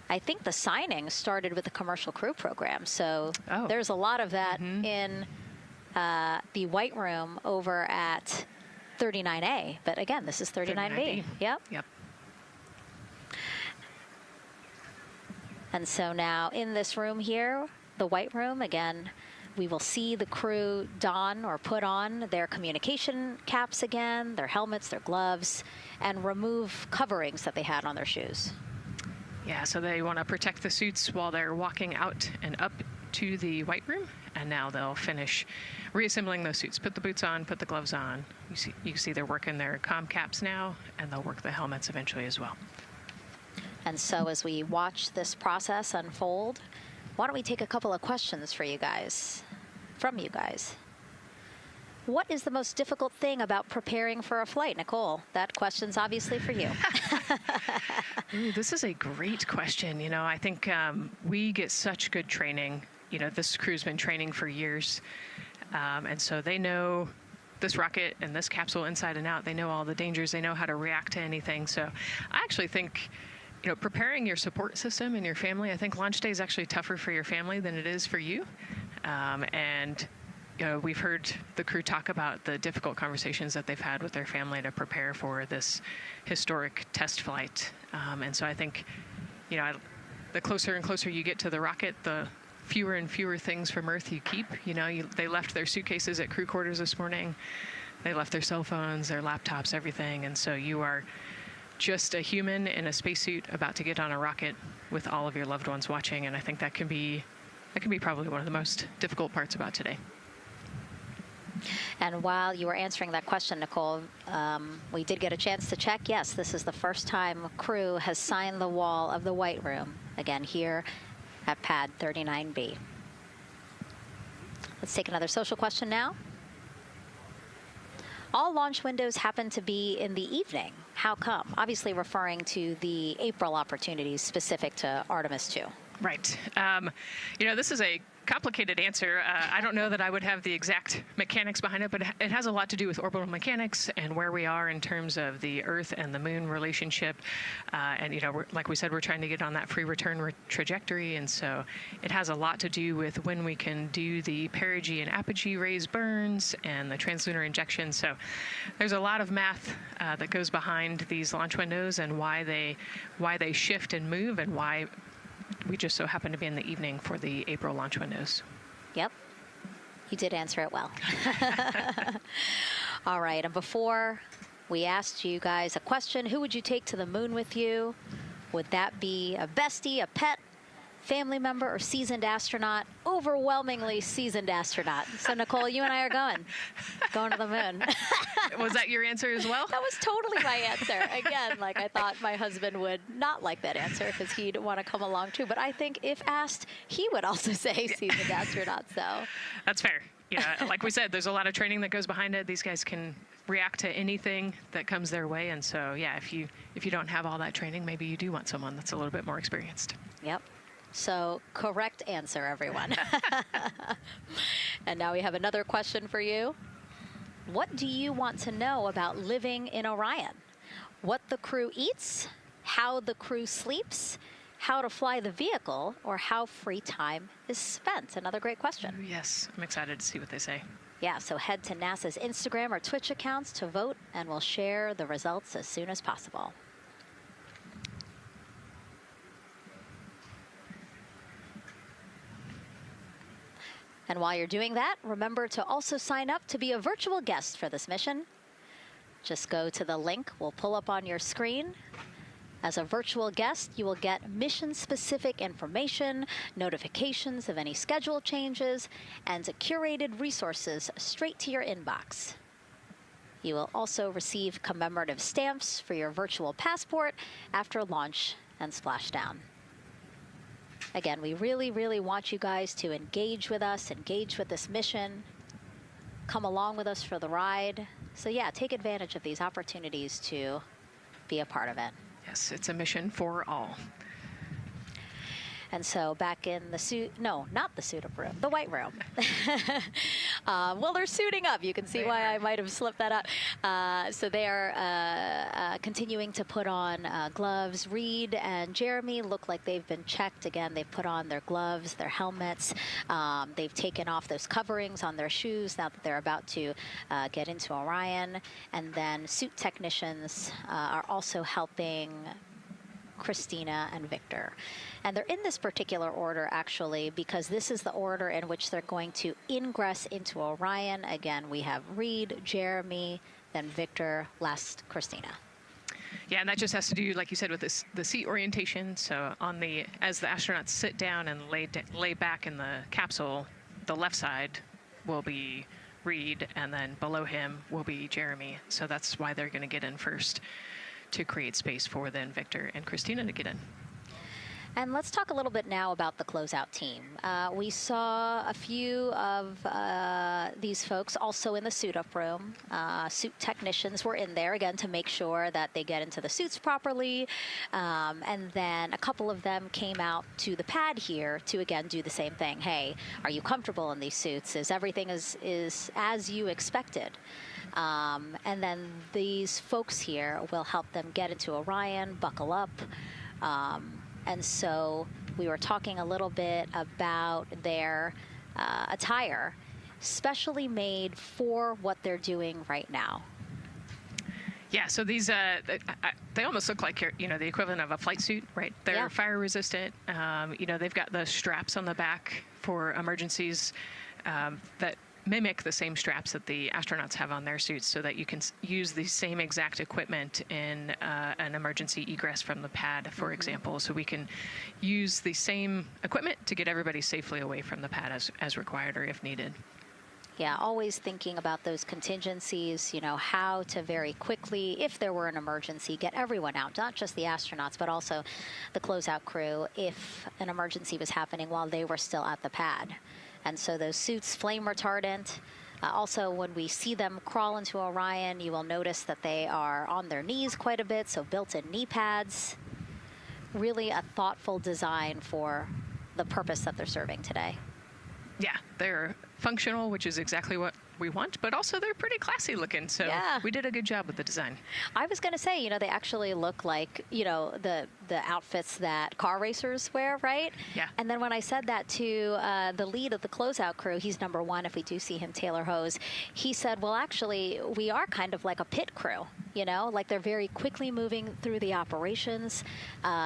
I think the signing started with the commercial crew program. So there's a lot of that in the White Room over at 39A. But again, this is 39B. Yep. And so now in this room here, the White Room, again, we will see the crew don or put on their communication caps again, their helmets, their gloves, and remove coverings that they had on their shoes. Yeah, so they want to protect the suits while they're walking out and up to the White Room, and now they'll finish reassembling those suits. Put the boots on, put the gloves on. You see they're working their comm caps now, and they'll work the helmets eventually as well. And so as we watch this process unfold, why don't we take a couple of questions from you guys? What is the most difficult thing about preparing for a flight? Nicole, that question's obviously for you. Ooh, this is a great question. You know, I think we get such good training. You know, this crew's been training for years. And so they know this rocket and this capsule inside and out. They know all the dangers. They know how to react to anything. So I actually think, you know, preparing your support system and your family, I think launch day is actually tougher for your family than it is for you. And you know, we've heard the crew talk about the difficult conversations that they've had with their family to prepare for this historic test flight. And so I think, you know, the closer and closer you get to the rocket, the fewer and fewer things from Earth you keep. You know, they left their suitcases at crew quarters this morning. They left their cell phones, their laptops, everything. And so you are just a human in a spacesuit about to get on a rocket with all of your loved ones watching. And I think that can be probably one of the most difficult parts about today. And while you were answering that question, Nicole, we did get a chance to check. Yes, this is the first time crew has signed the wall of the White Room, again, here at Pad 39B. Let's take another social question now. All launch windows happen to be in the evening. How come? Obviously referring to the April opportunities specific to Artemis II. Right. You know, this is a complicated answer. I don't know that I would have the exact mechanics behind it, but it has a lot to do with orbital mechanics and where we are in terms of the Earth and the Moon relationship. And, you know, like we said, we're trying to get on that free return trajectory. And so it has a lot to do with when we can do the perigee and apogee raised burns and the translunar injection. So there's a lot of math that goes behind these launch windows and why they shift and move and why we just so happen to be in the evening for the April launch windows. Yep. You did answer it well. All right. And before We asked you guys a question. Who would you take to the moon with you? Would that be a bestie, a pet, family member, or seasoned astronaut? Overwhelmingly seasoned astronaut. So Nicole, you and I are going to the moon. Was that your answer as well? That was totally my answer. Again, like I thought my husband would not like that answer because he'd want to come along too. But I think if asked, he would also say seasoned astronaut. So that's fair. Yeah, like we said, there's a lot of training that goes behind it. These guys can react to anything that comes their way, and so yeah, if you don't have all that training, maybe you do want someone that's a little bit more experienced. Yep. So correct answer, everyone. And now we have another question for you. What do you want to know about living in Orion? What the crew eats, how the crew sleeps, how to fly the vehicle, or how free time is spent? Another great question. Yes, I'm excited to see what they say. Yeah, so head to NASA's Instagram or Twitch accounts to vote, and we'll share the results as soon as possible. And while you're doing that, remember to also sign up to be a virtual guest for this mission. Just go to the link we'll pull up on your screen. As a virtual guest, you will get mission-specific information, notifications of any schedule changes, and curated resources straight to your inbox. You will also receive commemorative stamps for your virtual passport after launch and splashdown. Again, we really, really want you guys to engage with us, engage with this mission, come along with us for the ride. So yeah, take advantage of these opportunities to be a part of it. Yes, it's a mission for all. And so back in the suit, no, not the suit-up room, the white room. Well, they're suiting up. You can see why I might have slipped that up. So they are continuing to put on gloves. Reed and Jeremy look like they've been checked. Again, they've put on their gloves, their helmets. They've taken off those coverings on their shoes now that they're about to get into Orion. And then suit technicians are also helping Christina and Victor. And they're in this particular order, actually, because this is the order in which they're going to ingress into Orion. Again, we have Reed, Jeremy, then Victor, last Christina. Yeah, and that just has to do, like you said, with this, the seat orientation. So as the astronauts sit down and lay back in the capsule, the left side will be Reed, and then below him will be Jeremy. So that's why they're going to get in first, to create space for then Victor and Christina to get in. And let's talk a little bit now about the closeout team. We saw a few of these folks also in the suit-up room. Suit technicians were in there, again, to make sure that they get into the suits properly. And then a couple of them came out to the pad here to, again, do the same thing. Hey, are you comfortable in these suits? Is everything is as you expected? And then these folks here will help them get into Orion, buckle up. And so we were talking a little bit about their attire, specially made for what they're doing right now. Yeah, so these, they almost look like, the equivalent of a flight suit, right? They're fire resistant. They've got the straps on the back for emergencies that mimic the same straps that the astronauts have on their suits, so that you can use the same exact equipment in an emergency egress from the pad, for example. So we can use the same equipment to get everybody safely away from the pad as required or if needed. Yeah, always thinking about those contingencies, how to very quickly, if there were an emergency, get everyone out, not just the astronauts, but also the closeout crew if an emergency was happening while they were still at the pad. And so those suits, flame retardant. Also, when we see them crawl into Orion, you will notice that they are on their knees quite a bit, so built-in knee pads. Really a thoughtful design for the purpose that they're serving today. Yeah, they're functional, which is exactly what we want, but also they're pretty classy looking, so we did a good job with the design. I was going to say, they actually look like, the outfits that car racers wear, right? Yeah. And then when I said that to the lead of the closeout crew, he's number one if we do see him, Taylor Hose, he said, well, actually, we are kind of like a pit crew, like they're very quickly moving through the operations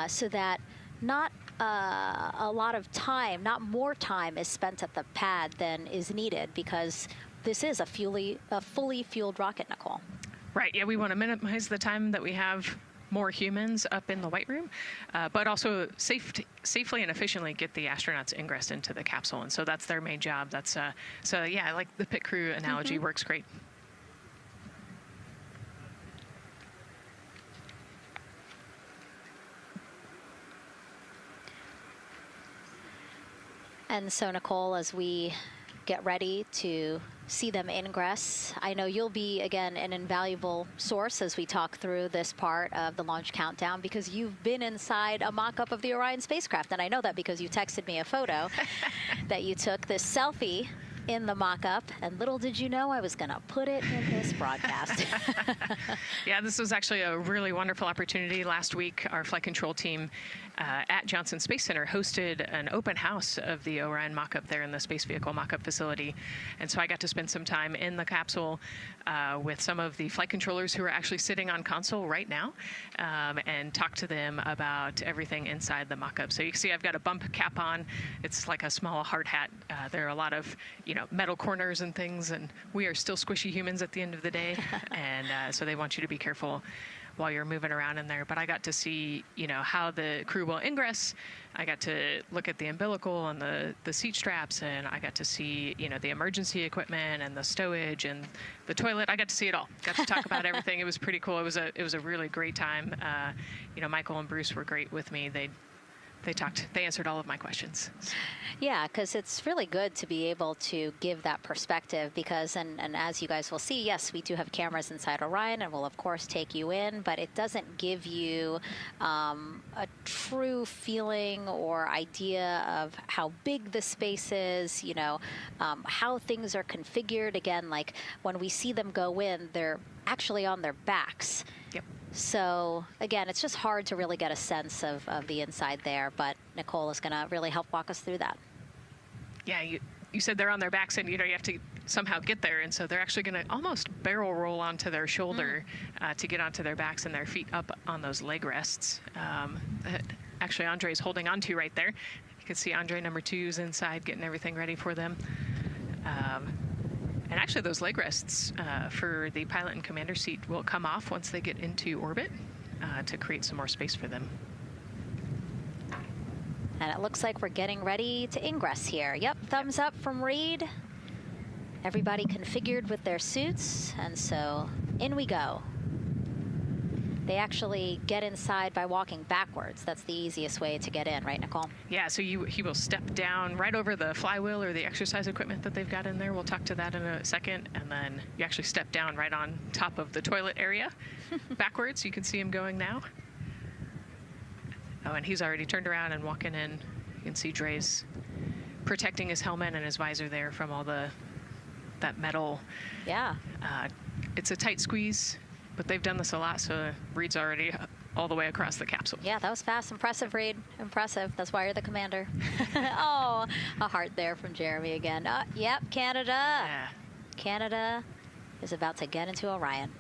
so that not a lot of time, not more time is spent at the pad than is needed, because this is a fully fueled rocket, Nicole. Right. Yeah, we want to minimize the time that we have more humans up in the White Room, but also safely and efficiently get the astronauts ingress into the capsule. And so that's their main job. That's so yeah, I like the pit crew analogy. Works great. And so, Nicole, as we get ready to see them ingress, I know you'll be, again, an invaluable source as we talk through this part of the launch countdown, because you've been inside a mock-up of the Orion spacecraft. And I know that because you texted me a photo that you took, this selfie in the mock-up, and little did you know I was going to put it in this broadcast. Yeah, this was actually a really wonderful opportunity. Last week, our flight control team at Johnson Space Center hosted an open house of the Orion mock-up there in the space vehicle mock-up facility. And so I got to spend some time in the capsule with some of the flight controllers who are actually sitting on console right now and talk to them about everything inside the mock-up. So you can see I've got a bump cap on. It's like a small hard hat. There are a lot of, metal corners and things, and we are still squishy humans at the end of the day. And so they want you to be careful while you're moving around in there. But I got to see, how the crew will ingress. I got to look at the umbilical and the seat straps, and I got to see, the emergency equipment and the stowage and the toilet. I got to see it all. Got to talk about everything. It was pretty cool. It was a really great time. Michael and Bruce were great with me. They answered all of my questions. Yeah, because it's really good to be able to give that perspective because, and as you guys will see, yes, we do have cameras inside Orion and we'll, of course, take you in, but it doesn't give you a true feeling or idea of how big the space is, how things are configured. Again, like when we see them go in, they're actually on their backs. Yep. So, again, it's just hard to really get a sense of the inside there, but Nicole is going to really help walk us through that. Yeah, you said they're on their backs and, you have to somehow get there, and so they're actually going to almost barrel roll onto their shoulder to get onto their backs and their feet up on those leg rests. Actually, Andre's holding onto right there. You can see Andre number 2's inside getting everything ready for them. And actually, those leg rests for the pilot and commander seat will come off once they get into orbit to create some more space for them. And it looks like we're getting ready to ingress here. Yep, thumbs up from Reed. Everybody configured with their suits, and so in we go. They actually get inside by walking backwards. That's the easiest way to get in, right, Nicole? Yeah, so he will step down right over the flywheel or the exercise equipment that they've got in there. We'll talk to that in a second. And then you actually step down right on top of the toilet area backwards. You can see him going now. Oh, and he's already turned around and walking in. You can see Dre's protecting his helmet and his visor there from all that metal. Yeah. It's a tight squeeze. But they've done this a lot, so Reed's already all the way across the capsule. Yeah, that was fast. Impressive, Reed. Impressive. That's why you're the commander. Oh, a heart there from Jeremy again. Yep, Canada. Yeah. Canada is about to get into Orion.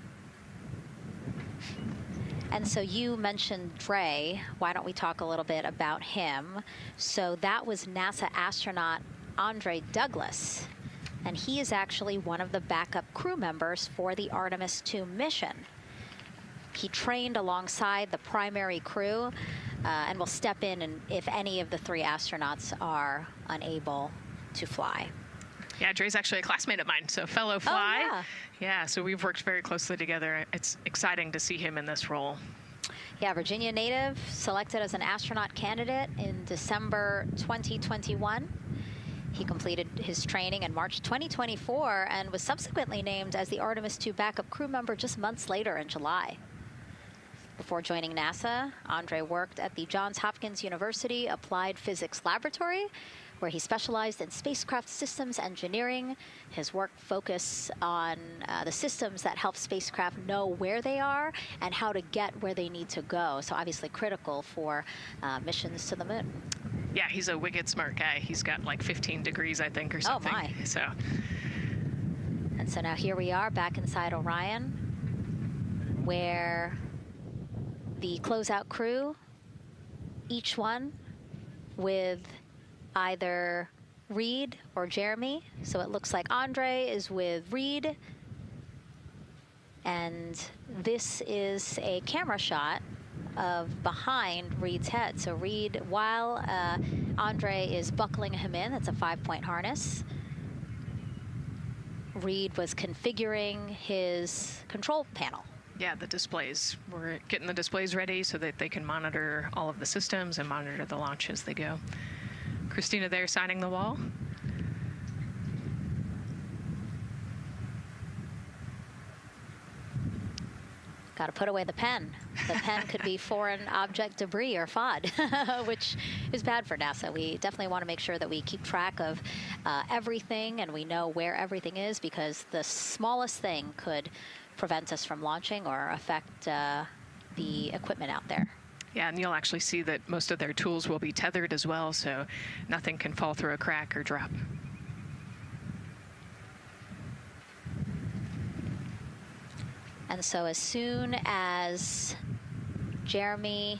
And so you mentioned Dre. Why don't we talk a little bit about him? So that was NASA astronaut Andre Douglas. And he is actually one of the backup crew members for the Artemis II mission. He trained alongside the primary crew and will step in and if any of the 3 astronauts are unable to fly. Yeah, Dre's actually a classmate of mine, so fellow Fly. Oh, yeah. Yeah, so we've worked very closely together. It's exciting to see him in this role. Yeah, Virginia native, selected as an astronaut candidate in December 2021. He completed his training in March 2024 and was subsequently named as the Artemis II backup crew member just months later in July. Before joining NASA, Andre worked at the Johns Hopkins University Applied Physics Laboratory, where he specialized in spacecraft systems engineering. His work focused on the systems that help spacecraft know where they are and how to get where they need to go. So obviously critical for missions to the moon. Yeah, he's a wicked smart guy. He's got like 15 degrees, I think, or something. Oh, my. So. And so now here we are back inside Orion, where the closeout crew, each one with either Reed or Jeremy. So it looks like Andre is with Reed, And this is a camera shot of behind Reed's head. So Reed, while Andre is buckling him in, it's a 5-point harness, Reed was configuring his control panel. Yeah, the displays. We're getting the displays ready so that they can monitor all of the systems and monitor the launch as they go. Christina there signing the wall. Got to put away the pen. The pen could be foreign object debris or FOD, which is bad for NASA. We definitely want to make sure that we keep track of everything and we know where everything is, because the smallest thing could prevent us from launching or affect the equipment out there. Yeah, and you'll actually see that most of their tools will be tethered as well, so nothing can fall through a crack or drop. And so as soon as Jeremy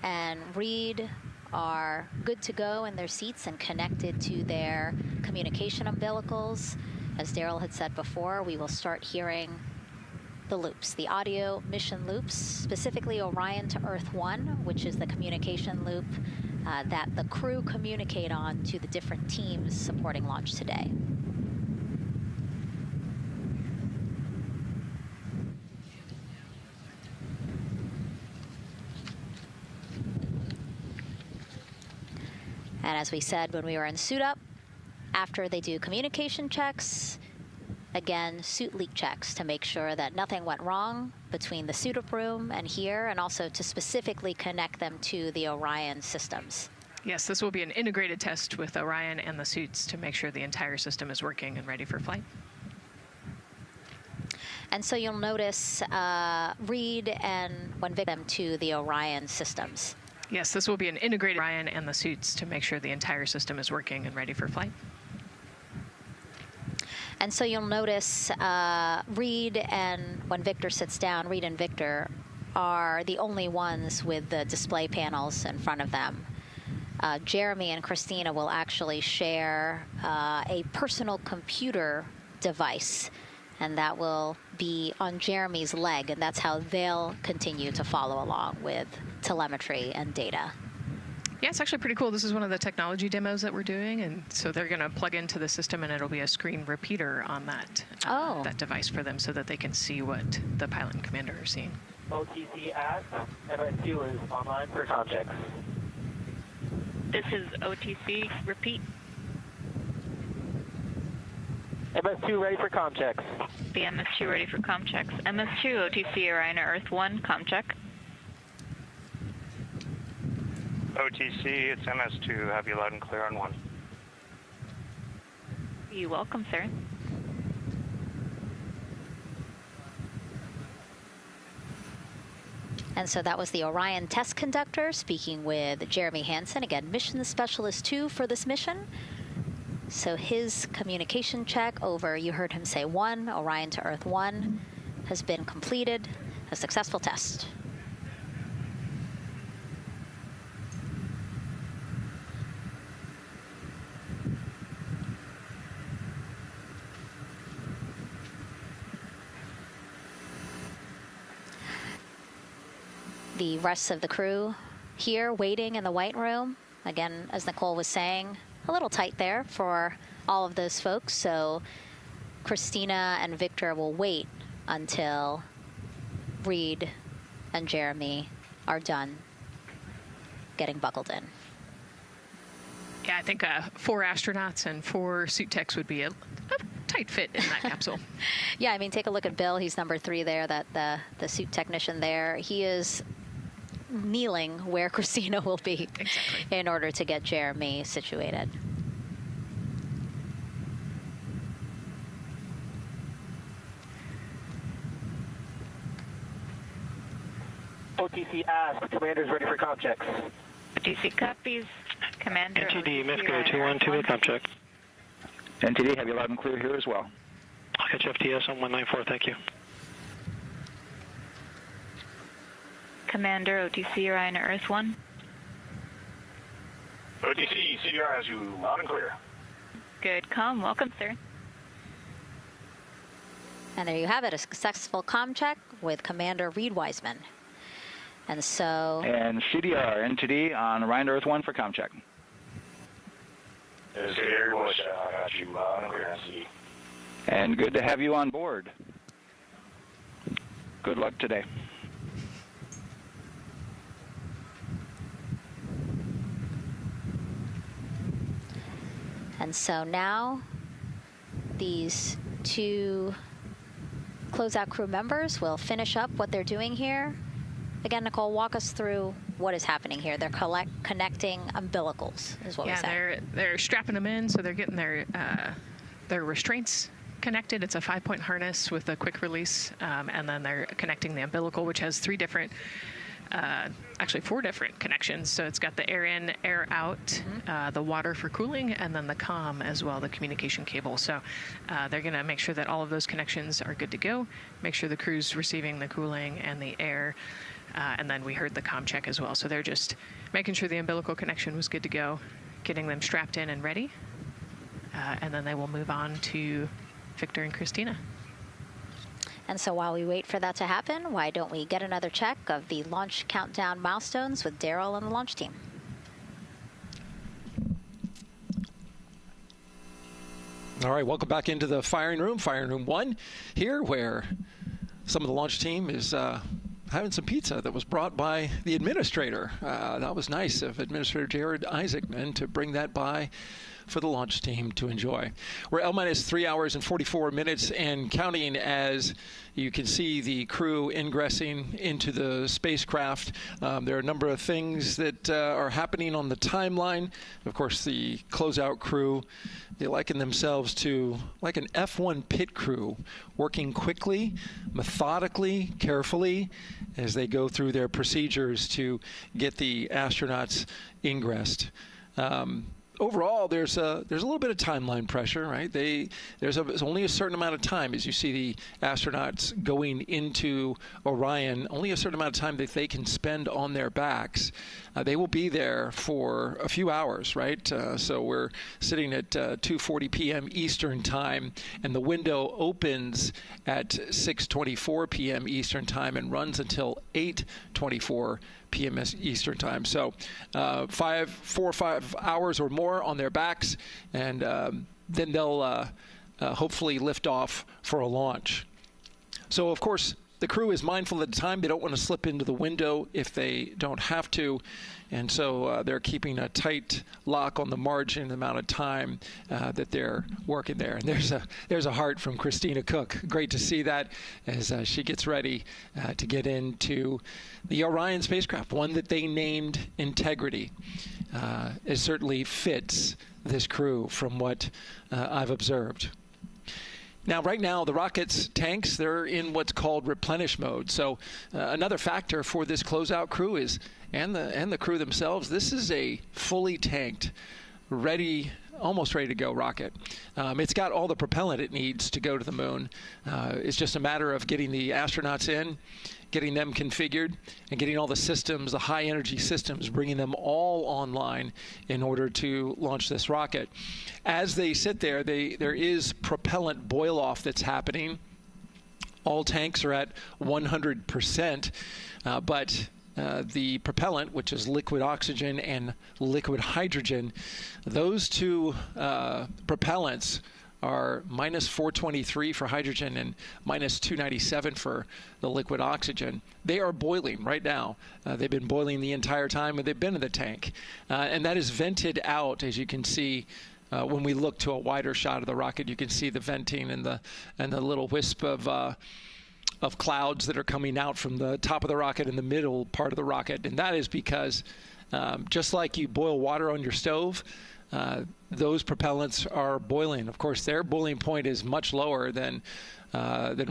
and Reed are good to go in their seats and connected to their communication umbilicals, as Daryl had said before, we will start hearing the loops, the audio mission loops, specifically Orion to Earth 1, which is the communication loop that the crew communicate on to the different teams supporting launch today. And as we said when we were in suit up, after they do communication checks, again, suit leak checks to make sure that nothing went wrong between the suit up room and here, and also to specifically connect them to the Orion systems. Yes, this will be an integrated test with Orion and the suits to make sure the entire system is working and ready for flight. And so you'll notice Reed and when them to the Orion systems. Yes, this will be an integrated Orion and the suits to make sure the entire system is working and ready for flight. And so you'll notice Reed and when Victor sits down, Reed and Victor are the only ones with the display panels in front of them. Jeremy and Christina will actually share a personal computer device, and that will be on Jeremy's leg, and that's how they'll continue to follow along with telemetry and data. Yeah, it's actually pretty cool. This is one of the technology demos that we're doing, and so they're going to plug into the system, and it'll be a screen repeater on that that device for them, so that they can see what the pilot and commander are seeing. OTC ask, MS2 is online for comm checks. This is OTC. Repeat. MS2 ready for comm checks. The MS2 ready for comm checks. MS2, OTC Orion Earth 1, comm check. OTC, it's MS2. Have you loud and clear on 1. You're welcome, sir. And so that was the Orion test conductor speaking with Jeremy Hansen, again, mission specialist 2 for this mission. So his communication check over, you heard him say 1, Orion to Earth 1, has been completed, a successful test. The rest of the crew here waiting in the white room. Again, as Nicole was saying, a little tight there for all of those folks. So Christina and Victor will wait until Reed and Jeremy are done getting buckled in. Yeah, I think 4 astronauts and 4 suit techs would be a tight fit in that capsule. Yeah, I mean, take a look at Bill. He's number 3 there, that the suit technician there. He is kneeling where Christina will be in order to get Jeremy situated. OTC ask, commander's ready for comm checks. OTC copies. Commander. NTD, MESCO 212, comm check. NTD, have you loud and clear here as well. I'll catch FTS on 194, thank you. Commander, OTC Orion Earth 1. OTC, CDR has you loud and clear. Good comm. Welcome, sir. And there you have it, a successful comm check with Commander Reed Wiseman. And so... And CDR, NTD on Orion Earth 1 for comm check. I got you on NTD. And good to have you on board. Good luck today. And so now these two closeout crew members will finish up what they're doing here. Again, Nicole, walk us through what is happening here. They're connecting umbilicals, is what we said. They're strapping them in, so they're getting their restraints connected. It's a 5-point harness with a quick release, and then they're connecting the umbilical, which has actually 4 different connections. So it's got the air in, air out, the water for cooling, and then the comm as well, the communication cable. So they're going to make sure that all of those connections are good to go, make sure the crew's receiving the cooling and the air, and then we heard the comm check as well. So they're just making sure the umbilical connection was good to go, getting them strapped in and ready, and then they will move on to Victor and Christina. And so while we wait for that to happen, why don't we get another check of the launch countdown milestones with Daryl and the launch team? All right, welcome back into the firing room 1 here, where some of the launch team is having some pizza that was brought by the administrator. That was nice of Administrator Jared Isaacman to bring that by for the launch team to enjoy. We're L-minus 3 hours and 44 minutes and counting, as you can see the crew ingressing into the spacecraft. There are a number of things that are happening on the timeline. Of course, the closeout crew, they liken themselves to like an F1 pit crew, working quickly, methodically, carefully, as they go through their procedures to get the astronauts ingressed. Overall, there's a little bit of timeline pressure, right? There's only a certain amount of time, as you see the astronauts going into Orion, only a certain amount of time that they can spend on their backs. They will be there for a few hours, right? So we're sitting at 2:40 p.m. Eastern time, and the window opens at 6:24 p.m. Eastern time and runs until 8:24 p.m. Eastern time. So 4 or 5 hours or more on their backs, and then they'll hopefully lift off for a launch. So, of course, the crew is mindful at the time. They don't want to slip into the window if they don't have to. And so they're keeping a tight lock on the margin, the amount of time that they're working there. And there's a heart from Christina Cook. Great to see that as she gets ready to get into the Orion spacecraft, one that they named Integrity. It certainly fits this crew from what I've observed. Now, right now, the rocket's tanks, they're in what's called replenish mode. So another factor for this closeout crew is, and the crew themselves, this is a fully tanked, almost ready to go rocket. It's got all the propellant it needs to go to the moon. It's just a matter of getting the astronauts in, getting them configured, and getting all the systems, the high energy systems, bringing them all online in order to launch this rocket. As they sit there, there is propellant boil off that's happening. All tanks are at 100%, but the propellant, which is liquid oxygen and liquid hydrogen, those two propellants are minus 423 for hydrogen and minus 297 for the liquid oxygen. They are boiling right now. They've been boiling the entire time they've been in the tank. And that is vented out, as you can see. When we look to a wider shot of the rocket, you can see the venting and the little wisp of clouds that are coming out from the top of the rocket and the middle part of the rocket. And that is because just like you boil water on your stove, those propellants are boiling. Of course, their boiling point is much lower than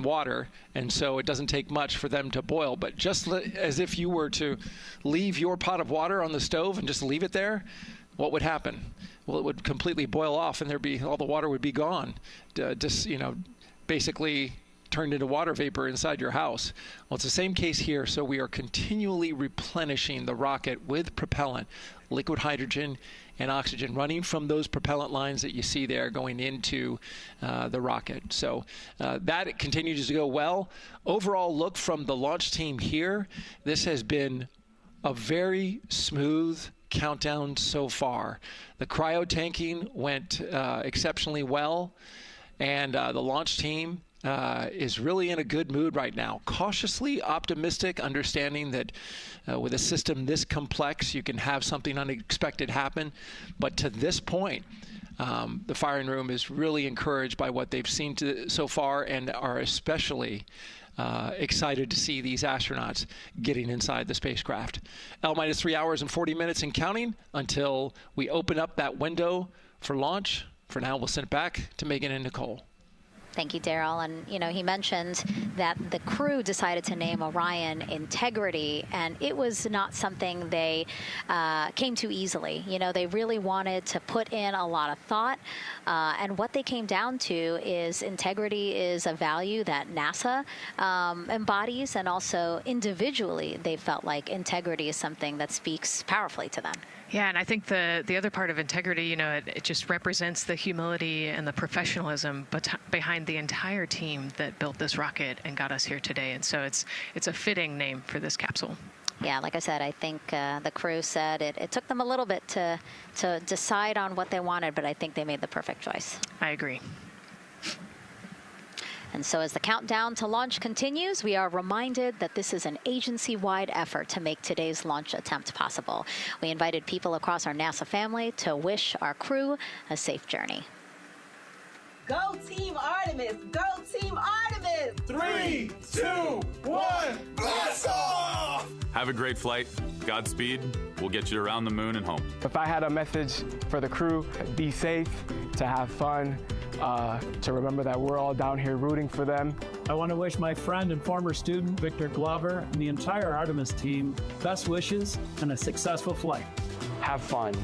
water, and so it doesn't take much for them to boil. But just as if you were to leave your pot of water on the stove and just leave it there, what would happen? Well, it would completely boil off, and all the water would be gone. Basically turned into water vapor inside your house. Well, it's the same case here. So we are continually replenishing the rocket with propellant, liquid hydrogen and oxygen, running from those propellant lines that you see there going into the rocket. So that continues to go well. Overall look from the launch team here, this has been a very smooth countdown so far. The cryo tanking went exceptionally well, and the launch team is really in a good mood right now. Cautiously optimistic, understanding that with a system this complex, you can have something unexpected happen. But to this point, the firing room is really encouraged by what they've seen so far, and are especially excited to see these astronauts getting inside the spacecraft. L-minus 3 hours and 40 minutes and counting until we open up that window for launch. For now, we'll send it back to Megan and Nicole. Thank you, Daryl. And, you know, he mentioned that the crew decided to name Orion Integrity, and it was not something they came to easily. You know, they really wanted to put in a lot of thought, and what they came down to is integrity is a value that NASA embodies, and also individually they felt like integrity is something that speaks powerfully to them. Yeah, and I think the other part of integrity, you know, it just represents the humility and the professionalism behind the entire team that built this rocket and got us here today. And so it's a fitting name for this capsule. Yeah, like I said, I think the crew said it took them a little bit to decide on what they wanted, but I think they made the perfect choice. I agree. And so as the countdown to launch continues, we are reminded that this is an agency-wide effort to make today's launch attempt possible. We invited people across our NASA family to wish our crew a safe journey. Go Team Artemis! Go Team Artemis! 3, 2, 1, blast off! Have a great flight. Godspeed. We'll get you around the moon and home. If I had a message for the crew, be safe, to have fun, to remember that we're all down here rooting for them. I want to wish my friend and former student, Victor Glover, and the entire Artemis team best wishes and a successful flight. Have fun.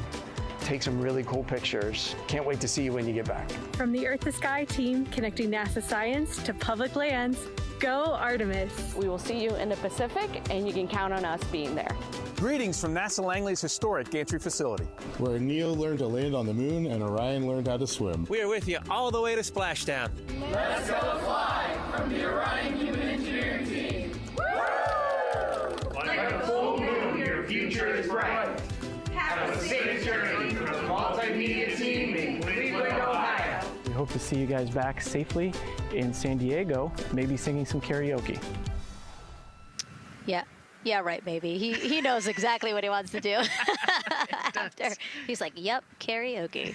Take some really cool pictures. Can't wait to see you when you get back. From the Earth to Sky team connecting NASA science to public lands, go Artemis. We will see you in the Pacific, and you can count on us being there. Greetings from NASA Langley's historic gantry facility, where Neil learned to land on the moon and Orion learned how to swim. We are with you all the way to splashdown. Let's go fly from the Orion Human Engineering Team. Woo! Like a full moon, your future is bright. Have a safe journey from the multimedia team in Cleveland, Ohio. We hope to see you guys back safely in San Diego, maybe singing some karaoke. Yeah, right, maybe. He knows exactly what he wants to do. After he's like, yep, karaoke.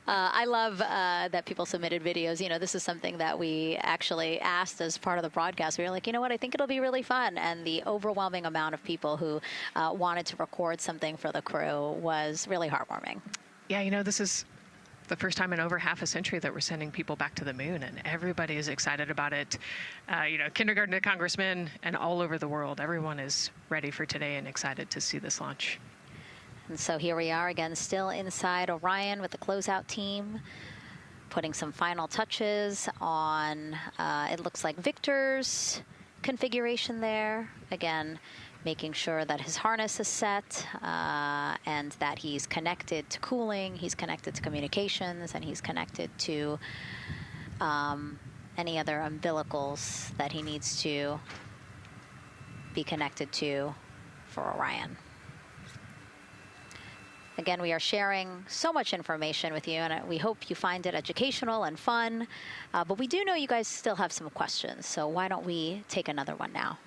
I love that people submitted videos. You know, this is something that we actually asked as part of the broadcast. We were like, you know what, I think it'll be really fun. And the overwhelming amount of people who wanted to record something for the crew was really heartwarming. Yeah, you know, this is the first time in over half a century that we're sending people back to the moon, and everybody is excited about it. You know, kindergarten to congressmen and all over the world, everyone is ready for today and excited to see this launch. And so here we are again, still inside Orion with the closeout team, putting some final touches on, it looks like Victor's configuration there. Again, making sure that his harness is set and that he's connected to cooling, he's connected to communications, and he's connected to any other umbilicals that he needs to be connected to for Orion. Again, we are sharing so much information with you, and we hope you find it educational and fun. But we do know you guys still have some questions, so why don't we take another one now?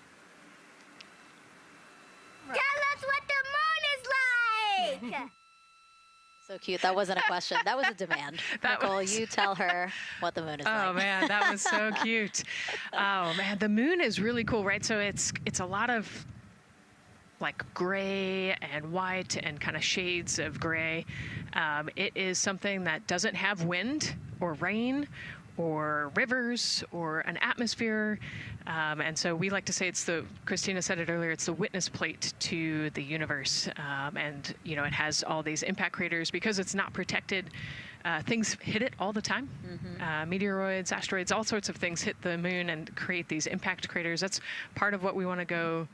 Tell us what the moon is like! So cute. That wasn't a question. That was a demand. Nicole, you tell her what the moon is like. Oh, man, that was so cute. Oh, man, the moon is really cool, right? So it's a lot of like gray and white and kind of shades of gray. It is something that doesn't have wind or rain or rivers or an atmosphere. And so we like to say Christina said it earlier, it's the witness plate to the universe. And, you know, it has all these impact craters because it's not protected. Things hit it all the time. Meteoroids, asteroids, all sorts of things hit the moon and create these impact craters. That's part of what we want to go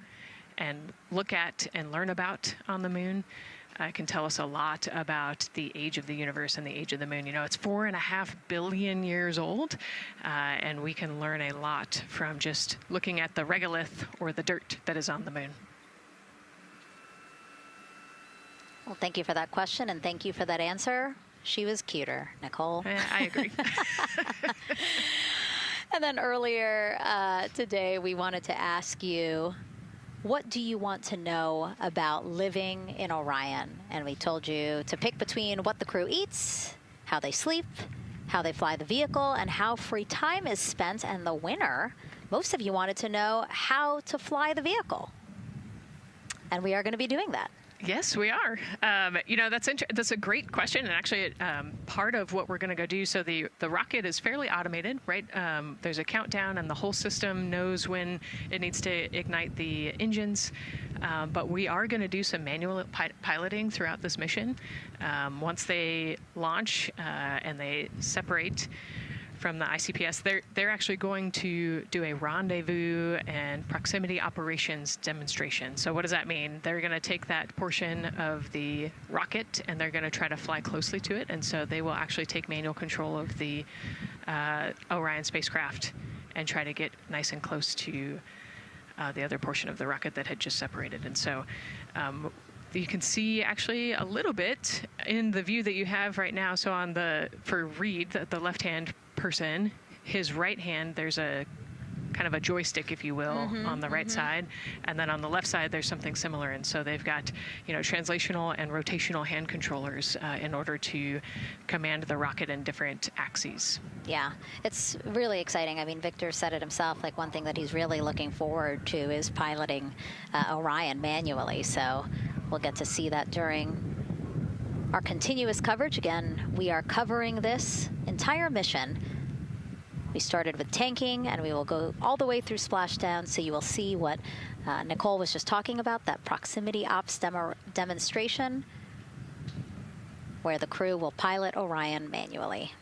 and look at and learn about on the moon. It can tell us a lot about the age of the universe and the age of the moon. You know, it's 4.5 billion years old, and we can learn a lot from just looking at the regolith or the dirt that is on the moon. Well, thank you for that question, and thank you for that answer. She was cuter, Nicole. I agree. And then earlier today, we wanted to ask you, what do you want to know about living in Orion? And we told you to pick between what the crew eats, how they sleep, how they fly the vehicle, and how free time is spent. And the winner, most of you wanted to know how to fly the vehicle. And we are going to be doing that. Yes, we are. You know, that's a great question, and actually, part of what we're going to go do. So the rocket is fairly automated, right? There's a countdown, and the whole system knows when it needs to ignite the engines. But we are going to do some manual piloting throughout this mission. Once they launch and they separate from the ICPS, they're actually going to do a rendezvous and proximity operations demonstration. So what does that mean? They're going to take that portion of the rocket and they're going to try to fly closely to it. And so they will actually take manual control of the Orion spacecraft and try to get nice and close to the other portion of the rocket that had just separated. And so you can see actually a little bit in the view that you have right now. So for Reed, the left-hand person, his right hand, there's a kind of a joystick, if you will, on the right side, and then on the left side there's something similar. And so they've got, you know, translational and rotational hand controllers in order to command the rocket in different axes. Yeah, it's really exciting. I mean, Victor said it himself, like one thing that he's really looking forward to is piloting Orion manually. So we'll get to see that during our continuous coverage. Again, we are covering this entire mission. We started with tanking, and we will go all the way through splashdown, so you will see what Nicole was just talking about, that proximity ops demonstration, where the crew will pilot Orion manually.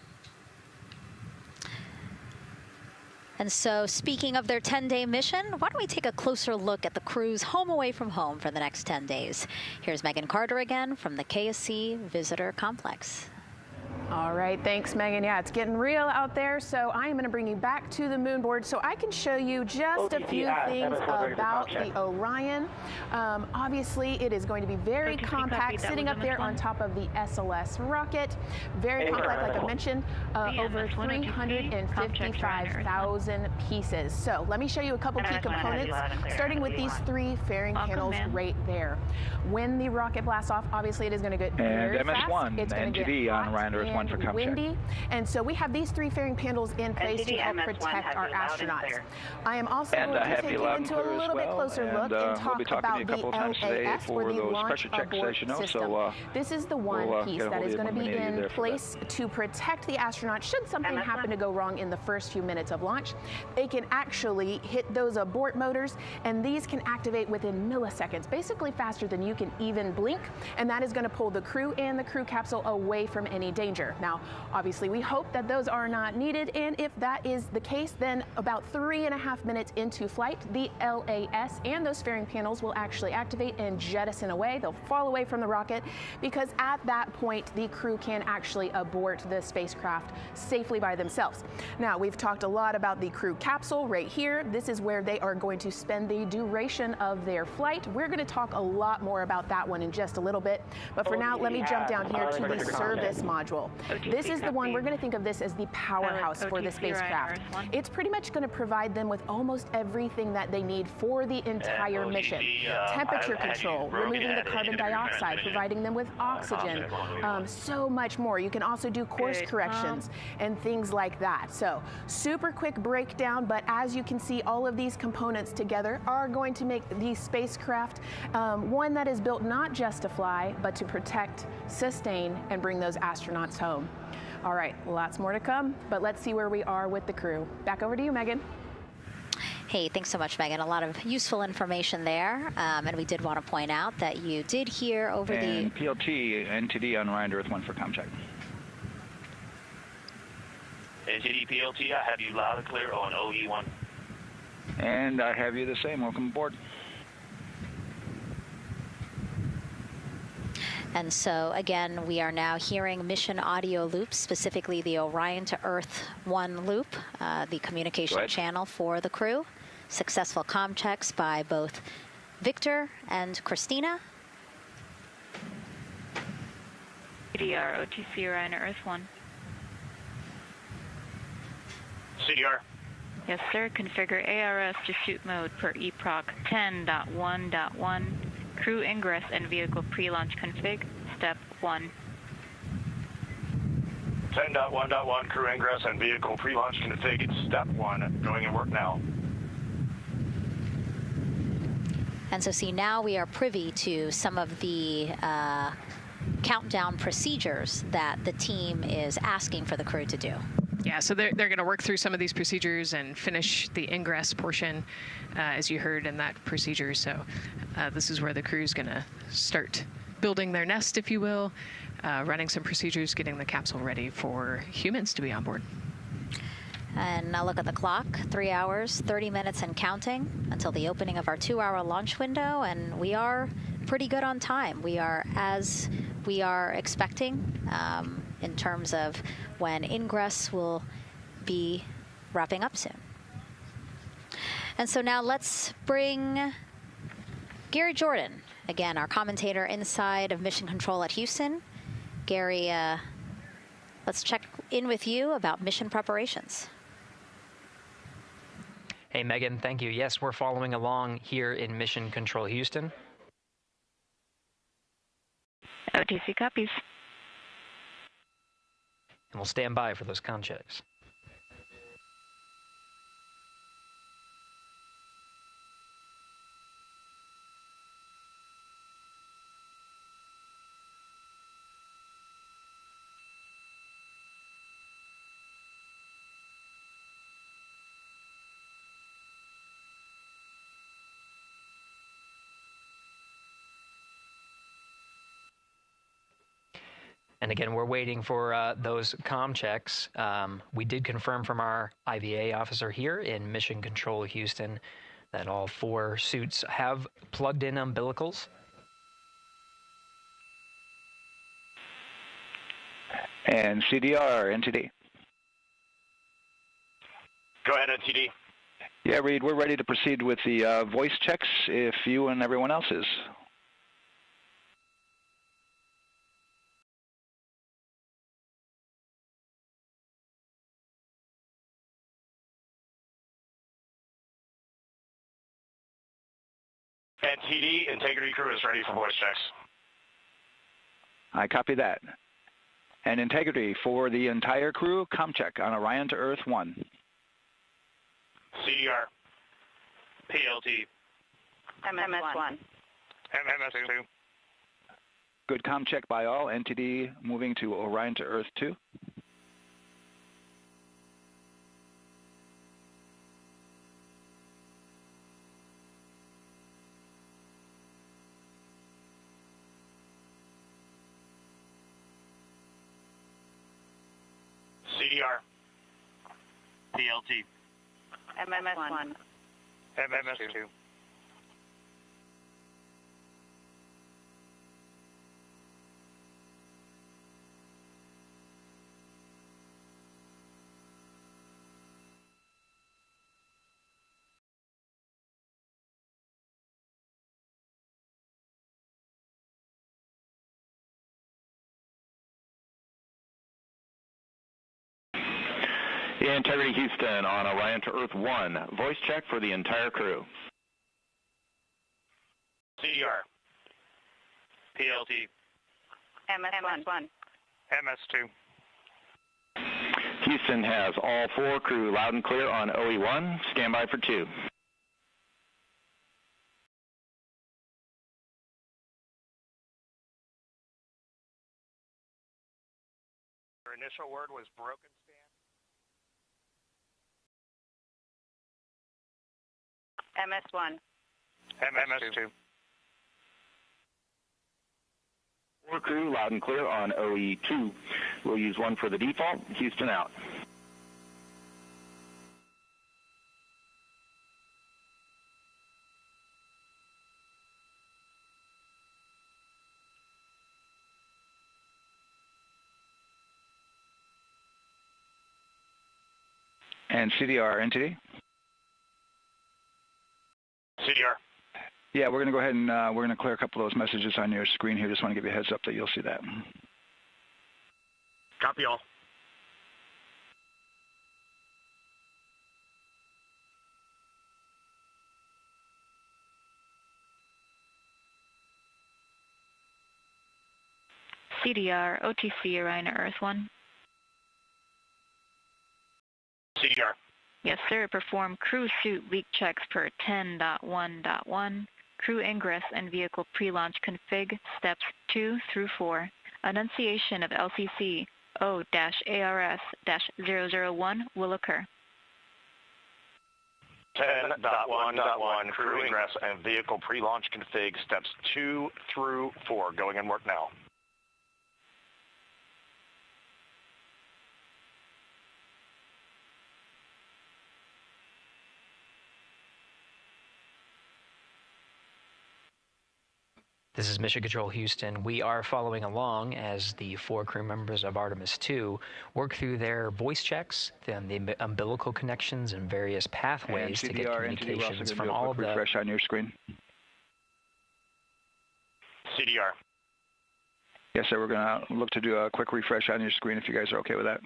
And so, speaking of their 10-day mission, why don't we take a closer look at the crew's home away from home for the next 10 days. Here's Megan Carter again from the KSC Visitor Complex. All right, thanks, Megan. Yeah, it's getting real out there, so I am going to bring you back to the moon board so I can show you just a few things about the Orion. Obviously, it is going to be very compact, sitting up there on top of the SLS rocket. Very compact, like I mentioned, over 355,000 pieces. So let me show you a couple key components, starting with these three fairing panels right there. When the rocket blasts off, obviously it is going to get very fast. MS1 it's going to get on Orion Earth 1 for windy, and so we have these three fairing panels in place to help protect our astronauts. I am also going to take you into a little bit closer look and talk about the LAS, or the Launch Abort System. This is the one piece that is going to be in place to protect the astronauts should something happen to go wrong in the first few minutes of launch. They can actually hit those abort motors, and these can activate within milliseconds, basically faster than you can even blink, and that is going to pull the crew and the crew capsule away from any danger. Now, obviously, we hope that those are not needed, and if that is the case, then about 3.5 minutes into flight, the LAS and those fairing panels will actually activate and jettison away. They'll fall away from the rocket, because at that point, the crew can actually abort the spacecraft safely by themselves. Now, we've talked a lot about the crew capsule right here. This is where they are going to spend the duration of their flight. We're going to talk a lot more about that one in just a little bit, but for now, let me jump down here to the service module. This is the one, we're going to think of this as the powerhouse for the spacecraft. It's pretty much going to provide them with almost everything that they need for the entire mission. Temperature control, removing the carbon dioxide, providing them with oxygen, so much more. You can also do course corrections and things like that. So super quick breakdown, but as you can see, all of these components together are going to make the spacecraft one that is built not just to fly, but to protect, sustain, and bring those astronauts home. All right, lots more to come, but let's see where we are with the crew. Back over to you, Megan. Hey, thanks so much, Megan. A lot of useful information there. And we did want to point out that you did hear over and the... PLT, NTD on Orion to Earth 1 for ComCheck. NTD PLT, I have you loud and clear on OE1. And I have you the same. Welcome aboard. And so, again, we are now hearing mission audio loops, specifically the Orion to Earth 1 loop, the communication channel for the crew. Successful comm checks by both Victor and Christina. CDR, OTC Orion to Earth 1. CDR. Yes, sir. Configure ARS to shoot mode per EPROC 10.1.1. Crew ingress and vehicle pre-launch config, step 1. 10.1.1, crew ingress and vehicle pre-launch config, step 1. Going in work now. And so see, now we are privy to some of the countdown procedures that the team is asking for the crew to do. Yeah, so they're going to work through some of these procedures and finish the ingress portion, as you heard in that procedure. So this is where the crew is going to start building their nest, if you will, running some procedures, getting the capsule ready for humans to be on board. And now look at the clock, 3 hours, 30 minutes and counting until the opening of our 2-hour launch window, and we are pretty good on time. We are as we are expecting in terms of when ingress will be wrapping up soon. And so now let's bring Gary Jordan, again, our commentator inside of Mission Control at Houston. Gary, let's check in with you about mission preparations. Hey, Megan, thank you. Yes, we're following along here in Mission Control Houston. OTC copies. And we'll stand by for those comm checks. And again, we're waiting for those comm checks. We did confirm from our IVA officer here in Mission Control Houston that all 4 suits have plugged in umbilicals. And CDR, NTD. Go ahead, NTD. Yeah, Reed, we're ready to proceed with the voice checks if you and everyone else is. NTD, integrity crew is ready for voice checks. I copy that. And integrity for the entire crew, ComCheck on Orion to Earth 1. CDR. PLT. MS1. MS2. Good ComCheck by all. NTD moving to Orion to Earth 2. CDR. PLT. MS1. MS2. Integrity Houston on Orion to Earth 1. Voice check for the entire crew. CDR. PLT. MS1. MS2. Houston has all 4 crew loud and clear on OE1. Stand by for 2. initial word was broken stand. MS1. MS2. Four crew, loud and clear on OE2. We'll use one for the default. Houston out. And CDR, NTD? CDR. Yeah, we're going to go ahead and we're going to clear a couple of those messages on your screen here. Just want to give you a heads up that you'll see that. Copy all. CDR, OTC, Orion Earth 1. CDR. Yes, sir. Perform crew suit leak checks per 10.1.1. Crew ingress and vehicle pre-launch config steps 2 through 4. Annunciation of LCC O-ARS-001 will occur. 10.1.1 crew ingress and vehicle pre-launch config steps 2 through 4. Going in work now. This is Mission Control Houston. We are following along as the 4 crew members of Artemis II work through their voice checks, then the umbilical connections and various pathways to get communications from all of the... refresh on your screen. CDR. Yes, sir. We're going to look to do a quick refresh on your screen if you guys are okay with that.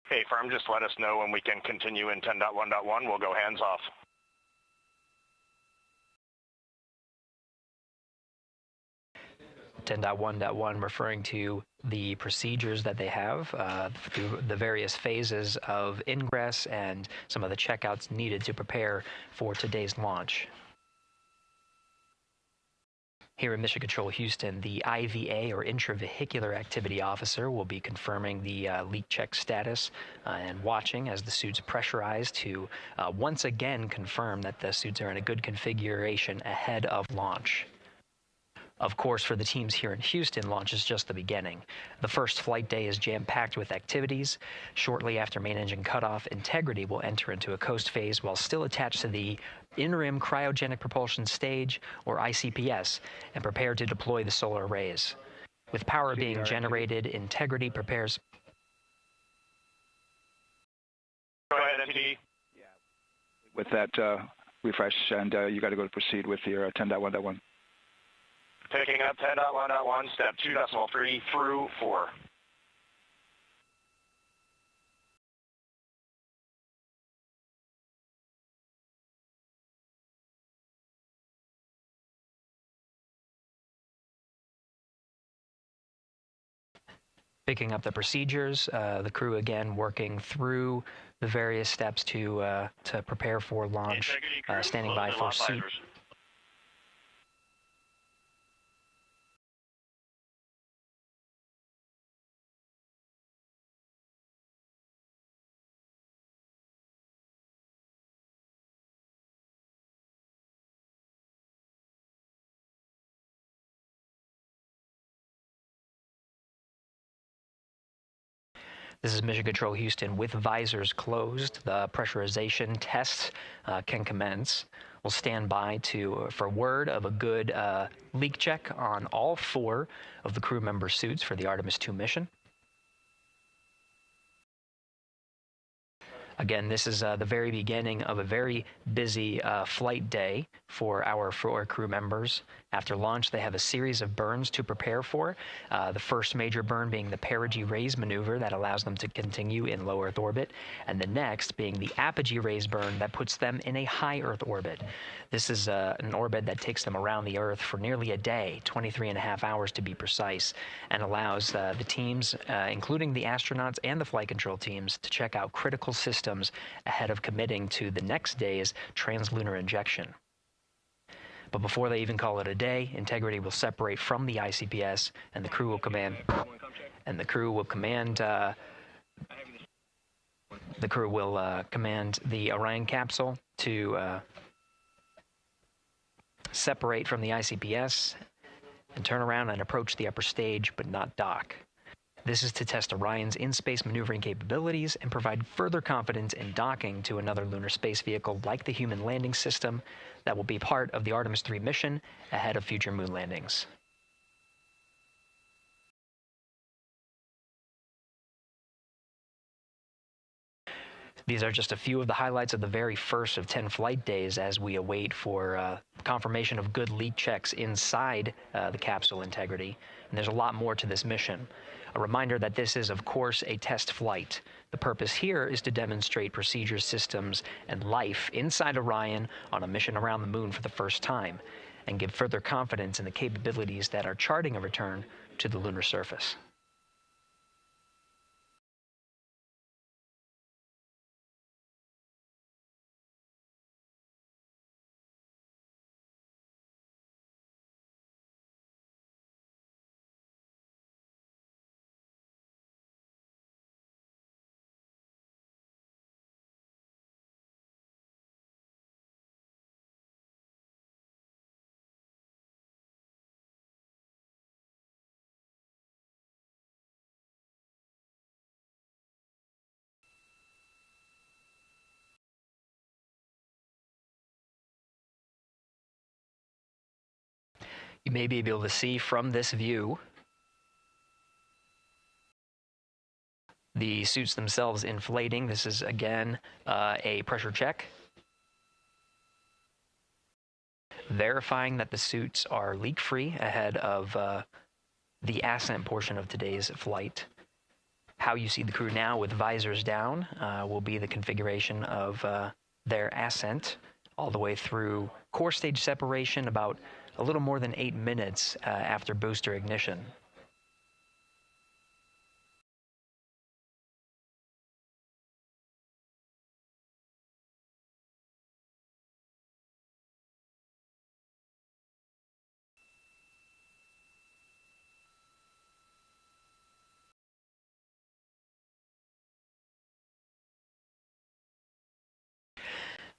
Hey, firm, just let us know when we can continue in 10.1.1. We'll go hands off. 10.1.1 referring to the procedures that they have through the various phases of ingress and some of the checkouts needed to prepare for today's launch. Here in Mission Control Houston, the IVA, or Intravehicular Activity Officer, will be confirming the leak check status and watching as the suits pressurize to once again confirm that the suits are in a good configuration ahead of launch. Of course, for the teams here in Houston, launch is just the beginning. The first flight day is jam-packed with activities. Shortly after main engine cutoff, Integrity will enter into a coast phase while still attached to the in-rim cryogenic propulsion stage, or ICPS, and prepare to deploy the solar arrays. With power being generated, Integrity prepares... Go ahead, NTD. With that refresh, and you got to go to proceed with your 10.1.1. Picking up 10.1.1, step 2.3 through 4. Picking up the procedures, the crew again working through the various steps to prepare for launch, standing by for seat. This is Mission Control Houston. With visors closed, the pressurization tests can commence. We'll stand by for word of a good leak check on all 4 of the crew member suits for the Artemis II mission. Again, this is the very beginning of a very busy flight day for our 4 crew members. After launch, they have a series of burns to prepare for. The first major burn being the perigee raise maneuver that allows them to continue in low Earth orbit, and the next being the apogee raise burn that puts them in a high Earth orbit. This is an orbit that takes them around the Earth for nearly a day, 23.5 hours to be precise, and allows the teams, including the astronauts and the flight control teams, to check out critical systems ahead of committing to the next day's translunar injection. But before they even call it a day, Integrity will separate from the ICPS, and the crew will command the Orion capsule to separate from the ICPS and turn around and approach the upper stage, but not dock. This is to test Orion's in-space maneuvering capabilities and provide further confidence in docking to another lunar space vehicle like the Human Landing System that will be part of the Artemis II mission ahead of future moon landings. These are just a few of the highlights of the very first of 10 flight days as we await for confirmation of good leak checks inside the capsule Integrity. And there's a lot more to this mission. A reminder that this is, of course, a test flight. The purpose here is to demonstrate procedures, systems, and life inside Orion on a mission around the moon for the first time, and give further confidence in the capabilities that are charting a return to the lunar surface. You may be able to see from this view the suits themselves inflating. This is, again, a pressure check, verifying that the suits are leak-free ahead of the ascent portion of today's flight. How you see the crew now with visors down will be the configuration of their ascent all the way through core stage separation, about a little more than 8 minutes after booster ignition.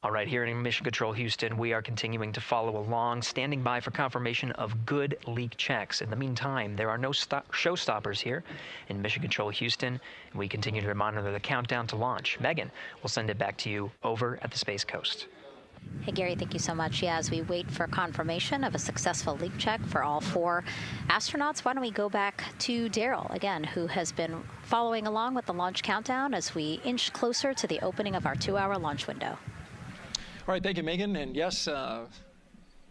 All right, here in Mission Control Houston, we are continuing to follow along, standing by for confirmation of good leak checks. In the meantime, there are no showstoppers here in Mission Control Houston, and we continue to monitor the countdown to launch. Megan, we'll send it back to you over at the Space Coast. Hey, Gary, thank you so much. Yeah, as we wait for confirmation of a successful leak check for all 4 astronauts, why don't we go back to Daryl, again, who has been following along with the launch countdown as we inch closer to the opening of our 2-hour launch window. All right, thank you, Megan. And yes,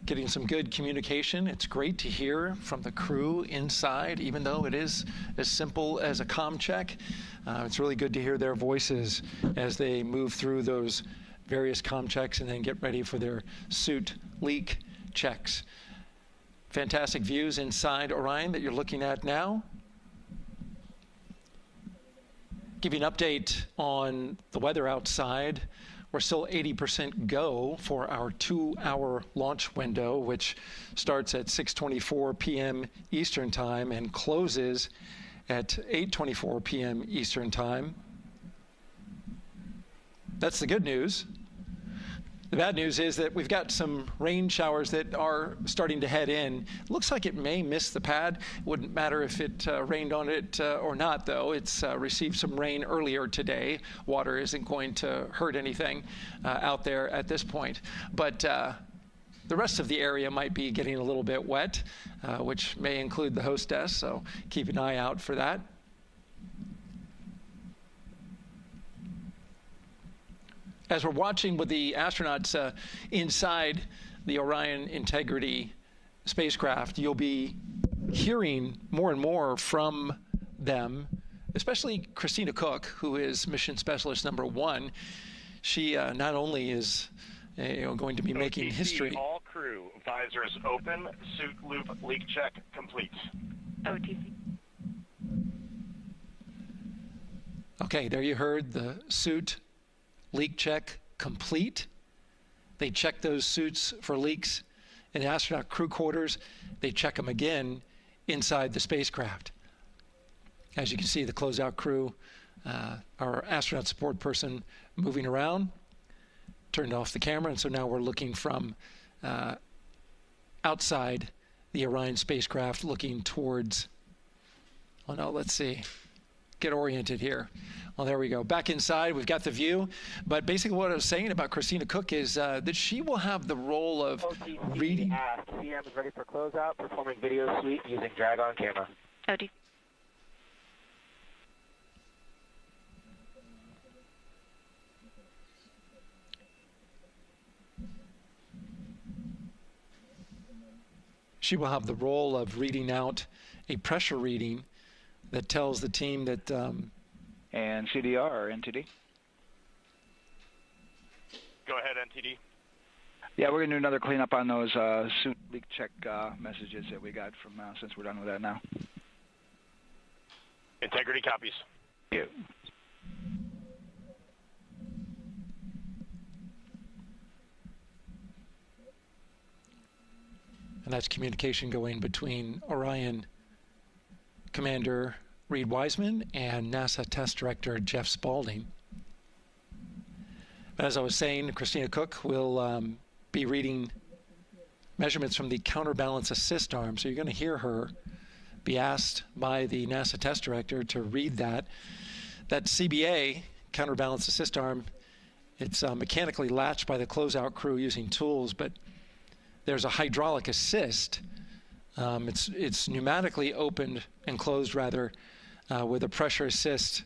getting some good communication. It's great to hear from the crew inside, even though it is as simple as a comm check. It's really good to hear their voices as they move through those various comm checks and then get ready for their suit leak checks. Fantastic views inside Orion that you're looking at now. Give you an update on the weather outside. We're still 80% go for our 2-hour launch window, which starts at 6:24 p.m. Eastern Time and closes at 8:24 p.m. Eastern Time. That's the good news. The bad news is that we've got some rain showers that are starting to head in. Looks like it may miss the pad. It wouldn't matter if it rained on it or not, though. It's received some rain earlier today. Water isn't going to hurt anything out there at this point. But the rest of the area might be getting a little bit wet, which may include the hostess, so keep an eye out for that. As we're watching with the astronauts inside the Orion Integrity spacecraft, you'll be hearing more and more from them, especially Christina Cook, who is Mission Specialist number 1. She not only is going to be making history. All crew, visors open, suit loop leak check complete. OTC. Okay, there you heard the suit leak check complete. They checked those suits for leaks in the astronaut crew quarters. They check them again inside the spacecraft. As you can see, the closeout crew, our astronaut support person moving around, turned off the camera, and so now we're looking from outside the Orion spacecraft, looking towards, oh no, let's see, get oriented here. Well, there we go. Back inside, we've got the view. But basically what I was saying about Christina Cook is that she will have the role of reading. CM is ready for closeout, performing video sweep using drag-on camera. OT. She will have the role of reading out a pressure reading that tells the team that... and CDR or NTD? Go ahead, NTD. Yeah, we're going to do another cleanup on those suit leak check messages that we got from since we're done with that now. Integrity copies. Yeah. And that's communication going between Orion Commander Reed Wiseman and NASA Test Director Jeff Spaulding. But as I was saying, Christina Cook will be reading measurements from the counterbalance assist arm. So you're going to hear her be asked by the NASA Test Director to read that. That CBA, counterbalance assist arm, it's mechanically latched by the closeout crew using tools, but there's a hydraulic assist. It's pneumatically opened and closed, rather, with a pressure assist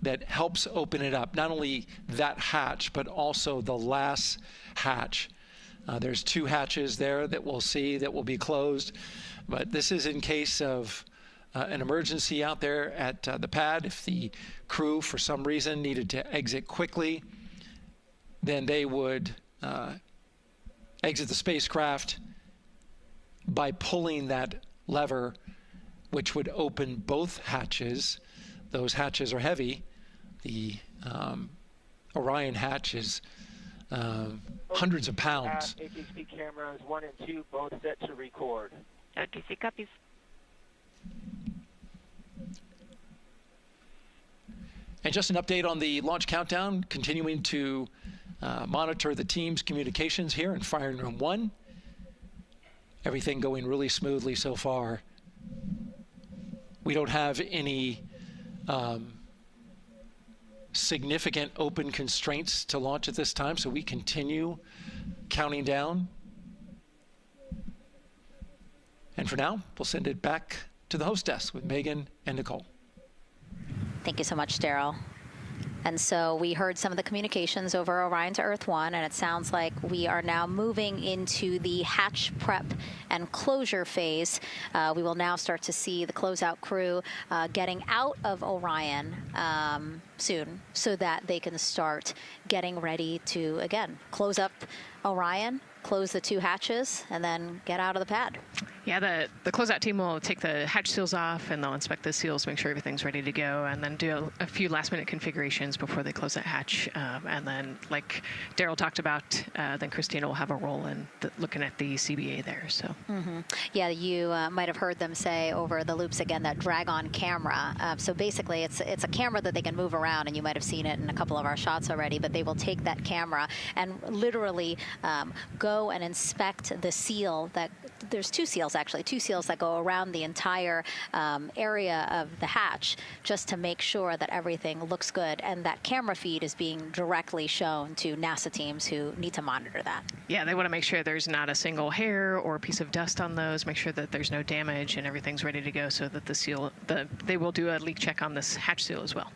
that helps open it up. Not only that hatch, but also the last hatch. There's 2 hatches there that we'll see that will be closed. But this is in case of an emergency out there at the pad. If the crew, for some reason, needed to exit quickly, then they would exit the spacecraft by pulling that lever, which would open both hatches. Those hatches are heavy. The Orion hatch is hundreds of pounds. HHP cameras 1 and 2, both set to record. OTC copies. And just an update on the launch countdown, continuing to monitor the team's communications here in Firing Room 1. Everything going really smoothly so far. We don't have any significant open constraints to launch at this time, so we continue counting down. And for now, we'll send it back to the host desk with Megan and Nicole. Thank you so much, Daryl. And so we heard some of the communications over Orion to Earth 1, and it sounds like we are now moving into the hatch prep and closure phase. We will now start to see the closeout crew getting out of Orion soon so that they can start getting ready to, again, close up Orion, close the 2 hatches, and then get out of the pad. Yeah, the closeout team will take the hatch seals off, and they'll inspect the seals, make sure everything's ready to go, and then do a few last-minute configurations before they close that hatch. And then, like Daryl talked about, then Christina will have a role in looking at the CBA there. So. Yeah, you might have heard them say over the loops again that drag-on camera. So basically, it's a camera that they can move around, and you might have seen it in a couple of our shots already. But they will take that camera and literally go and inspect the seal that. There's 2 seals, actually, 2 seals that go around the entire area of the hatch just to make sure that everything looks good. And that camera feed is being directly shown to NASA teams who need to monitor that. Yeah, they want to make sure there's not a single hair or piece of dust on those, make sure that there's no damage and everything's ready to go so that the seal, they will do a leak check on this hatch seal as well.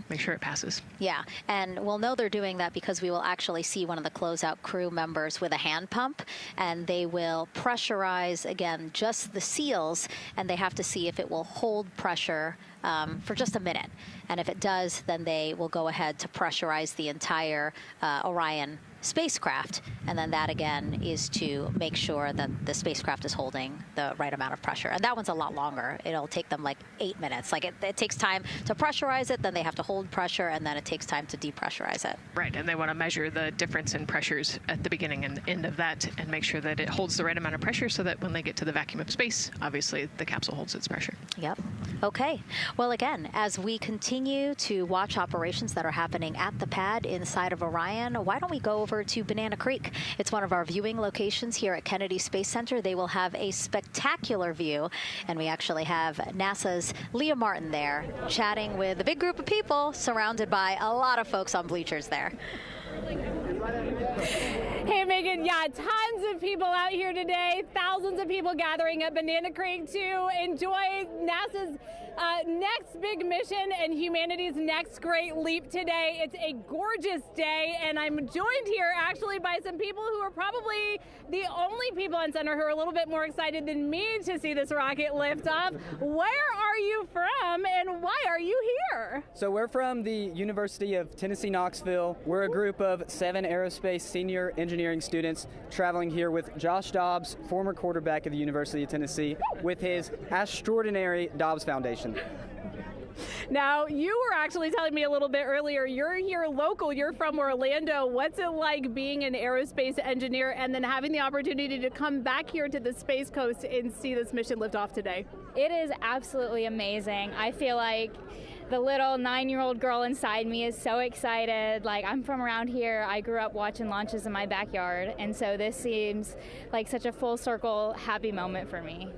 Make sure it passes. Yeah, and we'll know they're doing that because we will actually see one of the closeout crew members with a hand pump, and they will pressurize, again, just the seals, and they have to see if it will hold pressure for just a minute. And if it does, then they will go ahead to pressurize the entire Orion spacecraft. And then that, again, is to make sure that the spacecraft is holding the right amount of pressure. And that one's a lot longer. It'll take them like 8 minutes. Like it takes time to pressurize it, then they have to hold pressure, and then it takes time to depressurize it. Right, and they want to measure the difference in pressures at the beginning and end of that and make sure that it holds the right amount of pressure so that when they get to the vacuum of space, obviously the capsule holds its pressure. Yep. Okay. Well, again, as we continue to watch operations that are happening at the pad inside of Orion, why don't we go over to Banana Creek? It's one of our viewing locations here at Kennedy Space Center. They will have a spectacular view, and we actually have NASA's Leah Martin there chatting with a big group of people surrounded by a lot of folks on bleachers there. Hey, Megan, yeah, tons of people out here today, thousands of people gathering at Banana Creek to enjoy NASA's next big mission and humanity's next great leap today. It's a gorgeous day, and I'm joined here actually by some people who are probably the only people on center who are a little bit more excited than me to see this rocket lift off. Where are you from, and why are you here? So we're from the University of Tennessee, Knoxville. We're a group of 7 aerospace senior engineering students traveling here with Josh Dobbs, former quarterback of the University of Tennessee, with his extraordinary Dobbs Foundation. Now, you were actually telling me a little bit earlier, you're here local, you're from Orlando. What's it like being an aerospace engineer and then having the opportunity to come back here to the Space Coast and see this mission lift off today? It is absolutely amazing. I feel like the little 9-year-old girl inside me is so excited. Like, I'm from around here. I grew up watching launches in my backyard, and so this seems like such a full circle happy moment for me.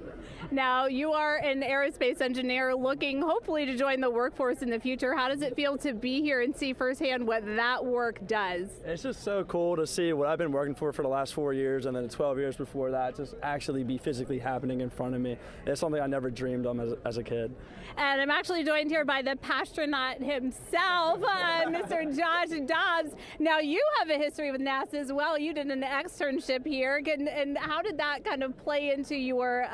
Now, you are an aerospace engineer looking hopefully to join the workforce in the future. How does it feel to be here and see firsthand what that work does? It's just so cool to see what I've been working for the last 4 years and then 12 years before that just actually be physically happening in front of me. It's something I never dreamed of as a kid. And I'm actually joined here by the astronaut himself, Mr. Josh Dobbs. Now, you have a history with NASA as well. You did an externship here. And how did that kind of play into your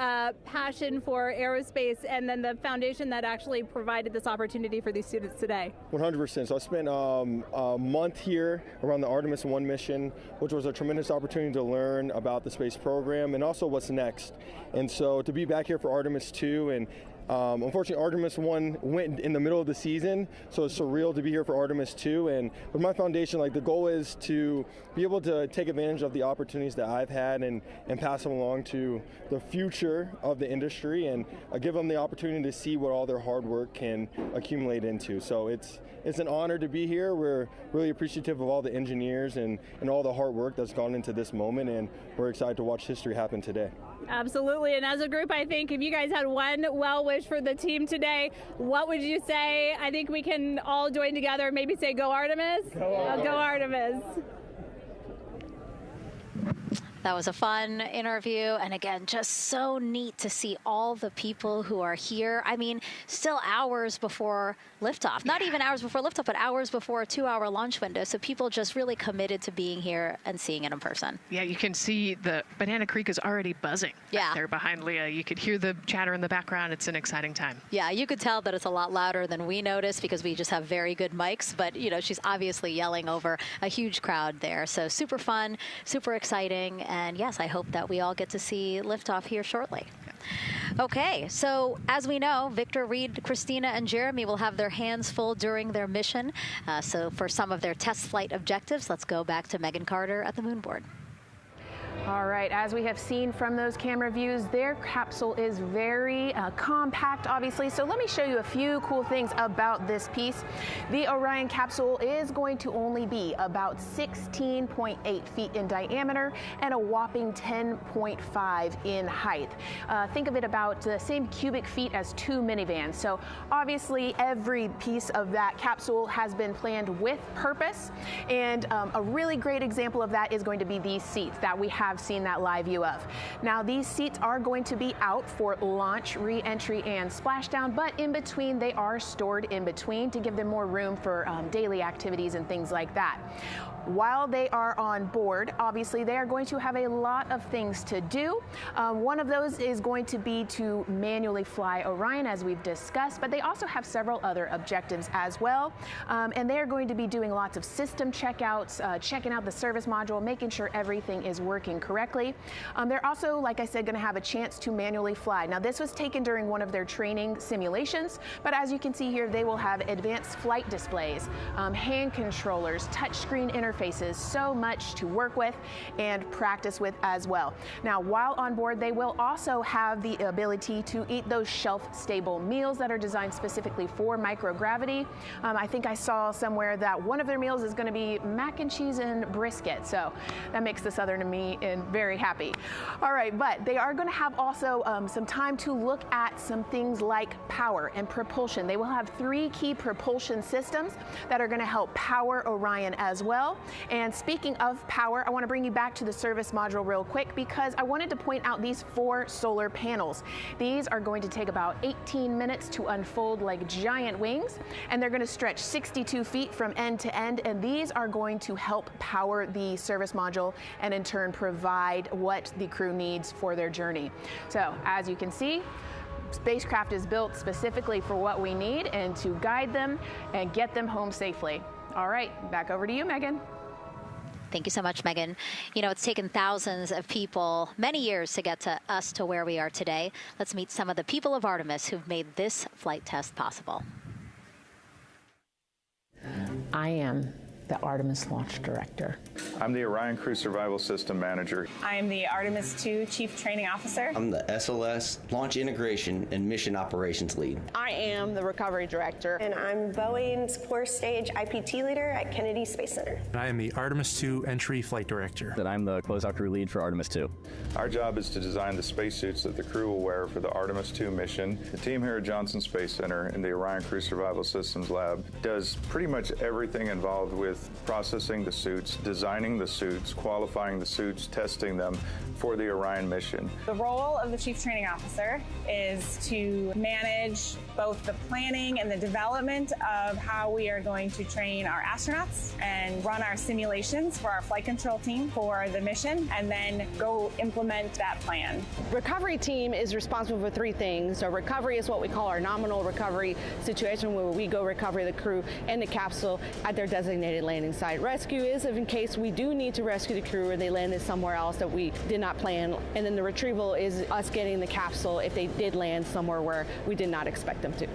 passion for aerospace and then the foundation that actually provided this opportunity for these students today? 100%. So I spent a month here around the Artemis I mission, which was a tremendous opportunity to learn about the space program and also what's next. And so to be back here for Artemis II, and unfortunately, Artemis 1 went in the middle of the season, so it's surreal to be here for Artemis 2. And with my foundation, like, the goal is to be able to take advantage of the opportunities that I've had and pass them along to the future of the industry and give them the opportunity to see what all their hard work can accumulate into. So it's an honor to be here. We're really appreciative of all the engineers and all the hard work that's gone into this moment, and we're excited to watch history happen today. Absolutely, and as a group, I think if you guys had one well wish for the team today, what would you say? I think we can all join together and maybe say, go Artemis? Go Artemis. That was a fun interview, and again, just so neat to see all the people who are here. I mean, still hours before liftoff. Not even hours before liftoff, but hours before a 2-hour launch window. So people just really committed to being here and seeing it in person. Yeah, you can see the Banana Creek is already buzzing. Yeah. There behind Leah. You could hear the chatter in the background. It's an exciting time. Yeah, you could tell that it's a lot louder than we noticed because we just have very good mics. But, you know, she's obviously yelling over a huge crowd there. So super fun, super exciting. And yes, I hope that we all get to see liftoff here shortly. Okay, so as we know, Victor, Reed, Christina, and Jeremy will have their hands full during their mission. So for some of their test flight objectives, let's go back to Megan Carter at the moon board. All right, as we have seen from those camera views, their capsule is very compact, obviously. So let me show you a few cool things about this piece. The Orion capsule is going to only be about 16.8 feet in diameter and a whopping 10.5 in height. Think of it about the same cubic feet as 2 minivans. So obviously every piece of that capsule has been planned with purpose. And a really great example of that is going to be these seats that we have seen that live view of. Now, these seats are going to be out for launch, re-entry, and splashdown, but in between, they are stored in between to give them more room for daily activities and things like that. while they are on board, obviously they are going to have a lot of things to do. One of those is going to be to manually fly Orion, as we've discussed, but they also have several other objectives as well. And they are going to be doing lots of system checkouts, checking out the service module, making sure everything is working correctly. They're also, like I said, going to have a chance to manually fly. Now, this was taken during one of their training simulations, but as you can see here, they will have advanced flight displays, hand controllers, touchscreen interfaces, so much to work with and practice with as well. Now, while on board, they will also have the ability to eat those shelf-stable meals that are designed specifically for microgravity. I think I saw somewhere that one of their meals is going to be mac and cheese and brisket, so that makes the Southern me very happy. All right, but they are going to have also some time to look at some things like power and propulsion. They will have 3 key propulsion systems that are going to help power Orion as well. And speaking of power, I want to bring you back to the service module real quick because I wanted to point out these 4 solar panels. These are going to take about 18 minutes to unfold like giant wings, and they're going to stretch 62 feet from end to end, and these are going to help power the service module and in turn provide what the crew needs for their journey. So as you can see, Spacecraft is built specifically for what we need and to guide them and get them home safely. All right, back over to you, Megan. Thank you so much, Megan. You know, it's taken thousands of people many years to get to us to where we are today. Let's meet some of the people of Artemis who've made this flight test possible. I am the Artemis Launch Director. I'm the Orion Crew Survival System Manager. I am the Artemis II Chief Training Officer. I'm the SLS Launch Integration and Mission Operations Lead. I am the Recovery Director. And I'm Boeing's Core Stage IPT Leader at Kennedy Space Center. And I am the Artemis II Entry Flight Director. And I'm the Closeout Crew Lead for Artemis II. Our job is to design the spacesuits that the crew will wear for the Artemis II mission. The team here at Johnson Space Center in the Orion Crew Survival Systems Lab does pretty much everything involved with processing the suits, designing the suits, qualifying the suits, testing them for the Orion mission. The role of the Chief Training Officer is to manage both the planning and the development of how we are going to train our astronauts and run our simulations for our flight control team for the mission, and then go implement that plan. Recovery team is responsible for 3 things. So recovery is what we call our nominal recovery situation, where we go recover the crew and the capsule at their designated landing site. Rescue is in case we do need to rescue the crew or they landed somewhere else that we did not plan. And then the retrieval is us getting the capsule if they did land somewhere where we did not expect them to.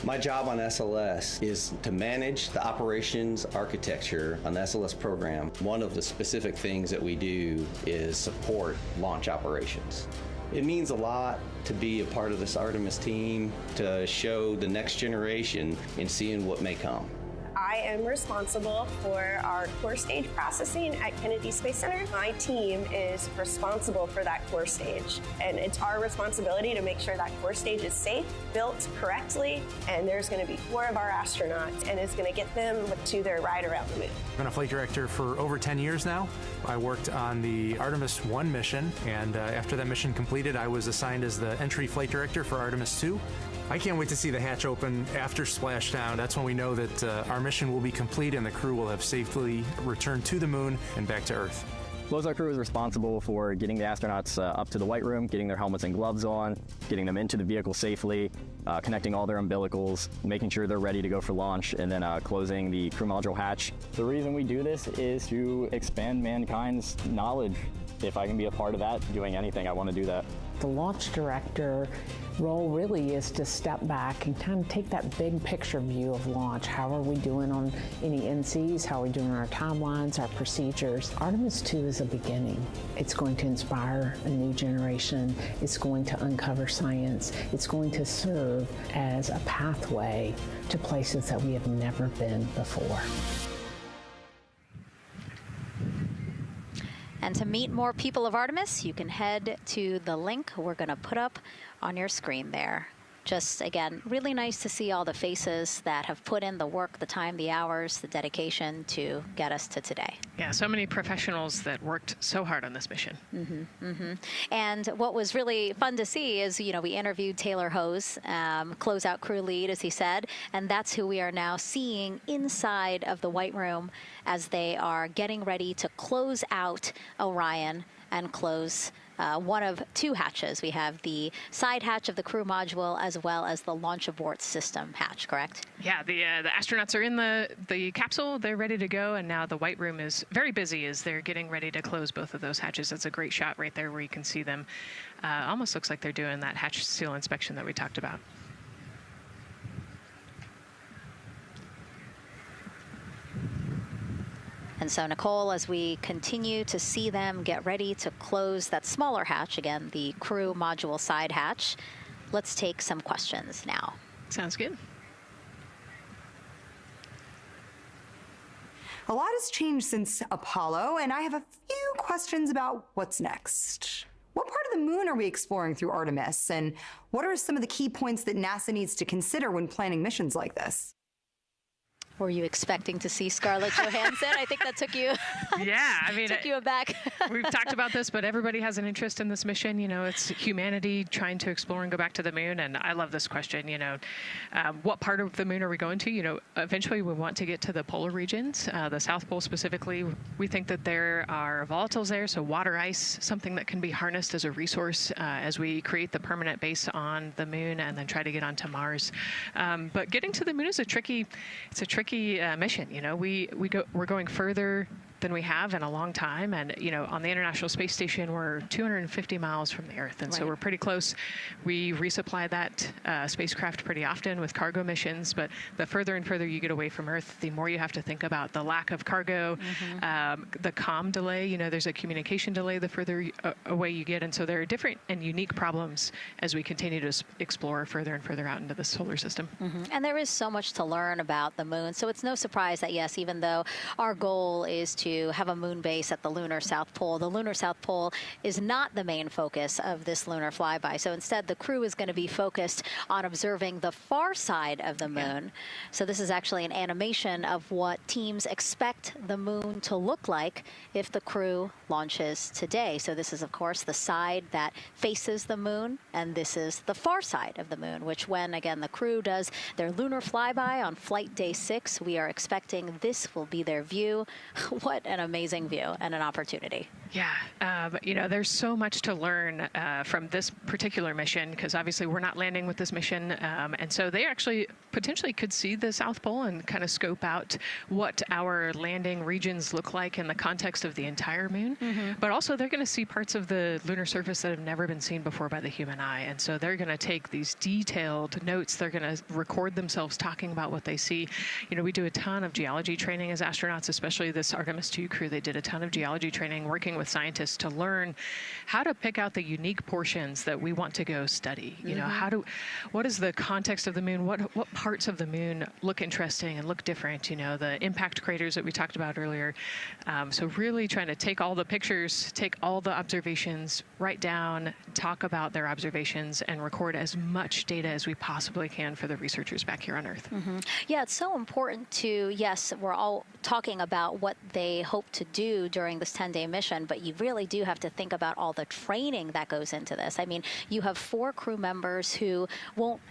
My job on SLS is to manage the operations architecture on the SLS program. One of the specific things that we do is support launch operations. It means a lot to be a part of this Artemis team, to show the next generation in seeing what may come. I am responsible for our core stage processing at Kennedy Space Center. My team is responsible for that core stage, and it's our responsibility to make sure that core stage is safe, built correctly, and there's going to be 4 of our astronauts, and it's going to get them to their ride around the moon. I've been a flight director for over 10 years now. I worked on the Artemis I mission, and after that mission completed, I was assigned as the entry flight director for Artemis II. I can't wait to see the hatch open after splashdown. That's when we know that our mission will be complete and the crew will have safely returned to the moon and back to Earth. Closeout Crew is responsible for getting the astronauts up to the white room, getting their helmets and gloves on, getting them into the vehicle safely, connecting all their umbilicals, making sure they're ready to go for launch, and then closing the crew module hatch. The reason we do this is to expand mankind's knowledge. If I can be a part of that, doing anything, I want to do that. The launch director role really is to step back and kind of take that big picture view of launch. How are we doing on any NCs? How are we doing on our timelines, our procedures? Artemis II is a beginning. It's going to inspire a new generation. It's going to uncover science. It's going to serve as a pathway to places that we have never been before. And to meet more people of Artemis, you can head to the link we're going to put up on your screen there. just, again, really nice to see all the faces that have put in the work, the time, the hours, the dedication to get us to today. Yeah, so many professionals that worked so hard on this mission. And what was really fun to see is, you know, we interviewed Taylor Hose, closeout crew lead, as he said, and that's who we are now seeing inside of the White Room as they are getting ready to close out Orion and close one of two hatches. We have the side hatch of the crew module as well as the launch abort system hatch, correct? Yeah, the astronauts are in the capsule. They're ready to go, and now the White Room is very busy as they're getting ready to close both of those hatches. That's a great shot right there where you can see them. Almost looks like they're doing that hatch seal inspection that we talked about. And so, Nicole, as we continue to see them get ready to close that smaller hatch, again, the crew module side hatch, let's take some questions now. Sounds good. A lot has changed since Apollo, and I have a few questions about what's next. What part of the moon are we exploring through Artemis, and what are some of the key points that NASA needs to consider when planning missions like this? Were you expecting to see Scarlett Johansson? I think that took you. Yeah, I mean, took you aback. We've talked about this, but everybody has an interest in this mission. You know, it's humanity trying to explore and go back to the moon. And I love this question. You know, what part of the moon are we going to? You know, eventually we want to get to the polar regions, the South Pole specifically. We think that there are volatiles there, so water ice, something that can be harnessed as a resource as we create the permanent base on the moon and then try to get onto Mars. But getting to the moon is a tricky mission. You know, we're going further than we have in a long time. And, you know, on the International Space Station, we're 250 miles from the Earth. And so we're pretty close. We resupply that spacecraft pretty often with cargo missions. But the further and further you get away from Earth, the more you have to think about the lack of cargo, the comm delay. You know, there's a communication delay the further away you get. And so there are different and unique problems as we continue to explore further and further out into the solar system. And there is so much to learn about the moon. So it's no surprise that, yes, even though our goal is to have a moon base at the lunar South Pole, the lunar South Pole is not the main focus of this lunar flyby. So instead, the crew is going to be focused on observing the far side of the moon. So this is actually an animation of what teams expect the moon to look like if the crew launches today. So this is, of course, the side that faces the moon, and this is the far side of the moon, which when, again, the crew does their lunar flyby on flight day 6, we are expecting this will be their view. What an amazing view and an opportunity. Yeah, you know, there's so much to learn from this particular mission, because obviously we're not landing with this mission. And so they actually potentially could see the South Pole and kind of scope out what our landing regions look like in the context of the entire moon. But also they're going to see parts of the lunar surface that have never been seen before by the human eye. And so they're going to take these detailed notes. They're going to record themselves talking about what they see. You know, we do a ton of geology training as astronauts, especially this Artemis II crew. They did a ton of geology training working with scientists to learn how to pick out the unique portions that we want to go study. You know, what is the context of the moon? What parts of the moon look interesting and look different? You know, the impact craters that we talked about earlier. So really trying to take all the pictures, take all the observations, write down, talk about their observations, and record as much data as we possibly can for the researchers back here on Earth. Yeah, it's so important to, yes, we're all talking about what they hope to do during this 10-day mission, but you really do have to think about all the training that goes into this. I mean, you have 4 crew members who won't,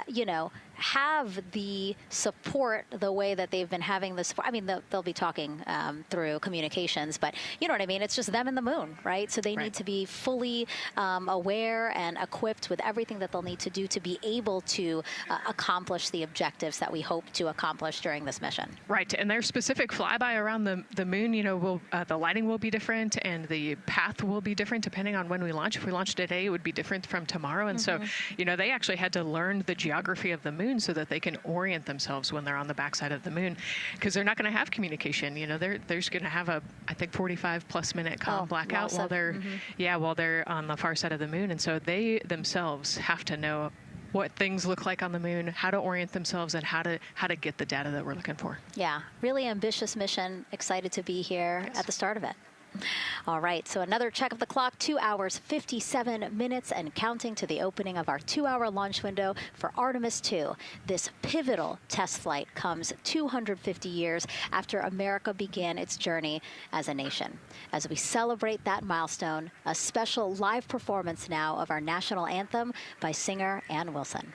you know, have the support the way that they've been having the support. I mean, they'll be talking through communications, but you know what I mean? It's just them and the moon, right? So they need to be fully aware and equipped with everything that they'll need to do to be able to accomplish the objectives that we hope to accomplish during this mission. Right, and their specific flyby around the moon, you know, the lighting will be different and the path will be different depending on when we launch. If we launch today, it would be different from tomorrow. And so, you know, they actually had to learn the geography of the moon so that they can orient themselves when they're on the backside of the moon, because they're not going to have communication. You know, they're just going to have a, I think, 45+ minute comm blackout while they're while they're on the far side of the moon. And so they themselves have to know what things look like on the moon, how to orient themselves, and how to get the data that we're looking for. Yeah, really ambitious mission. Excited to be here at the start of it. All right, so another check of the clock, 2 hours, 57 minutes and counting to the opening of our 2-hour launch window for Artemis II. This pivotal test flight comes 250 years after America began its journey as a nation. As we celebrate that milestone, a special live performance now of our national anthem by singer Ann Wilson.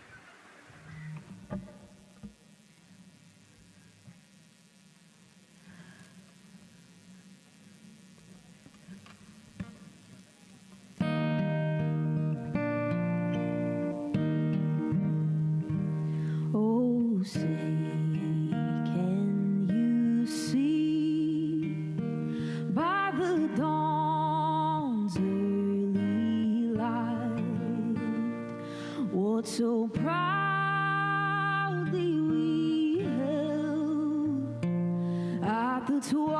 Say, can you see by the dawn's early light what so proudly we held at the twilight's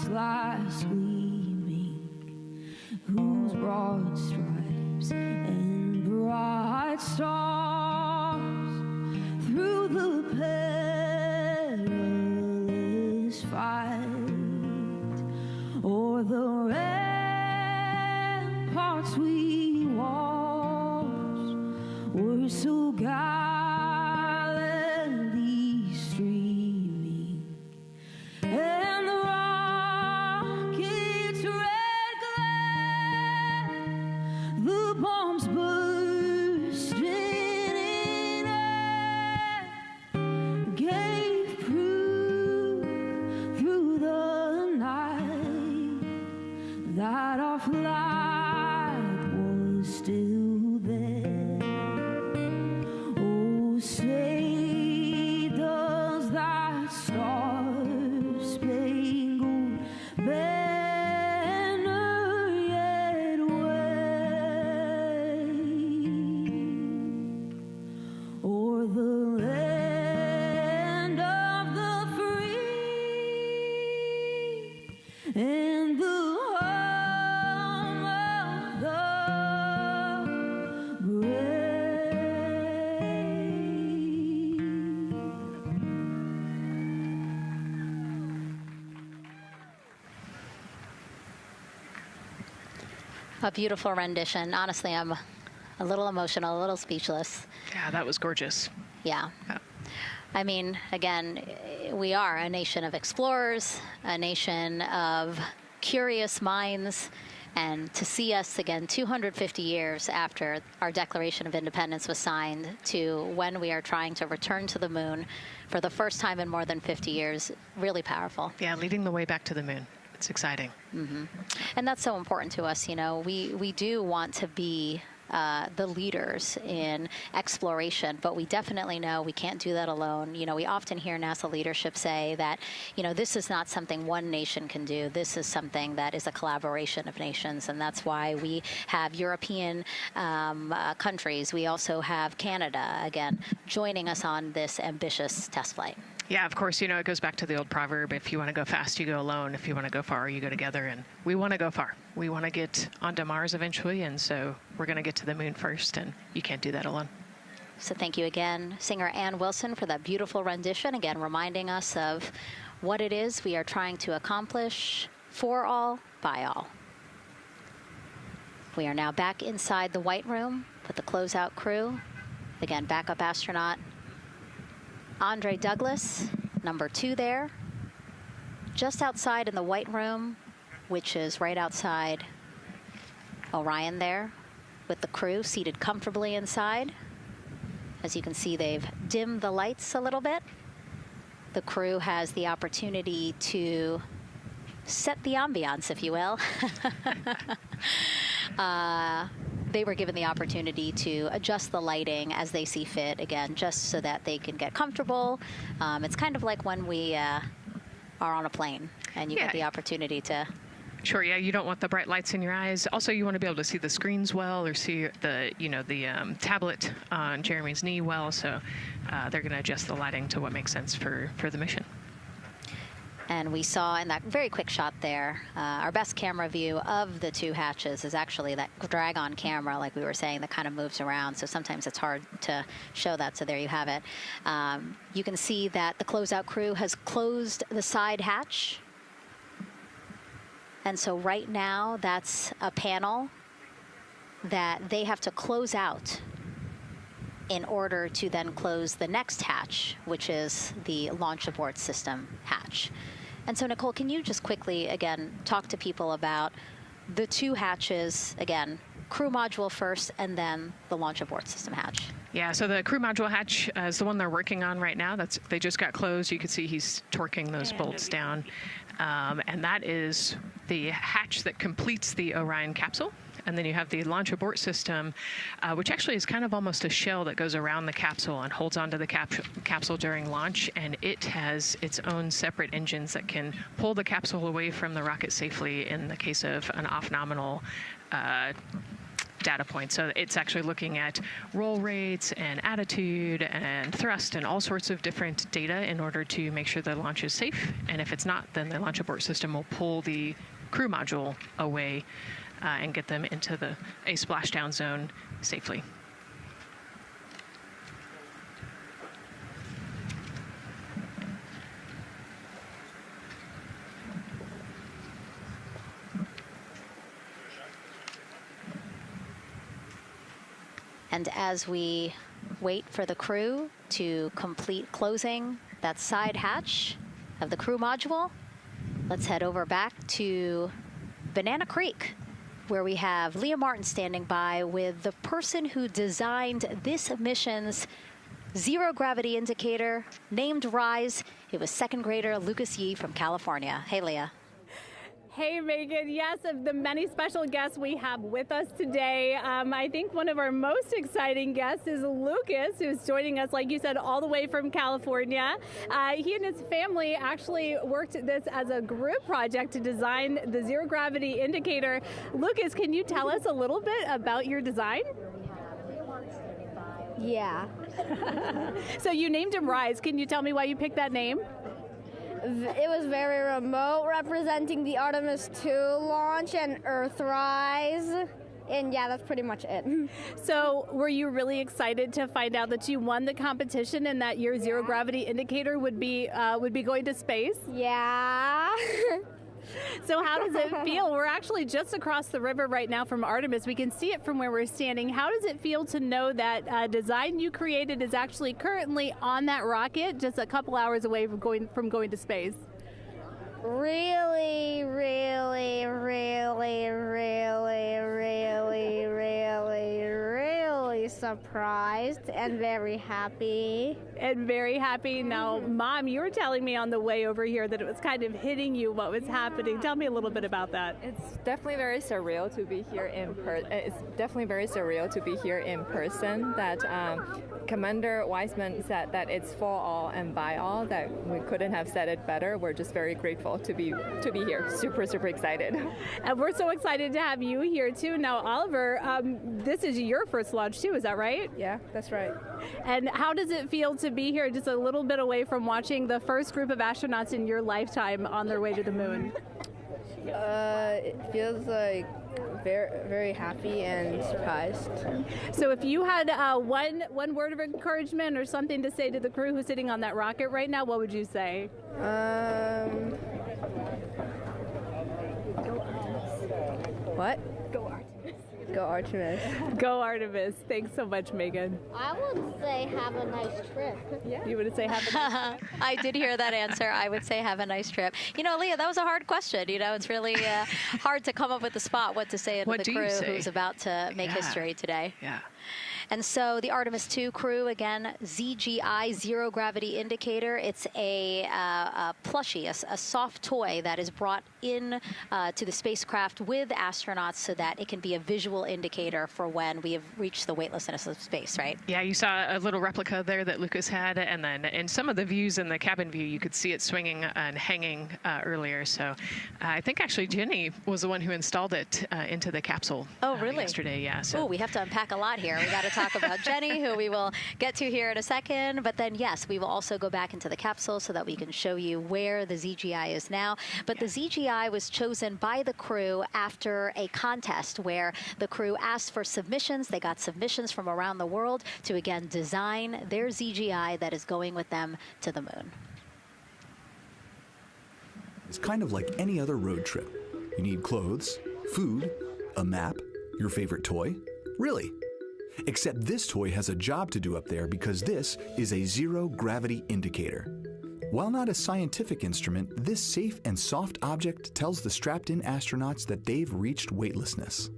last gleaming, whose broad stripes and bright stars through the perilous fight, o'er the ramparts we watched, were so gallantly streaming, and the rocket's red glare, the bombs bursting in air, gave proof through the night that our flag was still there. Oh, say does that star-spangled banner yet wave o'er the land of the free and the home of the brave? A beautiful rendition. Honestly, I'm a little emotional, a little speechless. Yeah, that was gorgeous. Yeah. I mean, again, we are a nation of explorers, a nation of curious minds, and to see us again 250 years after our Declaration of Independence was signed to when we are trying to return to the moon for the first time in more than 50 years, really powerful. Yeah, leading the way back to the moon. It's exciting. Mm-hmm. And that's so important to us. You know, we do want to be the leaders in exploration, but we definitely know we can't do that alone. You know, we often hear NASA leadership say that, you know, this is not something one nation can do. This is something that is a collaboration of nations, and that's why we have European countries. We also have Canada, again, joining us on this ambitious test flight. Yeah, of course, you know, it goes back to the old proverb, if you want to go fast, you go alone. If you want to go far, you go together. And we want to go far. We want to get onto Mars eventually, and so we're going to get to the moon first, and you can't do that alone. So thank you again, singer Ann Wilson, for that beautiful rendition, again reminding us of what it is we are trying to accomplish for all, by all. We are now back inside the White Room with the closeout crew. Again, backup astronaut Andre Douglas, number 2 there, just outside in the White Room, which is right outside Orion there, with the crew seated comfortably inside. As you can see, they've dimmed the lights a little bit. The crew has the opportunity to set the ambiance, if you will. They were given the opportunity to adjust the lighting as they see fit, again, just so that they can get comfortable. It's kind of like when we are on a plane and you get the opportunity to... Sure, yeah, you don't want the bright lights in your eyes. Also, you want to be able to see the screens well, or see the, you know, the tablet on Jeremy's knee well, so they're going to adjust the lighting to what makes sense for the mission. And we saw in that very quick shot there, our best camera view of the 2 hatches is actually that drag-on camera, like we were saying, that kind of moves around. So sometimes it's hard to show that. So there you have it. You can see that the closeout crew has closed the side hatch. And so right now, that's a panel that they have to close out in order to then close the next hatch, which is the launch abort system hatch. And so, Nicole, can you just quickly, again, talk to people about the two hatches, again, crew module first, and then the launch abort system hatch? Yeah, so the crew module hatch is the one they're working on right now. They just got closed. You can see he's torquing those bolts down. And that is the hatch that completes the Orion capsule. And then you have the launch abort system, which actually is kind of almost a shell that goes around the capsule and holds onto the capsule during launch. And it has its own separate engines that can pull the capsule away from the rocket safely in the case of an off-nominal data point. So it's actually looking at roll rates and attitude and thrust and all sorts of different data in order to make sure the launch is safe. And if it's not, then the launch abort system will pull the crew module away and get them into a splashdown zone safely. And as we wait for the crew to complete closing that side hatch of the crew module, let's head over back to Banana Creek, where we have Leah Martin standing by with the person who designed this mission's zero gravity indicator, named RISE. It was second grader Lucas Yee from California. Hey, Leah. Hey, Megan. Yes, of the many special guests we have with us today, I think one of our most exciting guests is Lucas, who's joining us, like you said, all the way from California. He and his family actually worked this as a group project to design the zero gravity indicator. Lucas, can you tell us a little bit about your design? Yeah. So you named him RISE. Can you tell me why you picked that name? It was very remote, representing the Artemis II launch and Earthrise. And yeah, that's pretty much it. So were you really excited to find out that you won the competition and that your zero gravity indicator would be going to space? Yeah. So how does it feel? We're actually just across the river right now from Artemis. We can see it from where we're standing. How does it feel to know that design you created is actually currently on that rocket just a couple hours away from going to space? Really, really, really, really, really, really surprised and very happy. Now, Mom, you were telling me on the way over here that it was kind of hitting you what was happening. Tell me a little bit about that. It's definitely very surreal to be here in person. That Commander Weissman said that it's for all and by all. That we couldn't have said it better. We're just very grateful to be here. Super excited. And we're so excited to have you here too. Now, Oliver, this is your first launch too. Is that right? Yeah, that's right. And how does it feel to be here just a little bit away from watching the first group of astronauts in your lifetime on their way to the moon? It feels like very, very happy and surprised. So if you had one word of encouragement or something to say to the crew who's sitting on that rocket right now, what would you say? What? Go Artemis. Go Artemis. Go Artemis. Thanks so much, Megan. I would say have a nice trip. Yeah. You would say have a nice trip? I did hear that answer. I would say have a nice trip. You know, Leah, that was a hard question. You know, it's really hard to come up with the spot what to say to the crew who's about to make history today. Yeah. And so the Artemis II crew, again, ZGI, zero gravity indicator. It's a plushie, a soft toy that is brought in to the spacecraft with astronauts so that it can be a visual indicator for when we have reached the weightlessness of space, right? Yeah, you saw a little replica there that Lucas had, and then in some of the views in the cabin view, you could see it swinging and hanging earlier. So I think actually Jenny was the one who installed it into the capsule. Oh, really? Yesterday, yeah. So. Oh, we have to unpack a lot here. We got to talk about Jenny, who we will get to here in a second. But then, yes, we will also go back into the capsule so that we can show you where the ZGI is now. But the ZGI was chosen by the crew after a contest where the crew asked for submissions. They got submissions from around the world to, again, design their ZGI that is going with them to the moon. It's kind of like any other road trip. You need clothes, food, a map, your favorite toy. Really. Except this toy has a job to do up there because this is a zero-gravity indicator. While not a scientific instrument, this safe and soft object tells the strapped-in astronauts that they've reached weightlessness.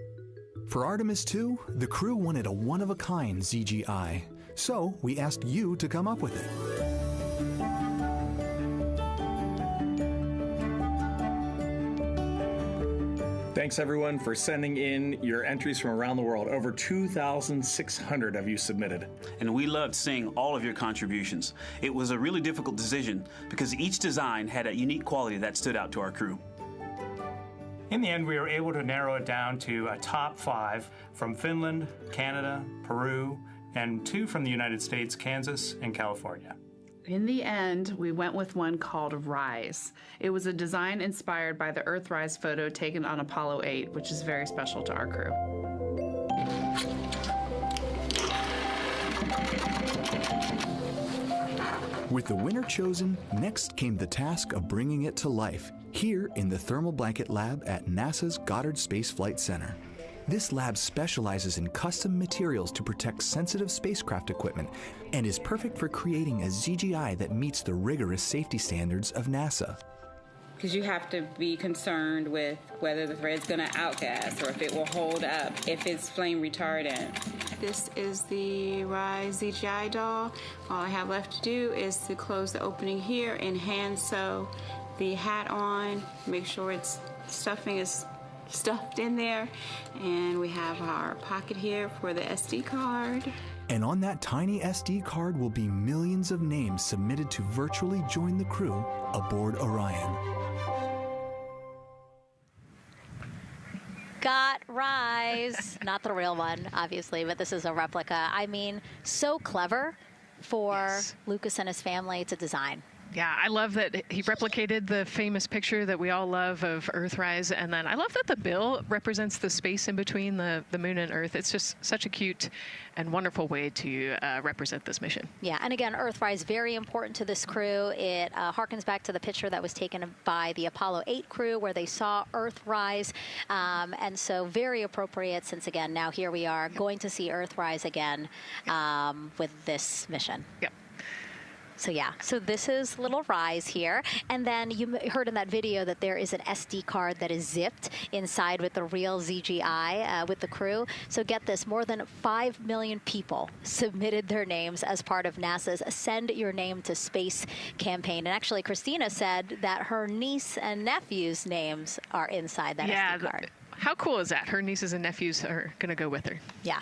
For Artemis II, the crew wanted a one-of-a-kind ZGI, so we asked you to come up with it. Thanks everyone for sending in your entries from around the world. Over 2,600 of you submitted. And we loved seeing all of your contributions. It was a really difficult decision because each design had a unique quality that stood out to our crew. In the end, we were able to narrow it down to a top 5 from Finland, Canada, Peru, and 2 from the United States, Kansas and California. In the end, we went with one called Rise. It was a design inspired by the Earthrise photo taken on Apollo 8, which is very special to our crew. With the winner chosen, next came the task of bringing it to life here in the Thermal Blanket Lab at NASA's Goddard Space Flight Center. This lab specializes in custom materials to protect sensitive spacecraft equipment and is perfect for creating a ZGI that meets the rigorous safety standards of NASA. Because you have to be concerned with whether the thread's going to outgas or if it will hold up, if it's flame retardant. This is the Rise ZGI doll. All I have left to do is to close the opening here and hand sew the hat on, make sure its stuffing is stuffed in there, and we have our pocket here for the SD card. And on that tiny SD card will be millions of names submitted to virtually join the crew aboard Orion. Got Rise. Not the real one, obviously, but this is a replica. I mean, so clever for Lucas and his family to design. Yeah, I love that he replicated the famous picture that we all love of Earthrise, and then I love that the bill represents the space in between the moon and Earth. It's just such a cute and wonderful way to represent this mission. Yeah, and again, Earthrise, very important to this crew. It harkens back to the picture that was taken by the Apollo 8 crew where they saw Earthrise, and so very appropriate since, again, now here we are going to see Earthrise again with this mission. Yep. So yeah, so this is little Rise here. And then you heard in that video that there is an SD card that is zipped inside with the real ZGI with the crew. So get this, more than 5 million people submitted their names as part of NASA's Send Your Name to Space campaign. And actually, Christina said that her niece and nephew's names are inside that SD card. How cool is that? Her nieces and nephews are going to go with her. Yeah.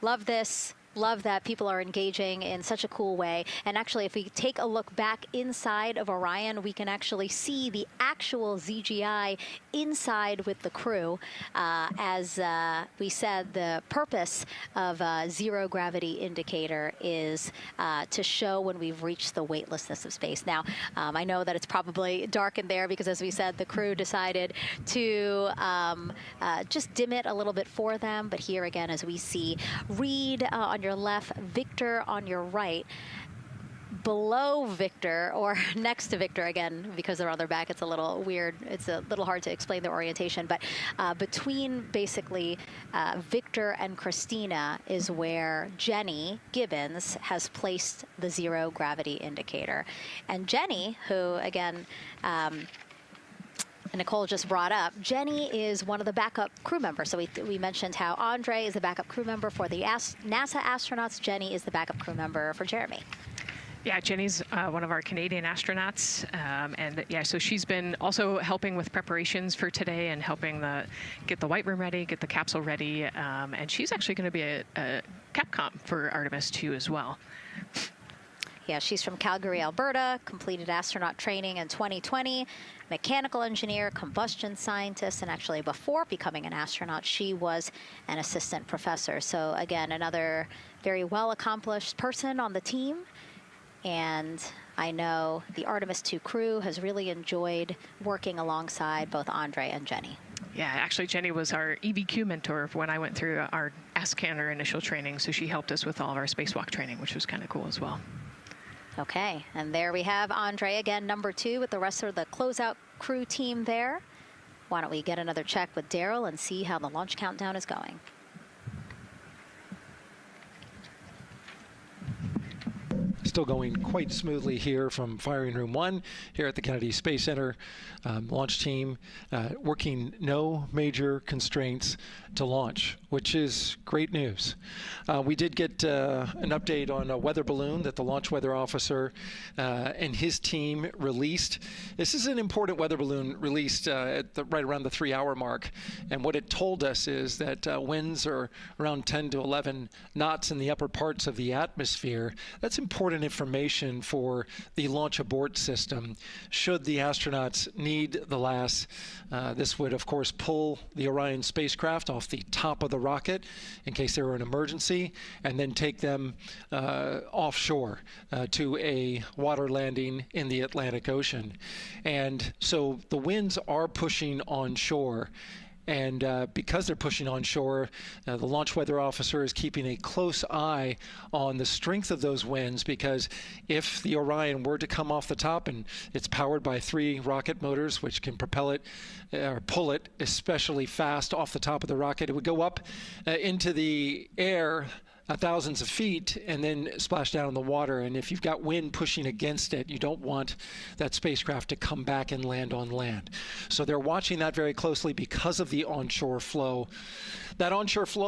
Love this. Love that people are engaging in such a cool way. And actually, if we take a look back inside of Orion, we can actually see the actual ZGI inside with the crew. As we said, the purpose of a zero gravity indicator is to show when we've reached the weightlessness of space. Now, I know that it's probably dark in there because, as we said, the crew decided to just dim it a little bit for them. But here again, as we see, Reed on your left, Victor on your right. Below Victor, or next to Victor, again, because they're on their back, it's a little weird. It's a little hard to explain their orientation. But between basically Victor and Christina is where Jenny Gibbons has placed the zero gravity indicator. And Jenny, who, again, Nicole just brought up, Jenny is one of the backup crew members. So we mentioned how Andre is the backup crew member for the NASA astronauts. Jenny is the backup crew member for Jeremy. Yeah, Jenny's one of our Canadian astronauts, and yeah, so she's been also helping with preparations for today and helping get the White Room ready, get the capsule ready, and she's actually going to be a Capcom for Artemis II as well. Yeah, she's from Calgary, Alberta, completed astronaut training in 2020, mechanical engineer, combustion scientist, and actually before becoming an astronaut, she was an assistant professor. So again, another very well-accomplished person on the team. And I know the Artemis II crew has really enjoyed working alongside both Andre and Jenny. Yeah, actually, Jenny was our EVQ mentor when I went through our ASCANner initial training, so she helped us with all of our spacewalk training, which was kind of cool as well. Okay, and there we have Andre again, number 2, with the rest of the closeout crew team there. Why don't we get another check with Daryl and see how the launch countdown is going? Still going quite smoothly here from firing room 1 here at the Kennedy Space Center. Launch team working no major constraints to launch, which is great news. We did get an update on a weather balloon that the launch weather officer and his team released. This is an important weather balloon released at right around the 3-hour mark. And what it told us is that winds are around 10 to 11 knots in the upper parts of the atmosphere. That's important information for the launch abort system. Should the astronauts need the LAS, this would, of course, pull the Orion spacecraft off the top of the rocket in case there were an emergency, and then take them offshore to a water landing in the Atlantic Ocean. And so the winds are pushing onshore. And because they're pushing onshore, the launch weather officer is keeping a close eye on the strength of those winds, because if the Orion were to come off the top, and it's powered by 3 rocket motors which can propel it or pull it especially fast off the top of the rocket, it would go up into the air thousands of feet and then splash down in the water. And if you've got wind pushing against it, you don't want that spacecraft to come back and land on land. So they're watching that very closely because of the onshore flow. That onshore flow